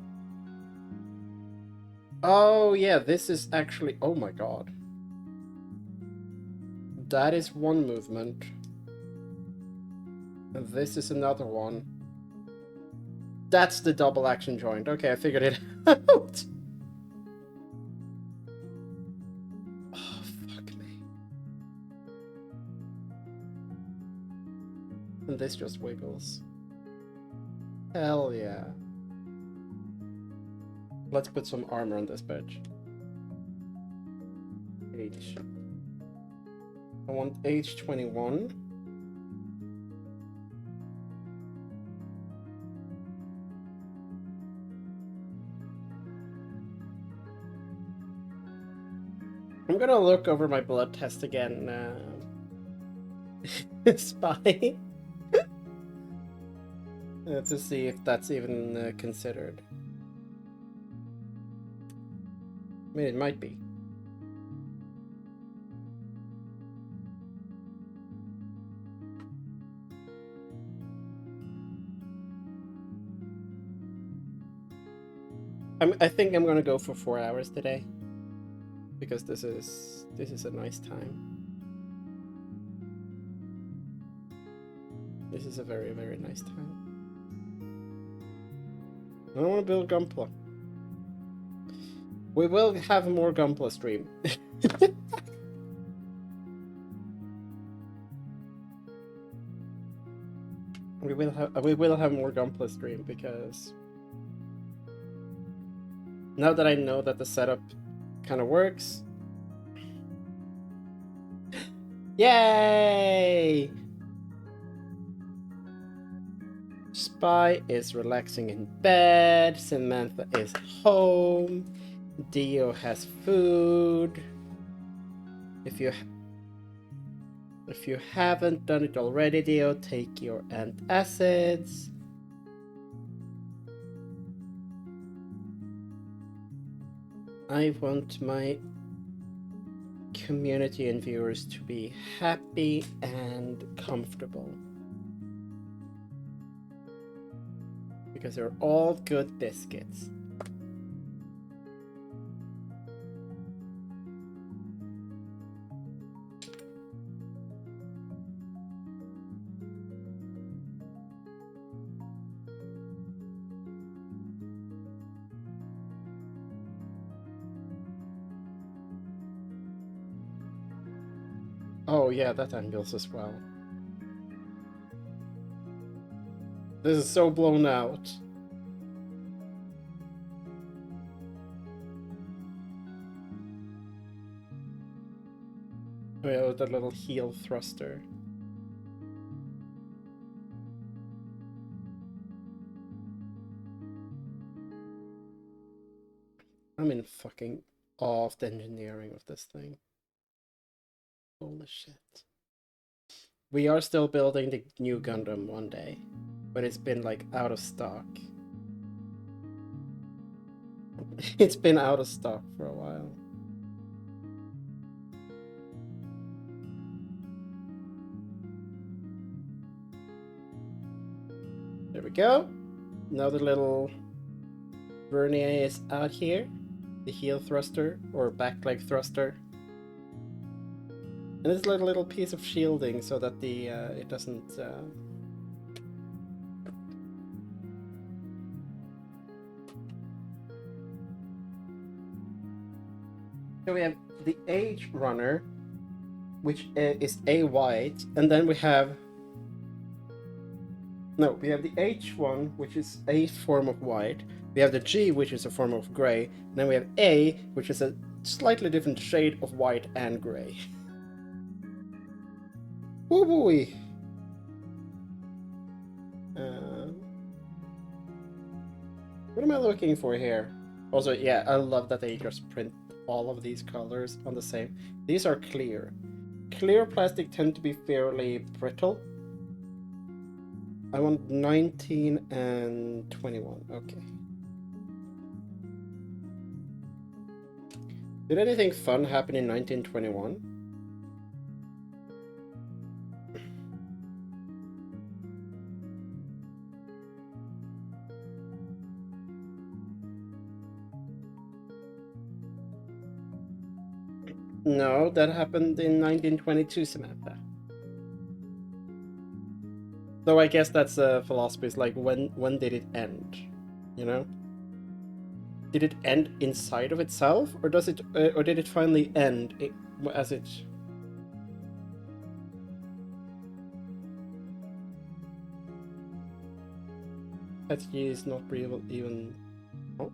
Oh yeah, this is actually... Oh my god. That is one movement. And this is another one. That's the double action joint. Okay, I figured it out. Oh, fuck me. And this just wiggles. Hell yeah. Let's put some armor on this bitch. H. I want H21. I'm gonna look over my blood test again. Spy. To see if that's even considered. I mean, it might be. I think I'm gonna go for 4 hours today, because this is a nice time. This is a very, very nice time. I don't want to build Gunpla. We will have more Gunpla stream. we will have more Gunpla stream, because now that I know that the setup kind of works. Yay! Spy is relaxing in bed. Samantha is home. Dio has food. If you haven't done it already, Dio, take your antacids. I want my community and viewers to be happy and comfortable, because they're all good biscuits. Oh yeah, that angles as well. This is so blown out. Oh yeah, that little heel thruster. I'm in fucking awe of the engineering of this thing. Holy shit. We are still building the new Gundam one day, but it's been like out of stock. It's been out of stock for a while. There we go. Now the little vernier is out here. The heel thruster, or back leg thruster. And it's like a little piece of shielding so that the it doesn't So we have the H runner, which is A white, and then we have we have the H1, which is a form of white. We have the G, which is a form of gray, and then we have A, which is a slightly different shade of white and gray. Oh boy! What am I looking for here? Also, yeah, I love that they just print all of these colors on the same. These are clear. Clear plastic tend to be fairly brittle. I want 19 and 21. Okay. Did anything fun happen in 1921? No, that happened in 1922, Samantha. Though I guess that's a philosophy. It's like, when did it end? You know? Did it end inside of itself, or does it, or did it finally end as it? That he is not real even. Oh.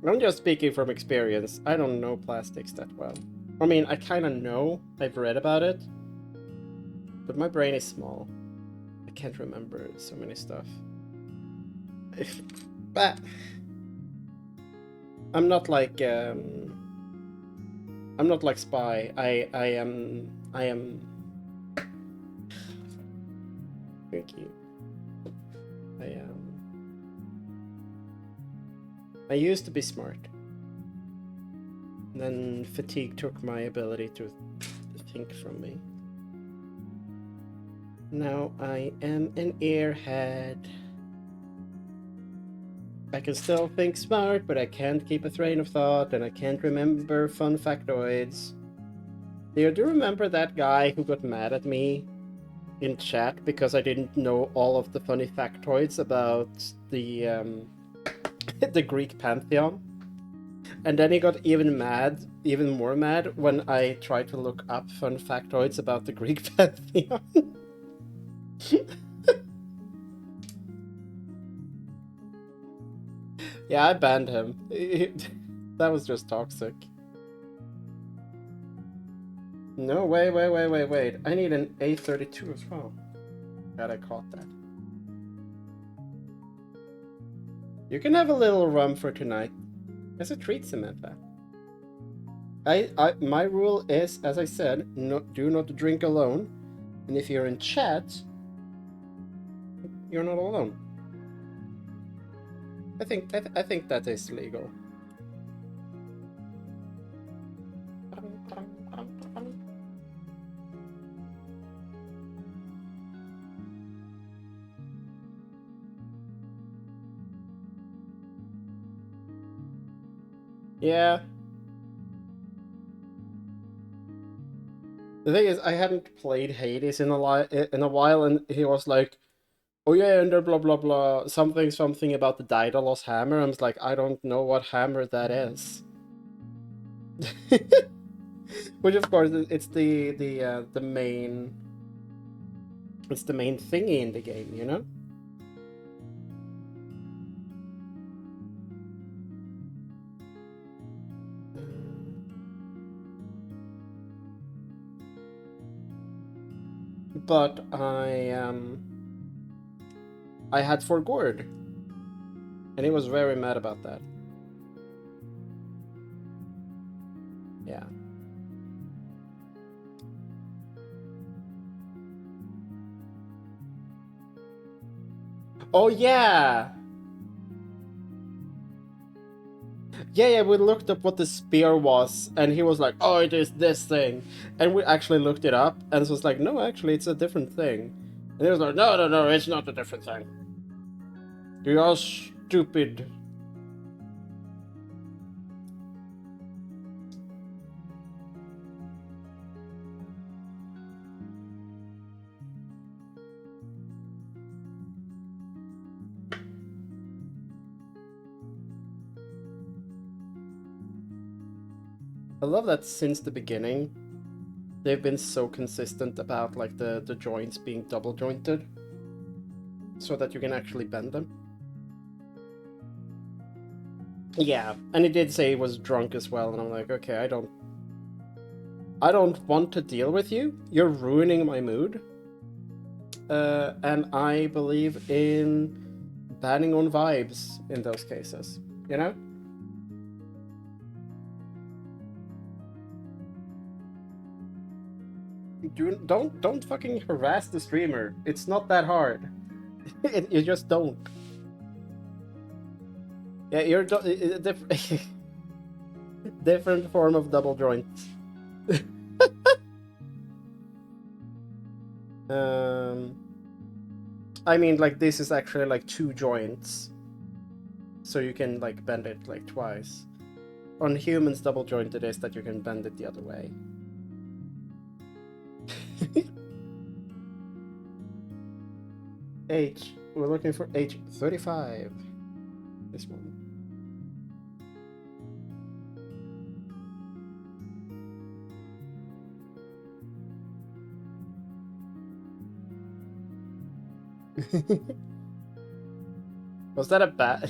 I'm just speaking from experience. I don't know plastics that well. I mean, I kind of know. I've read about it. But my brain is small. I can't remember so many stuff. But I'm not like Spy. I am thank you. I used to be smart. Then fatigue took my ability to think from me. Now I am an airhead. I can still think smart, but I can't keep a train of thought, and I can't remember fun factoids. Do you remember that guy who got mad at me in chat because I didn't know all of the funny factoids about the the Greek pantheon? And then he got even more mad when I tried to look up fun factoids about the Greek pantheon. Yeah, I banned him. That was just toxic. No, wait. I need an A32 as well. Glad I caught that. You can have a little rum for tonight. As a treat, Samantha. My rule is, as I said, do not drink alone. And if you're in chat, you're not alone. I think that is legal. Yeah. The thing is, I hadn't played Hades in a while, and he was like, "Oh yeah, and blah blah blah, something about the Daedalus hammer." I was like, I don't know what hammer that is. Which of course it's the main thingy in the game, you know. But I had Forgord, and he was very mad about that. Yeah. Oh yeah. Yeah, we looked up what the spear was, and he was like, "Oh, it is this thing," and we actually looked it up, and it was like, "No, actually, it's a different thing." And he was like, "No, it's not a different thing. You are stupid." I love that since the beginning, they've been so consistent about like the joints being double jointed, so that you can actually bend them. Yeah, and he did say he was drunk as well, and I'm like, okay, I don't want to deal with you. You're ruining my mood. And I believe in banning on vibes in those cases, you know? Don't fucking harass the streamer. It's not that hard. You just don't. Yeah, you're different form of double joint. I mean, like, this is actually like two joints, so you can like bend it like twice. On humans, double jointed is that you can bend it the other way. H. We're looking for H35. This one. Was that a bat?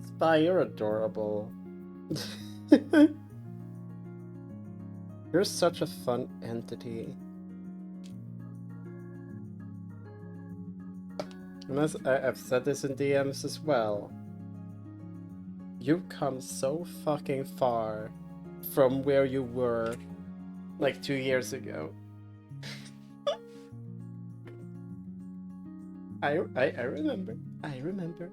Spy, you're adorable. You're such a fun entity. And as I've said this in DMs as well, you've come so fucking far from where you were like 2 years ago. I remember. I remember.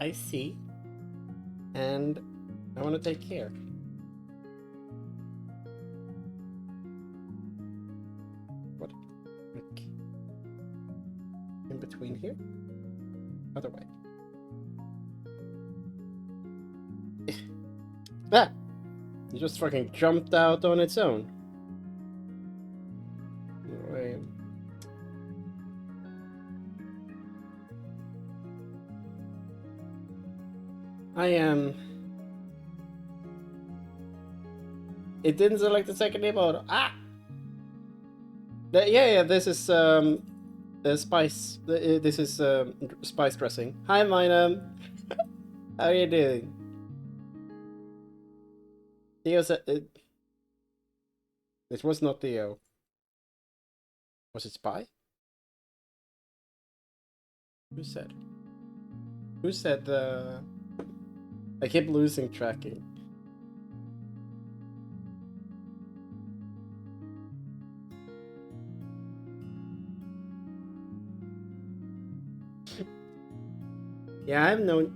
I see. And I want to take care. What? Okay. In between here? Other way. Ah! You just fucking jumped out on its own. Wait. I am. It didn't select the second emote. Ah! Yeah, this is spice. This is spice dressing. Hi, Mina. How are you doing? Theo said it. It was not Theo. Was it Spy? Who said? Who said I keep losing tracking. Yeah, I've known.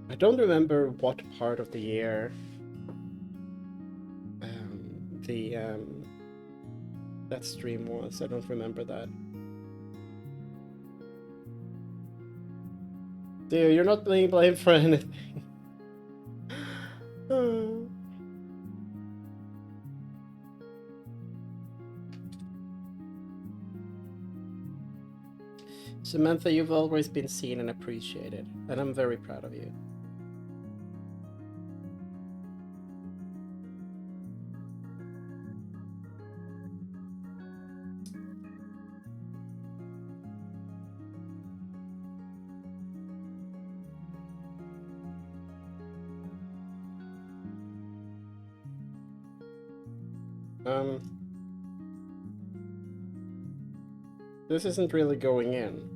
I don't remember what part of the year that stream was. I don't remember that. Dude, you're not being blamed for anything. Samantha, you've always been seen and appreciated, and I'm very proud of you. This isn't really going in.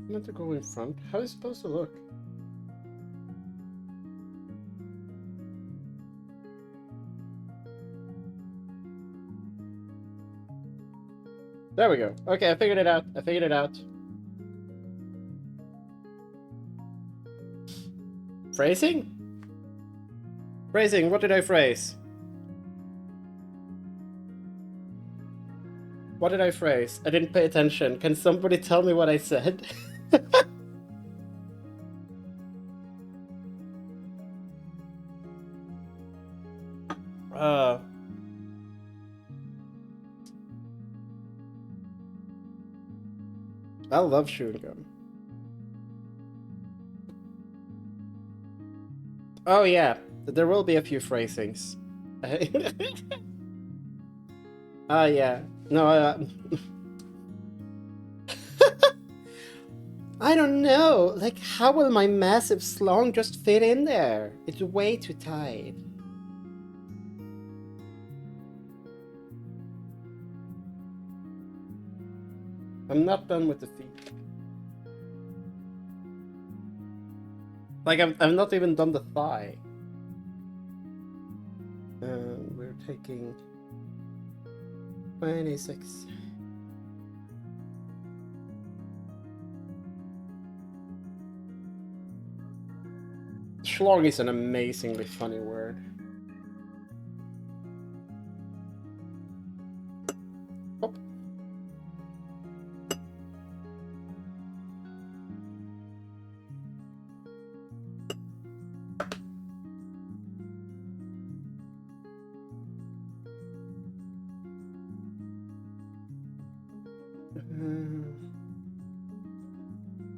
I'm meant to go in front? How is it supposed to look? There we go. Okay, I figured it out. I figured it out. Phrasing? Phrasing, what did I phrase? What did I phrase? I didn't pay attention. Can somebody tell me what I said? I love chewing gum. Oh yeah, there will be a few phrasings. Yeah. No, I don't know. Like, how will my massive slong just fit in there? It's way too tight. I'm not done with the feet. Like, I've not even done the thigh. We're taking 26. Schlong is an amazingly funny word. Oh.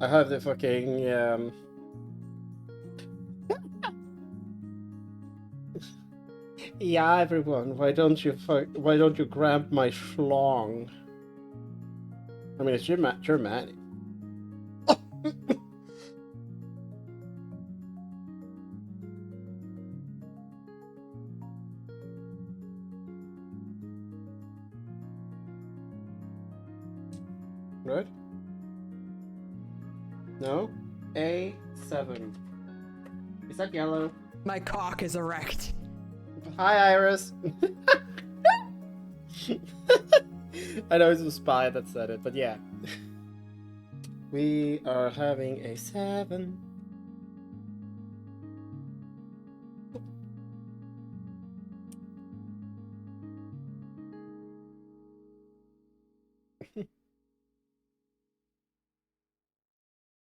I have the fucking yeah, everyone. Why don't you grab my schlong? I mean, it's Germanic. Right? No? A7. Is that yellow? My cock is erect. Hi, Iris. I know it's a spy that said it, but yeah. We are having a 7.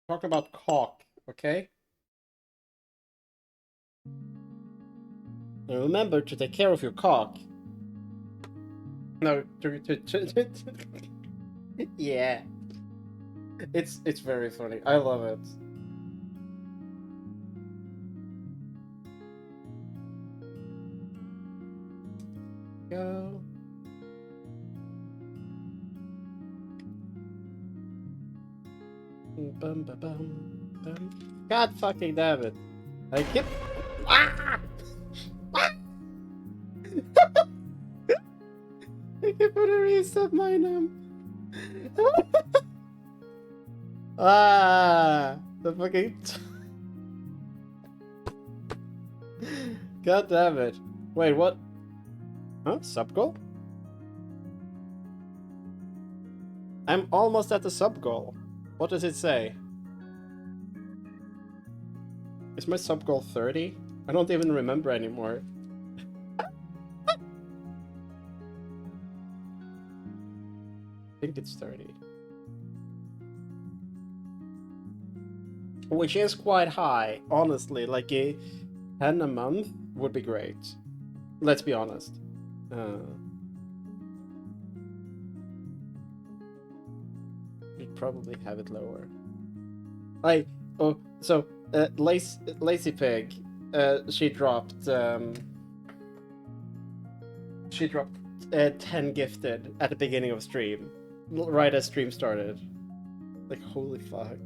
Talk about cock, okay? And remember to take care of your cock. No, yeah. It's very funny. I love it. Go. Bum, ba, bum, bum. God fucking damn it. I keep. Ah! Ah! I keep putting a reset my ah! The fucking. God damn it. Wait, what? Huh? Sub goal? I'm almost at the sub goal. What does it say? Is my sub goal 30? I don't even remember anymore. I think it's 30. Which is quite high, honestly. Like a 10 a month would be great. Let's be honest. We'd probably have it lower. Lazy Pig, she dropped 10 gifted at the beginning of stream, right as stream started. Like, holy fuck.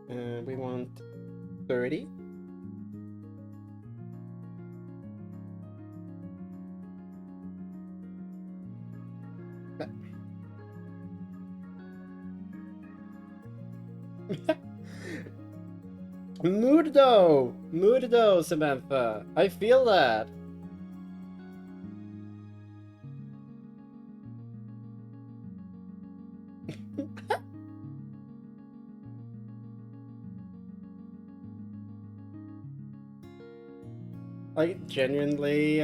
We want 30. Murdo, Samantha. I feel that. Like genuinely,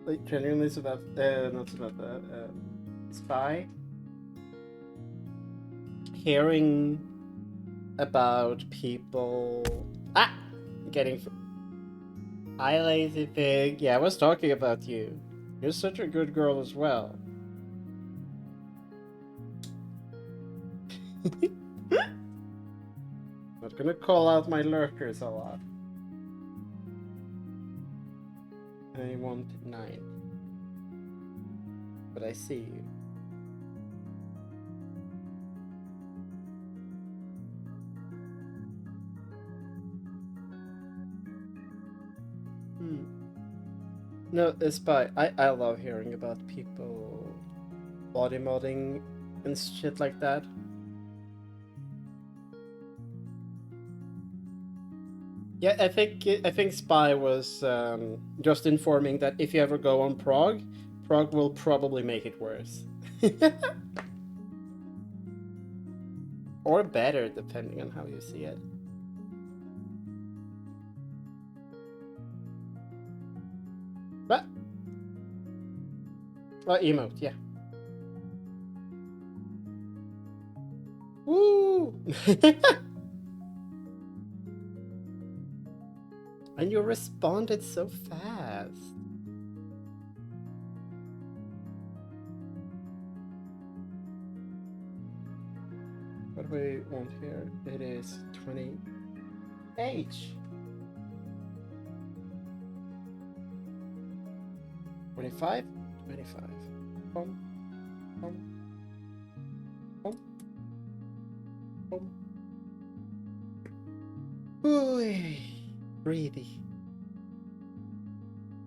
like genuinely, Samantha, not Samantha, Spy. Hearing about people getting. Hi, Lazy Pig. Yeah, I was talking about you. You're such a good girl as well. Not gonna call out my lurkers a lot. I want 9. But I see you. No, Spy, I love hearing about people body modding and shit like that. Yeah, I think Spy was just informing that if you ever go on Prague, Prague will probably make it worse. Or better, depending on how you see it. But well, emote, yeah. Woo! And you responded so fast. What do we want here? It is 28. 25? 25. Boom. Boom. Boom. Boom. Ooh, breathy.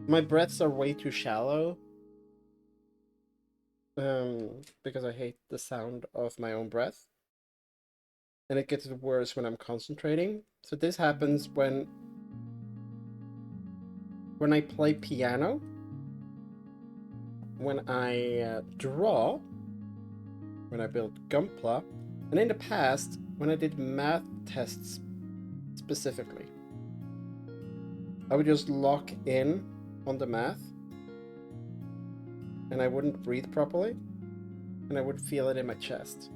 My breaths are way too shallow. Because I hate the sound of my own breath. And it gets worse when I'm concentrating. So this happens when I play piano, when I draw, when I build Gunpla, and in the past, when I did math tests specifically. I would just lock in on the math, and I wouldn't breathe properly, and I would feel it in my chest.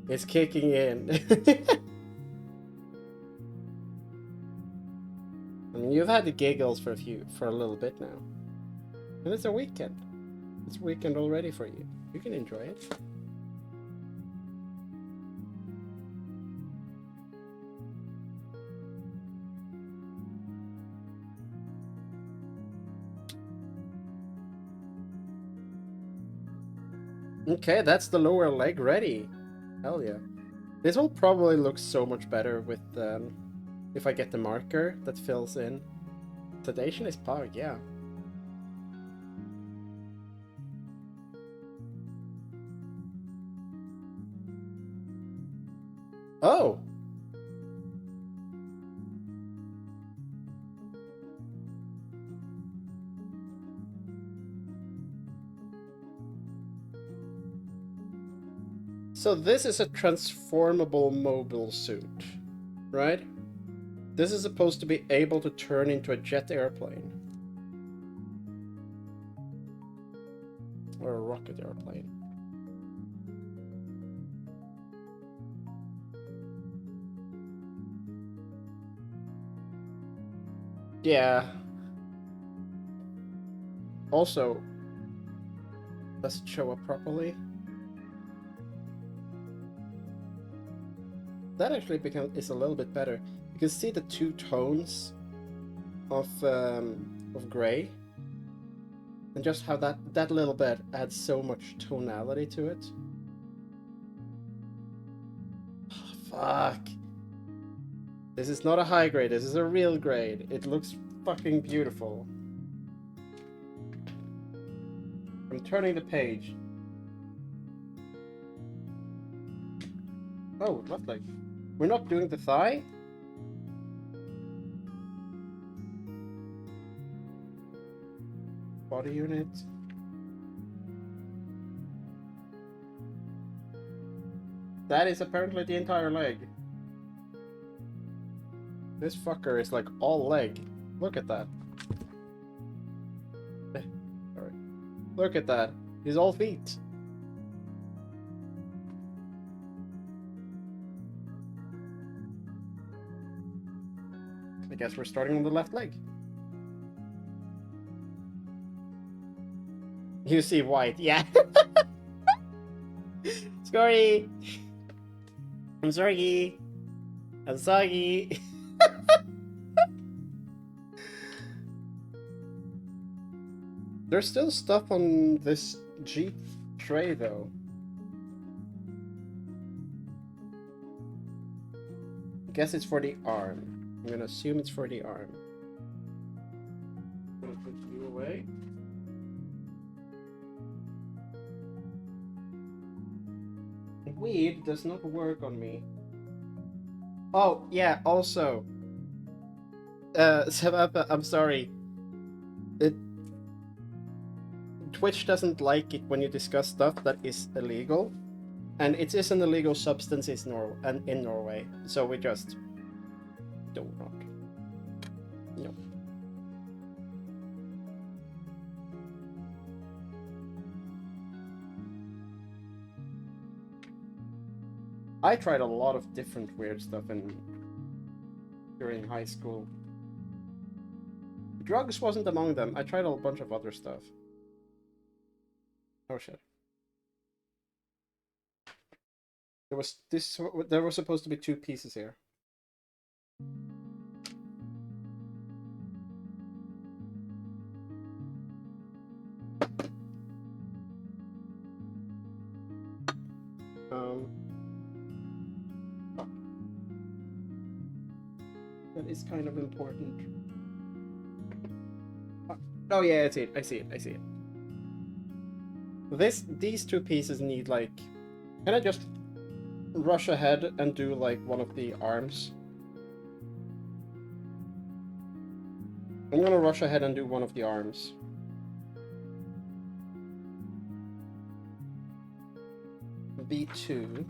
It's kicking in. I mean, you've had the giggles for a little bit now. And it's a weekend. It's a weekend already for you. You can enjoy it. Okay, that's the lower leg ready. Hell yeah. This will probably look so much better with if I get the marker that fills in. Sedation is pog, yeah. Oh! So this is a transformable mobile suit, right? This is supposed to be able to turn into a jet airplane. Or a rocket airplane. Yeah. Also, does it show up properly? That actually is a little bit better. You can see the two tones of gray, and just how that little bit adds so much tonality to it. Oh, fuck. This is not a high grade. This is a real grade. It looks fucking beautiful. I'm turning the page. Oh, left leg. We're not doing the thigh? Body unit. That is apparently the entire leg. This fucker is like all leg. Look at that. Sorry. Look at that. He's all feet. I guess we're starting on the left leg. You see white, yeah. Sorry. I'm sorry. I'm sorry. There's still stuff on this Jeep tray though. I guess it's for the arm. I'm gonna assume it's for the arm. I'm gonna put you away. Weed does not work on me. Oh, yeah, also. Samantha, I'm sorry. Twitch doesn't like it when you discuss stuff that is illegal. And it is an illegal substance in Norway. So we just do not. No. I tried a lot of different weird stuff during high school. Drugs wasn't among them. I tried a bunch of other stuff. Oh shit. There was supposed to be 2 pieces here. Fuck. That is kind of important. Oh yeah, I see it. I see it. I see it. These 2 pieces need like. Can I just rush ahead and do like one of the arms? I'm gonna rush ahead and do one of the arms. B2.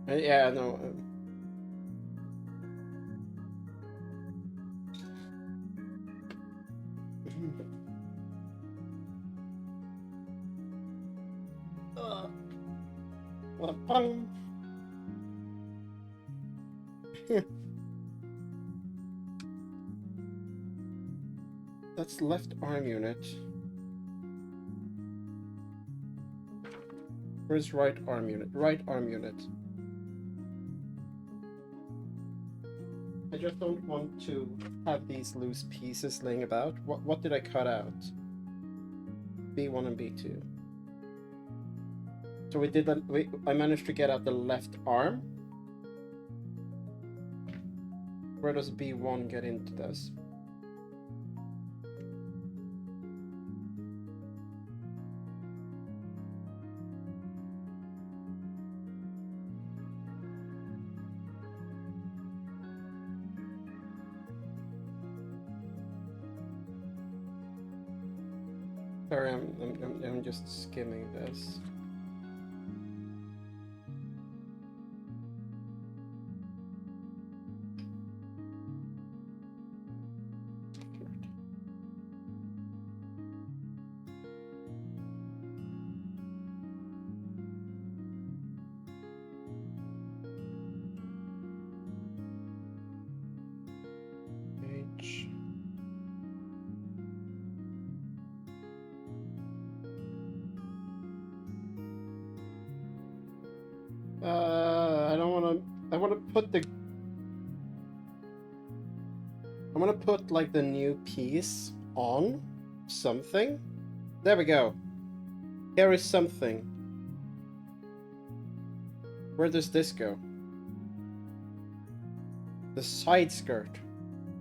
Yeah, no. What a pun. That's left arm unit. Where's right arm unit? Right arm unit. I just don't want to have these loose pieces laying about. What did I cut out? B1 and B2. So we did that. I managed to get out the left arm. Where does B1 get into this? Sorry, I'm just skimming this. H. I don't want to. I want to put the. I'm gonna put like the new piece on something. There we go. Here is something. Where does this go? The side skirt.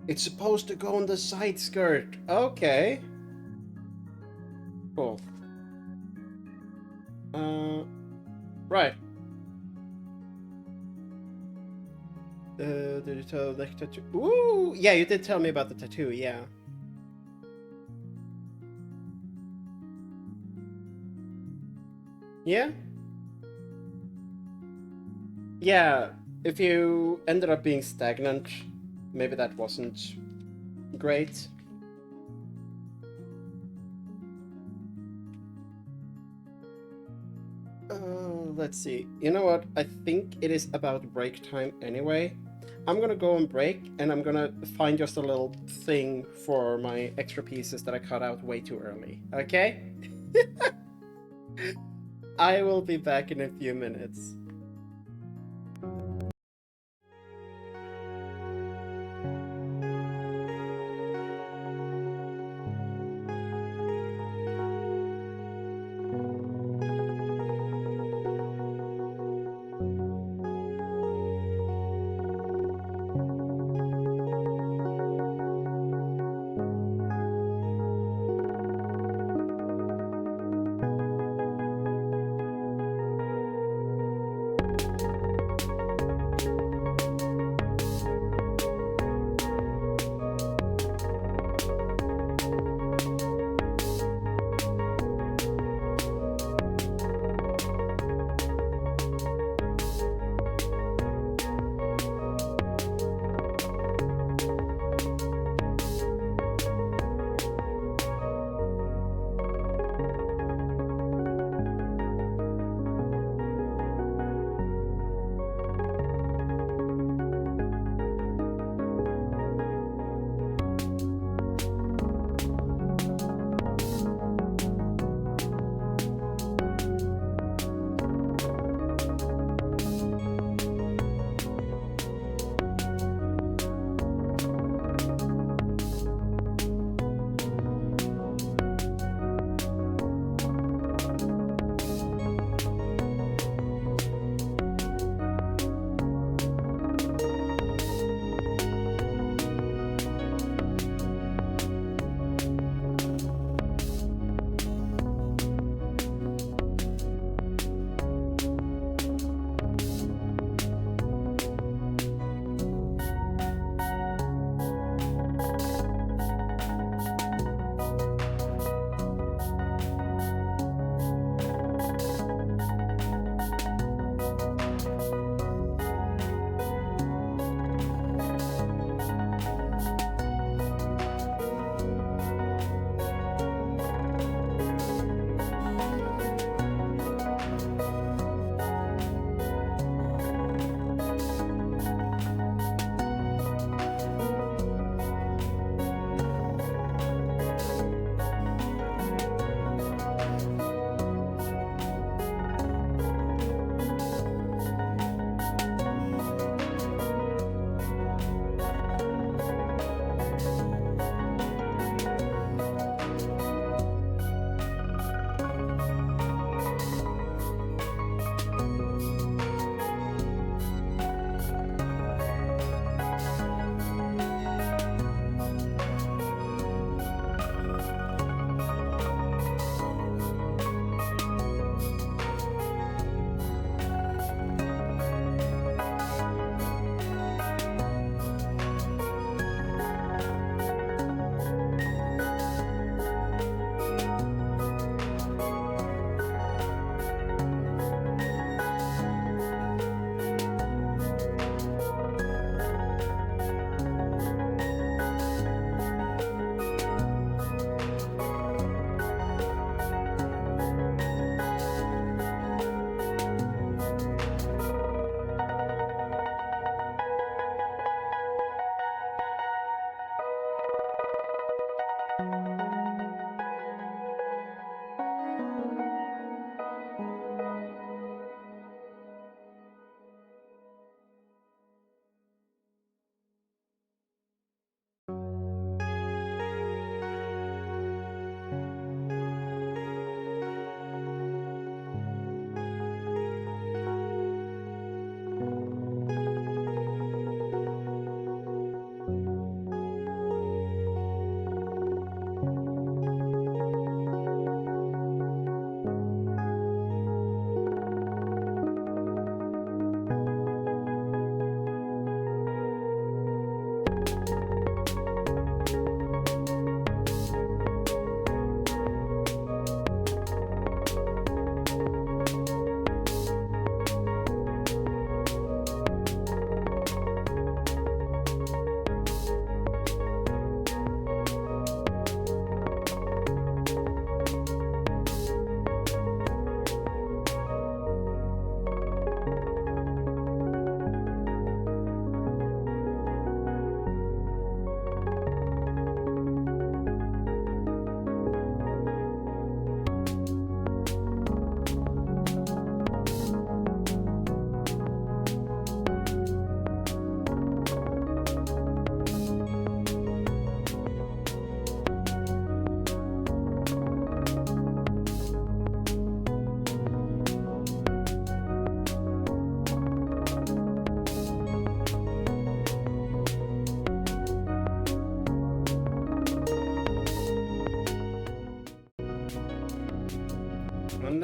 It's supposed to go on the side skirt. Okay. Cool. Right. Did you tell the tattoo? Ooh, yeah, you did tell me about the tattoo, yeah. Yeah? Yeah, if you ended up being stagnant, maybe that wasn't great. Let's see. You know what? I think it is about break time anyway. I'm gonna go on break and I'm gonna find just a little thing for my extra pieces that I cut out way too early. Okay? I will be back in a few minutes.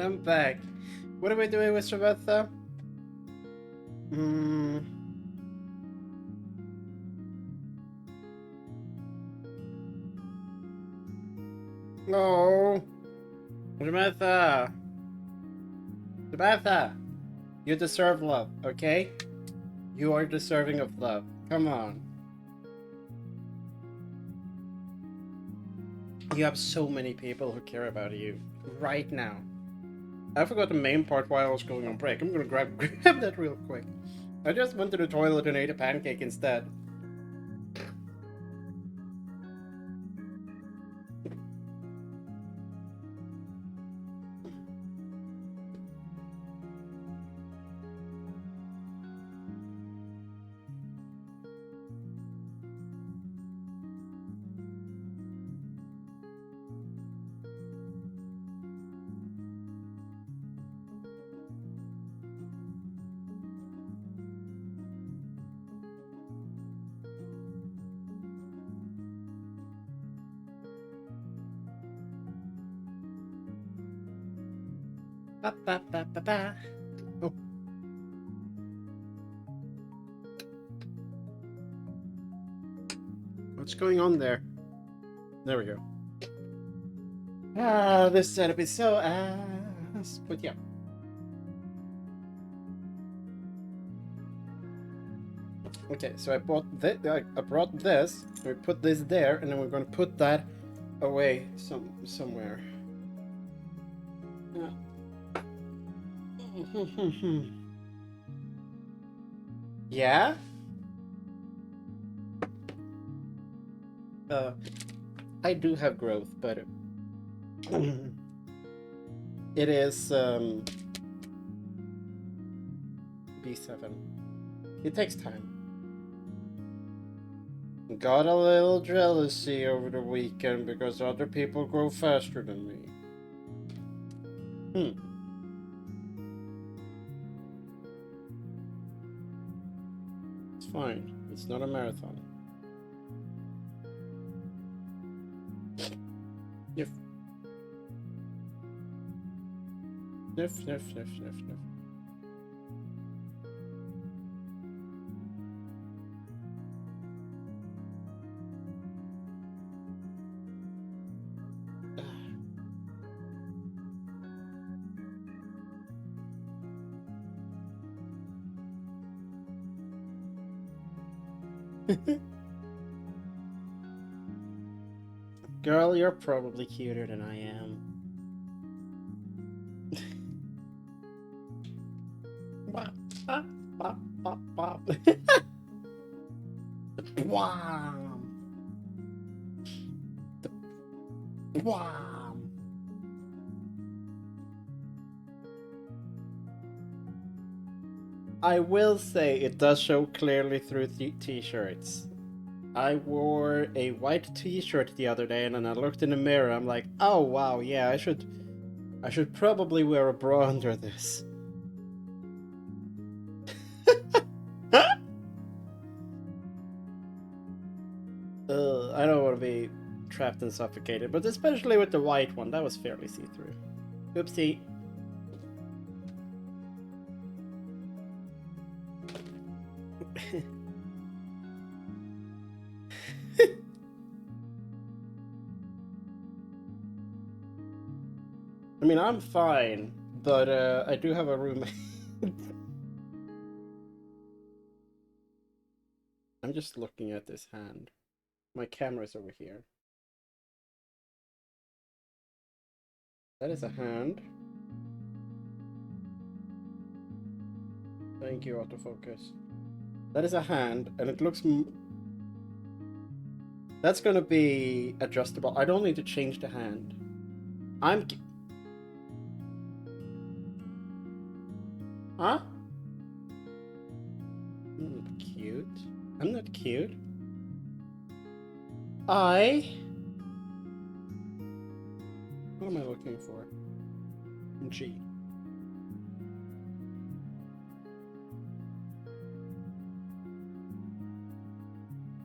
And I'm back. What are we doing with Samantha? No. Samantha. Samantha. You deserve love, okay? You are deserving of love. Come on. You have so many people who care about you right now. I forgot the main part while I was going on break. I'm gonna grab that real quick. I just went to the toilet and ate a pancake instead. Ba, ba, ba, ba, ba. Oh. What's going on there? There we go. Ah, this setup is so ass. But yeah. Okay, so I bought I brought this. We put this there, and then we're gonna put that away somewhere. Yeah. I do have growth, but it is B7. It takes time. Got a little jealousy over the weekend because other people grow faster than me. It's fine. It's not a marathon. Sniff. Sniff, sniff, sniff, sniff, sniff. Girl, you're probably cuter than I am. Bop, bop, bop, bop, bop. Wow. Wow. I will say it does show clearly through the t-shirts. I wore a white t-shirt the other day and then I looked in the mirror, I'm like, oh wow, yeah, I should probably wear a bra under this. I don't want to be trapped and suffocated, but especially with the white one, that was fairly see-through. Oopsie. I mean, I'm fine, but I do have a roommate. I'm just looking at this hand. My camera's over here. That is a hand. Thank you, autofocus. That is a hand, and it looks... That's gonna be adjustable. I don't need to change the hand. I'm... Huh? I'm not cute. I'm not cute. What am I looking for? G.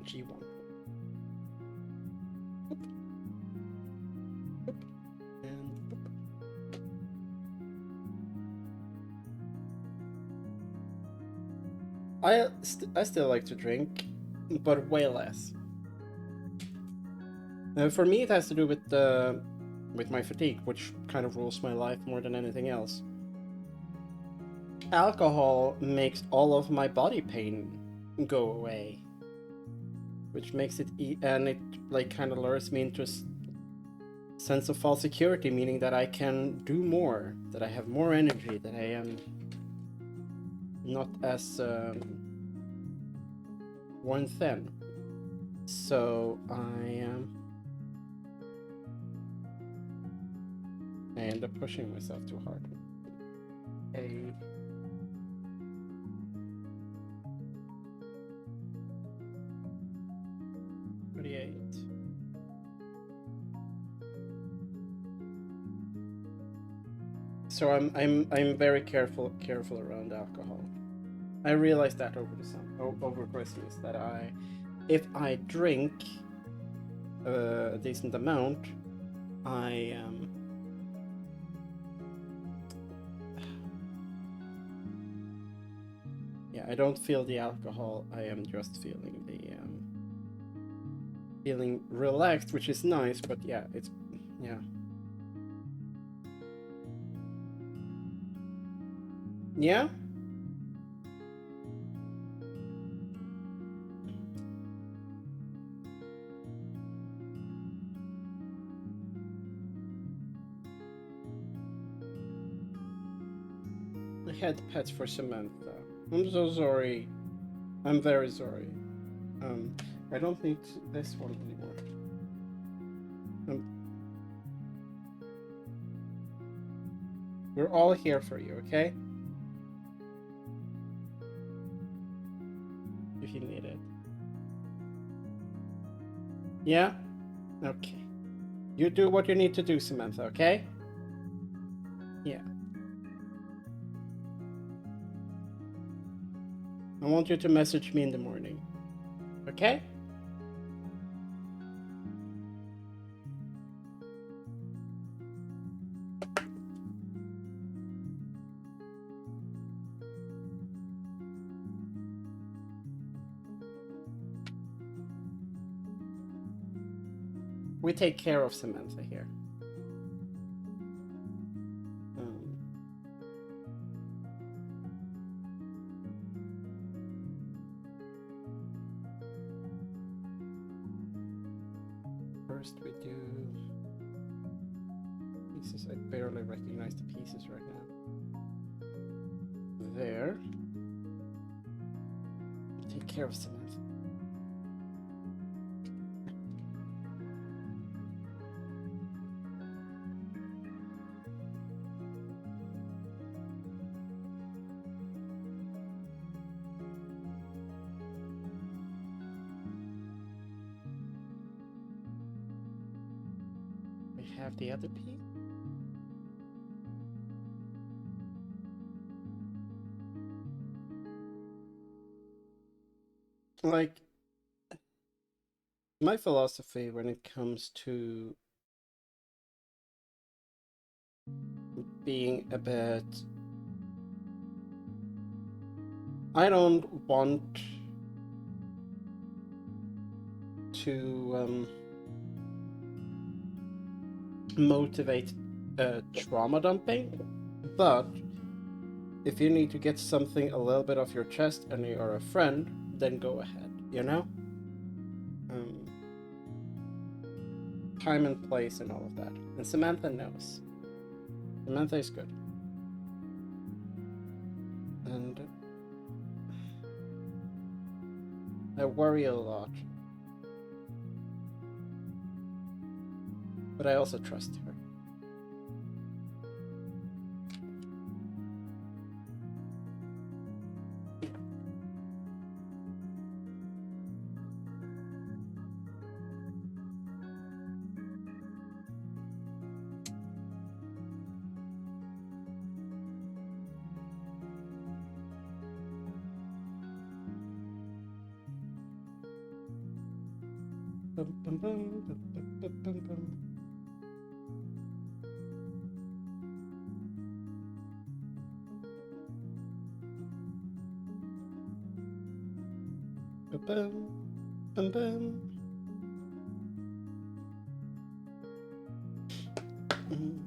G1. Boop. Boop. And boop. I still like to drink, but way less. For me, it has to do with my fatigue, which kind of rules my life more than anything else. Alcohol makes all of my body pain go away, which makes it and it like kind of lures me into a sense of false security, meaning that I can do more, that I have more energy, that I am not as worn thin. So I end up pushing myself too hard. 38. So I'm very careful around alcohol. I realized that over Christmas that if I drink a decent amount, I don't feel the alcohol. I am just feeling feeling relaxed, which is nice. But yeah, yeah. I had pets for Samantha. I'm so sorry. I'm very sorry. I don't need this one anymore. We're all here for you, okay? If you need it. Yeah? Okay. You do what you need to do, Samantha, okay? Yeah. I want you to message me in the morning. Okay? We take care of Samantha here. First we do pieces. I barely recognize the pieces right now. There. Take care of Samantha. I have the other piece? Like, my philosophy when it comes to being a bit... I don't want to motivate trauma dumping, but if you need to get something a little bit off your chest and you are a friend, then go ahead, you know? Time and place and all of that. And Samantha knows. Samantha is good. And I worry a lot. But I also trust her. Bum, bum, bum, bum, bum, bum, bum. Bum, bum, bum. Mm.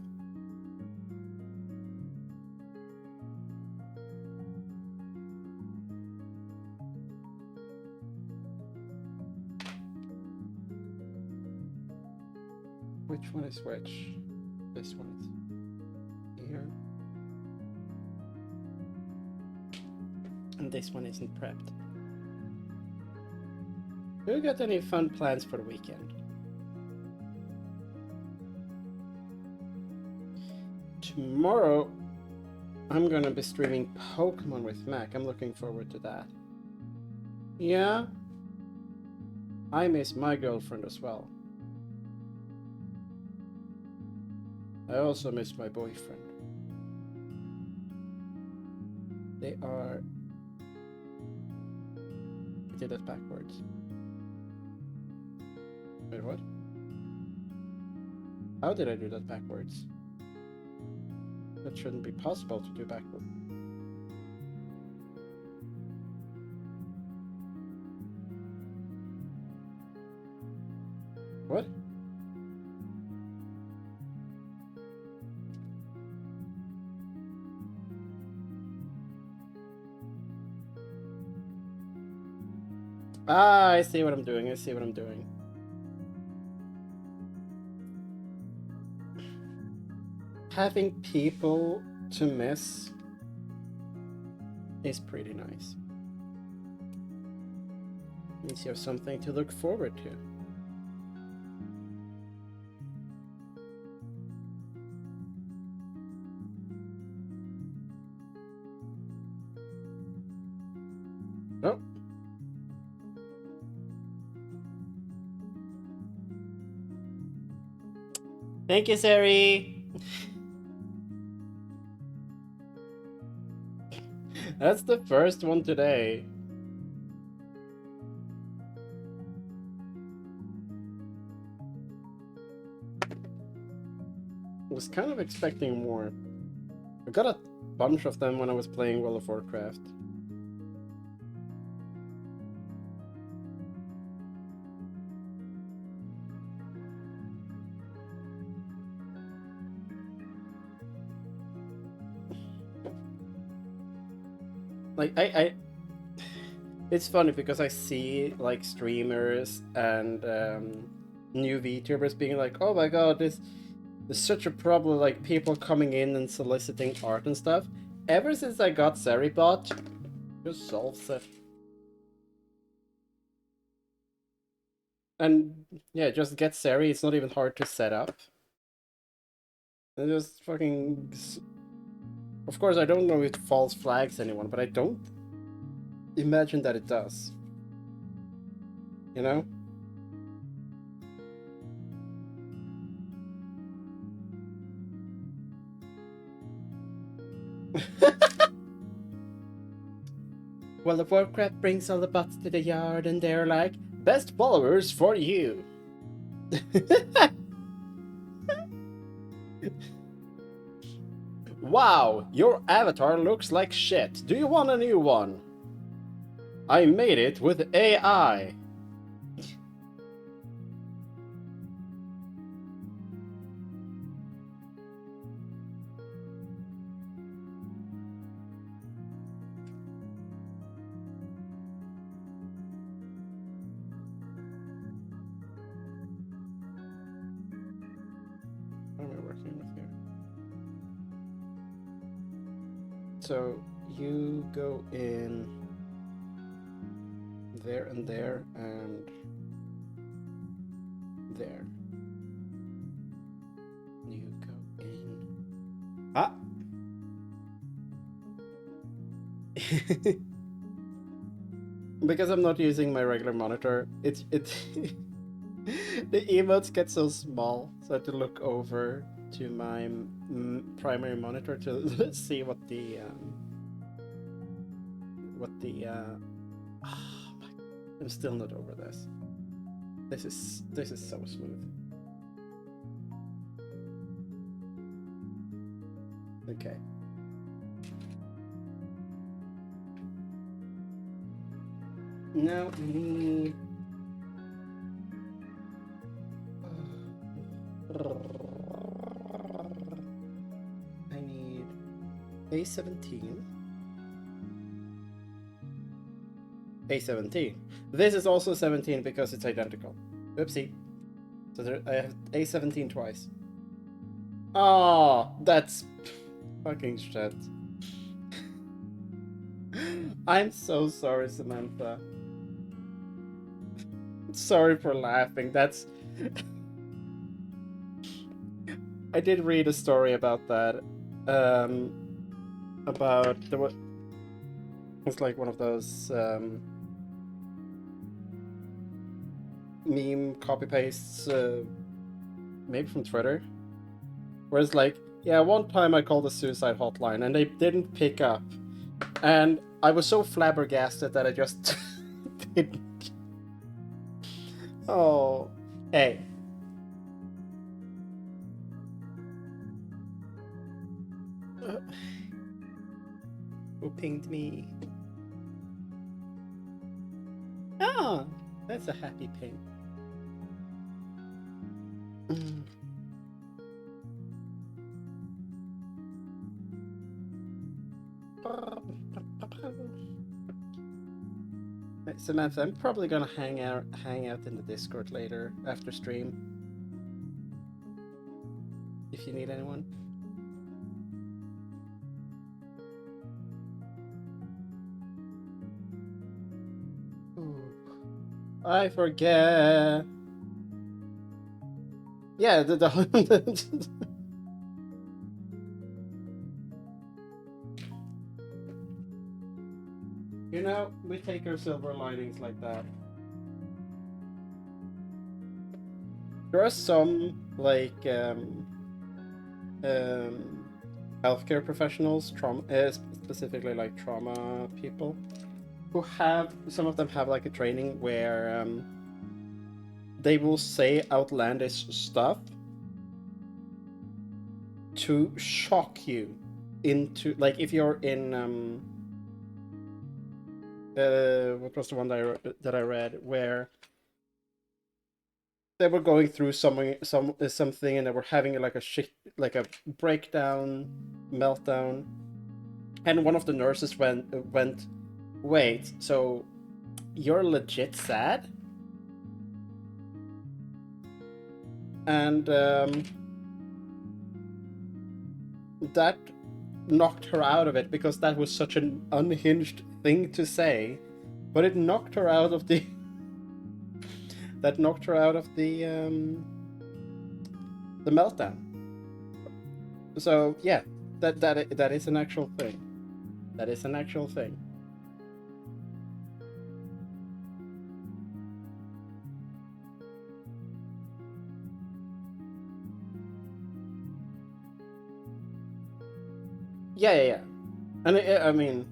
Which one is which? This one is here. And this one isn't prepped. Do you got any fun plans for the weekend? Tomorrow, I'm gonna be streaming Pokemon with Mac. I'm looking forward to that. Yeah? I miss my girlfriend as well. I also miss my boyfriend. They are... I did that backwards. Wait, what? How did I do that backwards? That shouldn't be possible to do backwards. What? Ah, I see what I'm doing. I see what I'm doing. Having people to miss is pretty nice. Means you have something to look forward to. Oh. Thank you, Sari. That's the first one today. I was kind of expecting more. I got a bunch of them when I was playing World of Warcraft. Like, it's funny because I see like streamers and new VTubers being like, oh my god, there's such a problem, like people coming in and soliciting art and stuff. Ever since I got Seribot, just solves it. And yeah, just get Seri, it's not even hard to set up. And just fucking... Of course, I don't know if it false flags anyone, but I don't imagine that it does. You know? World of Warcraft brings all the bots to the yard and they're like, best followers for you. Wow, your avatar looks like shit. Do you want a new one? I made it with AI. What am I working with here? So you go in there and there and there. You go in. Ah! Because I'm not using my regular monitor, it the emotes get so small, so I have to look over to my primary monitor to see what the oh my, I'm still not over this. This is so smooth. Okay. Now we need I need A17. A17. This is also 17 because it's identical. Oopsie. So there, I have A17 twice. Oh, that's fucking shit. I'm so sorry, Samantha. Sorry for laughing. That's... I did read a story about that. About... It's like one of those meme copy-pastes, maybe from Twitter. Where it's like, yeah, one time I called the suicide hotline and they didn't pick up. And I was so flabbergasted that I just didn't. Oh, hey. Who pinged me? Ah, that's a happy ping. Samantha, I'm probably gonna hang out in the Discord later after stream. If you need anyone. Ooh, I forget. Yeah, the You know, we take our silver linings like that. There are some, like, healthcare professionals, specifically like trauma people, who have, some of them have like a training where they will say outlandish stuff to shock you into, like, if you're in, what was the one that I read where they were going through something and they were having like a breakdown, meltdown, and one of the nurses went, wait, so you're legit sad? And that knocked her out of it because that was such an unhinged thing to say, but it knocked her out of the that knocked her out of the meltdown. So yeah, that is an actual thing. That is an actual thing. Yeah. And I mean,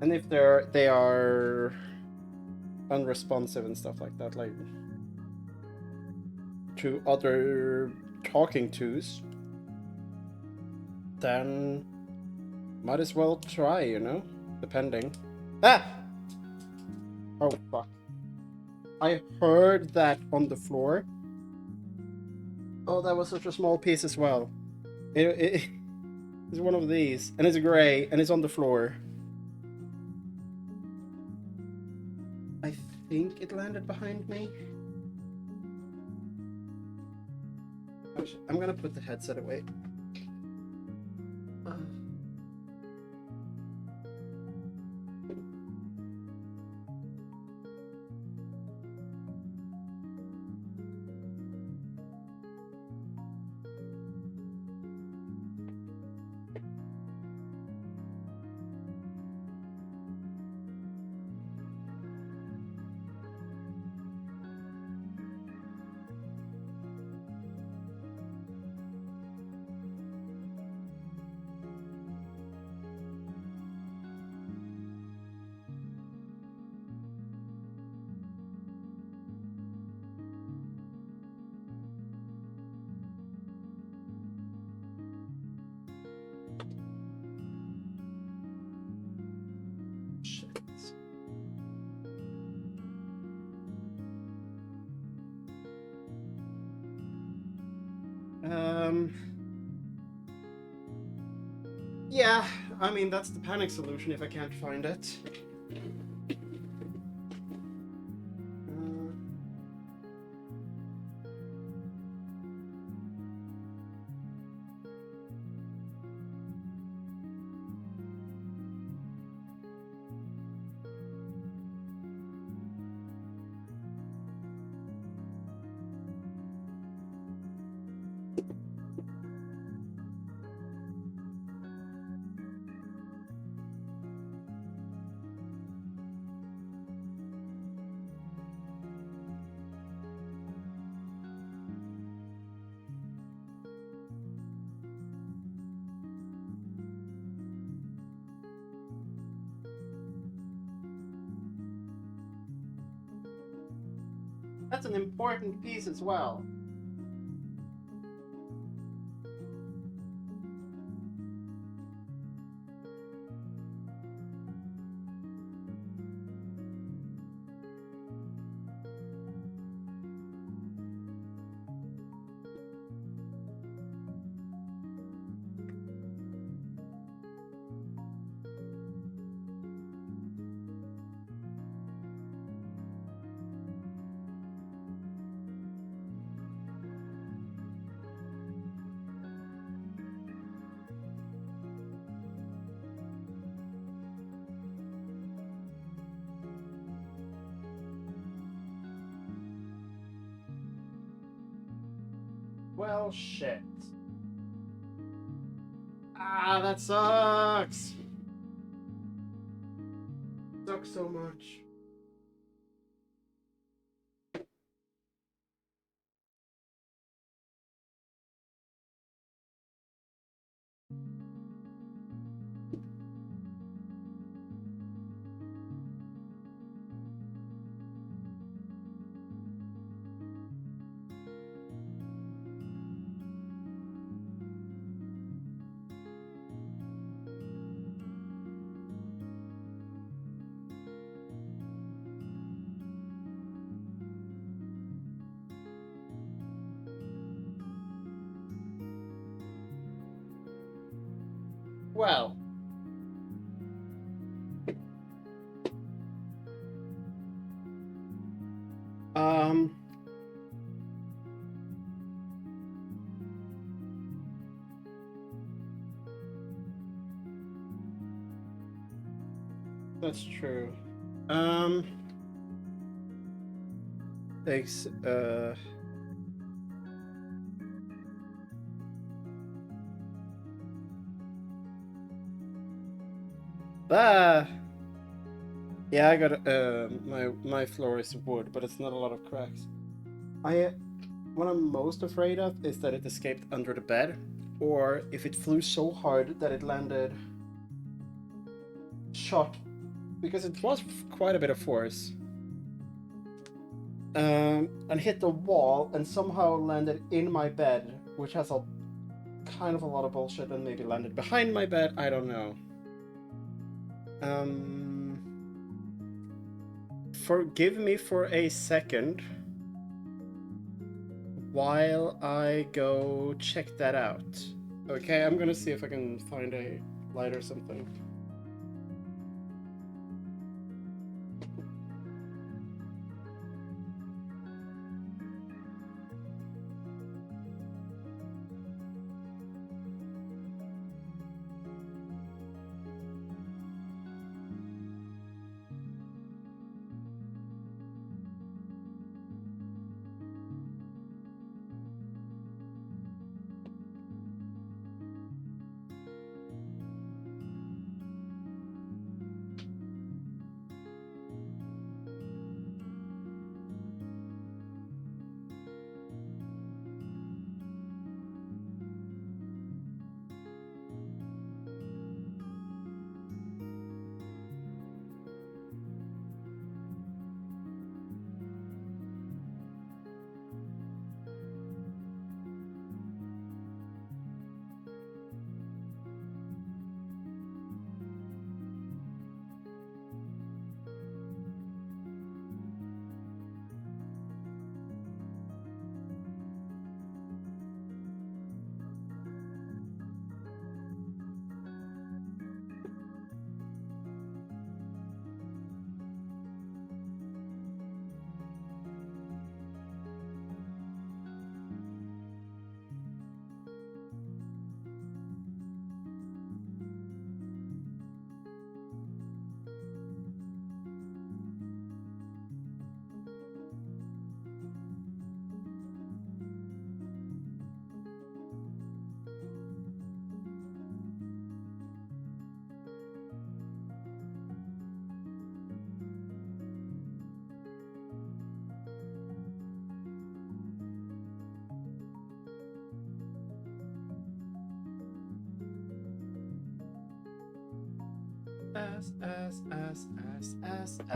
And if they are unresponsive and stuff like that, like to other talking tos, then might as well try, you know? Depending. Ah! Oh, fuck. I heard that on the floor. Oh, that was such a small piece as well. It's one of these, and it's gray, and it's on the floor. I think it landed behind me. I'm gonna put the headset away. Yeah, I mean, that's the panic solution if I can't find it. That's an important piece as well. Well, shit. Ah, that sucks. Sucks so much. Well. That's true. Takes, yeah, I got my floor is wood, but it's not a lot of cracks. What I'm most afraid of is that it escaped under the bed, or if it flew so hard that it landed shot because it was quite a bit of force. And hit the wall and somehow landed in my bed, which has a kind of a lot of bullshit, and maybe landed behind my bed. I don't know. Forgive me for a second while I go check that out. Okay, I'm gonna see if I can find a light or something.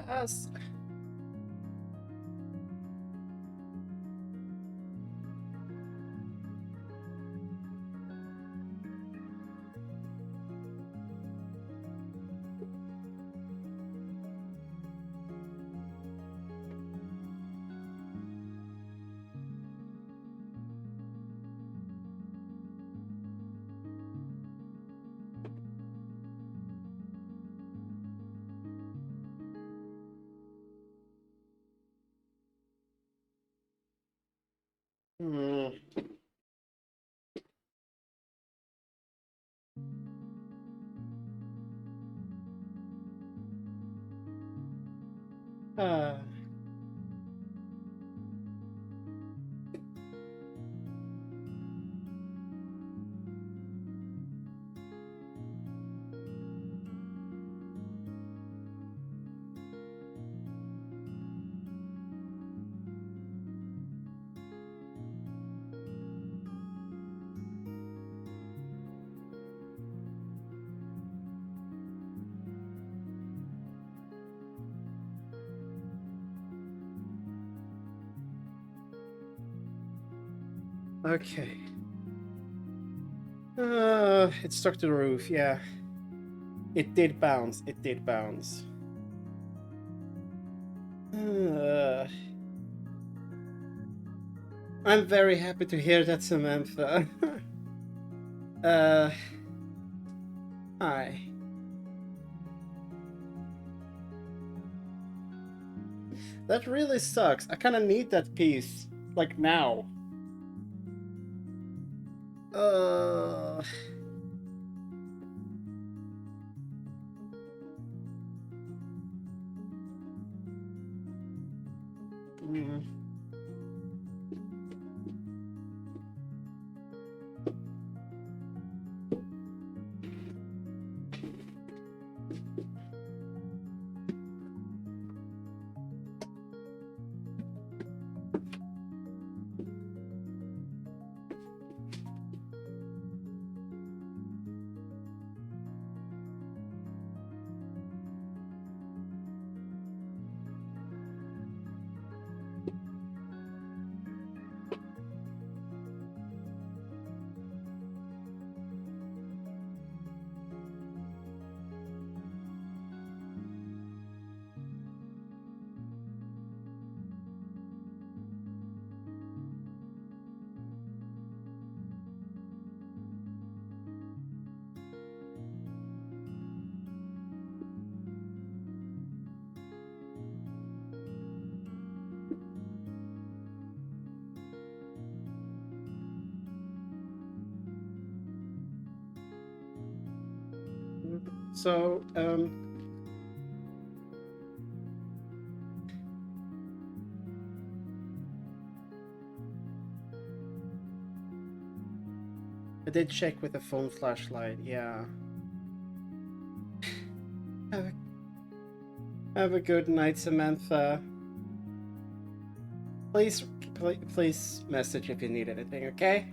S. Hmm. Uh. Okay. It stuck to the roof, yeah. It did bounce. It did bounce. I'm very happy to hear that, Samantha. Hi. That really sucks. I kind of need that piece, like now. Uh. Mm. So, I did check with the phone flashlight, yeah. Have a good night, Samantha. Please message if you need anything, okay?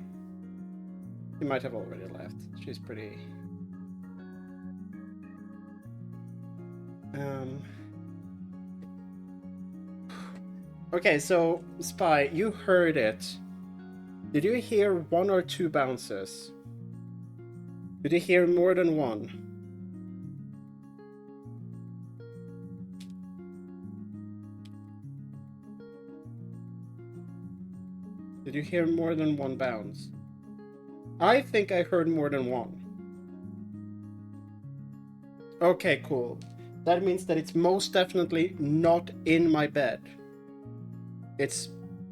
You might have already left. She's pretty... Okay, so, Spy, you heard it. Did you hear 1 or 2 bounces? Did you hear more than 1? Did you hear more than 1 bounce? I think I heard more than 1. Okay, cool. That means that it's most definitely not in my bed. It's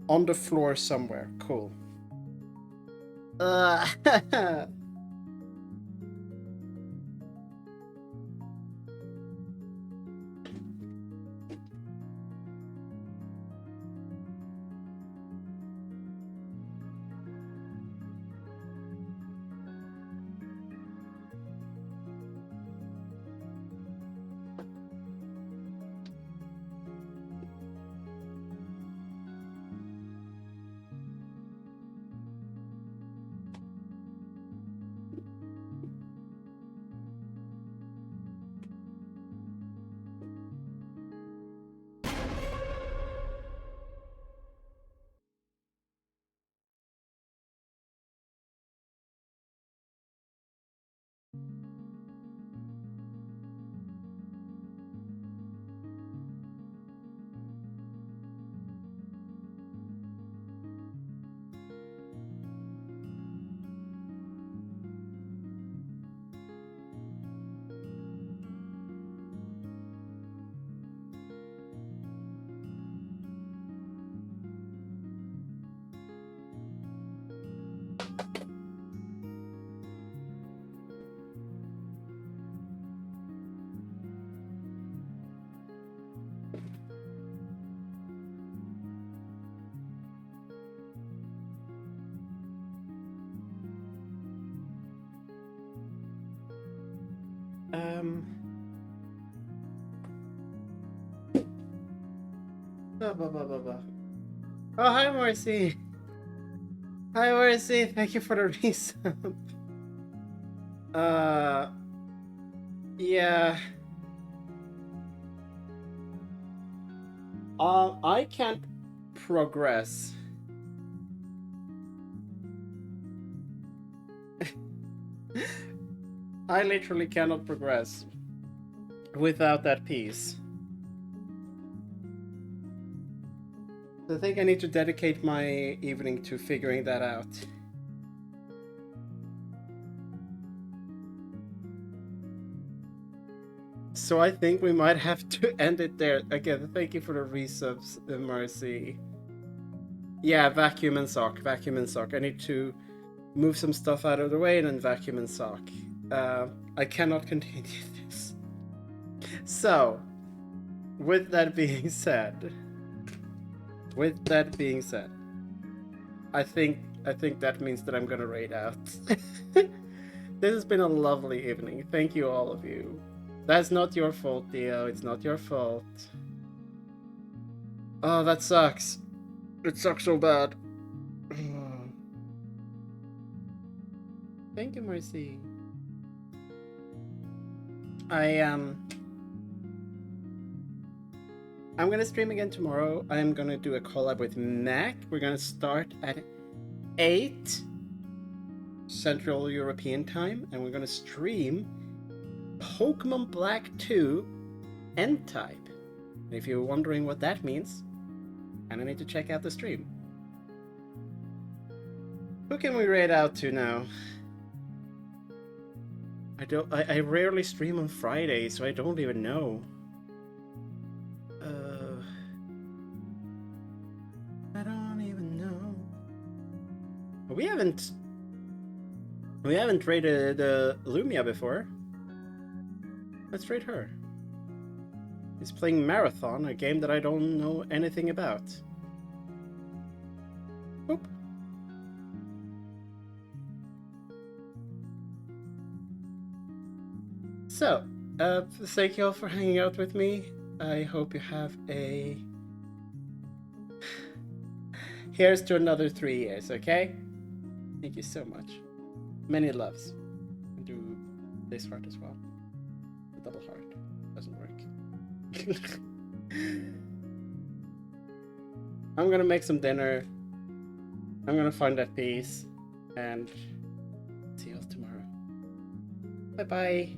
on the floor somewhere. Cool. Oh, hi, Marcy. Hi, Marcy. Thank you for the resub. Yeah. I can't progress. I literally cannot progress without that piece. I think I need to dedicate my evening to figuring that out. So I think we might have to end it there. Again, thank you for the resubs, Marcy. Yeah, vacuum and sock. Vacuum and sock. I need to move some stuff out of the way and then vacuum and sock. I cannot continue this. So, with that being said, I think that means that I'm gonna raid out. This has been a lovely evening. Thank you, all of you. That's not your fault, Theo. It's not your fault. Oh, that sucks. It sucks so bad. Thank you, Mercy. I'm gonna stream again tomorrow. I'm gonna do a collab with Mac. We're gonna start at 8 Central European time, and we're gonna stream Pokemon Black 2 N-Type. And if you're wondering what that means, and I need to check out the stream. Who can we raid out to now? I rarely stream on Friday, so I don't even know. I don't even know. We haven't raided Lumia before. Let's trade her. He's playing Marathon, a game that I don't know anything about. Boop. So, thank you all for hanging out with me. I hope you have a... Here's to another 3 years, okay? Thank you so much. Many loves. Do this heart as well. The double heart doesn't work. I'm gonna make some dinner. I'm gonna find that peace. And see you all tomorrow. Bye bye.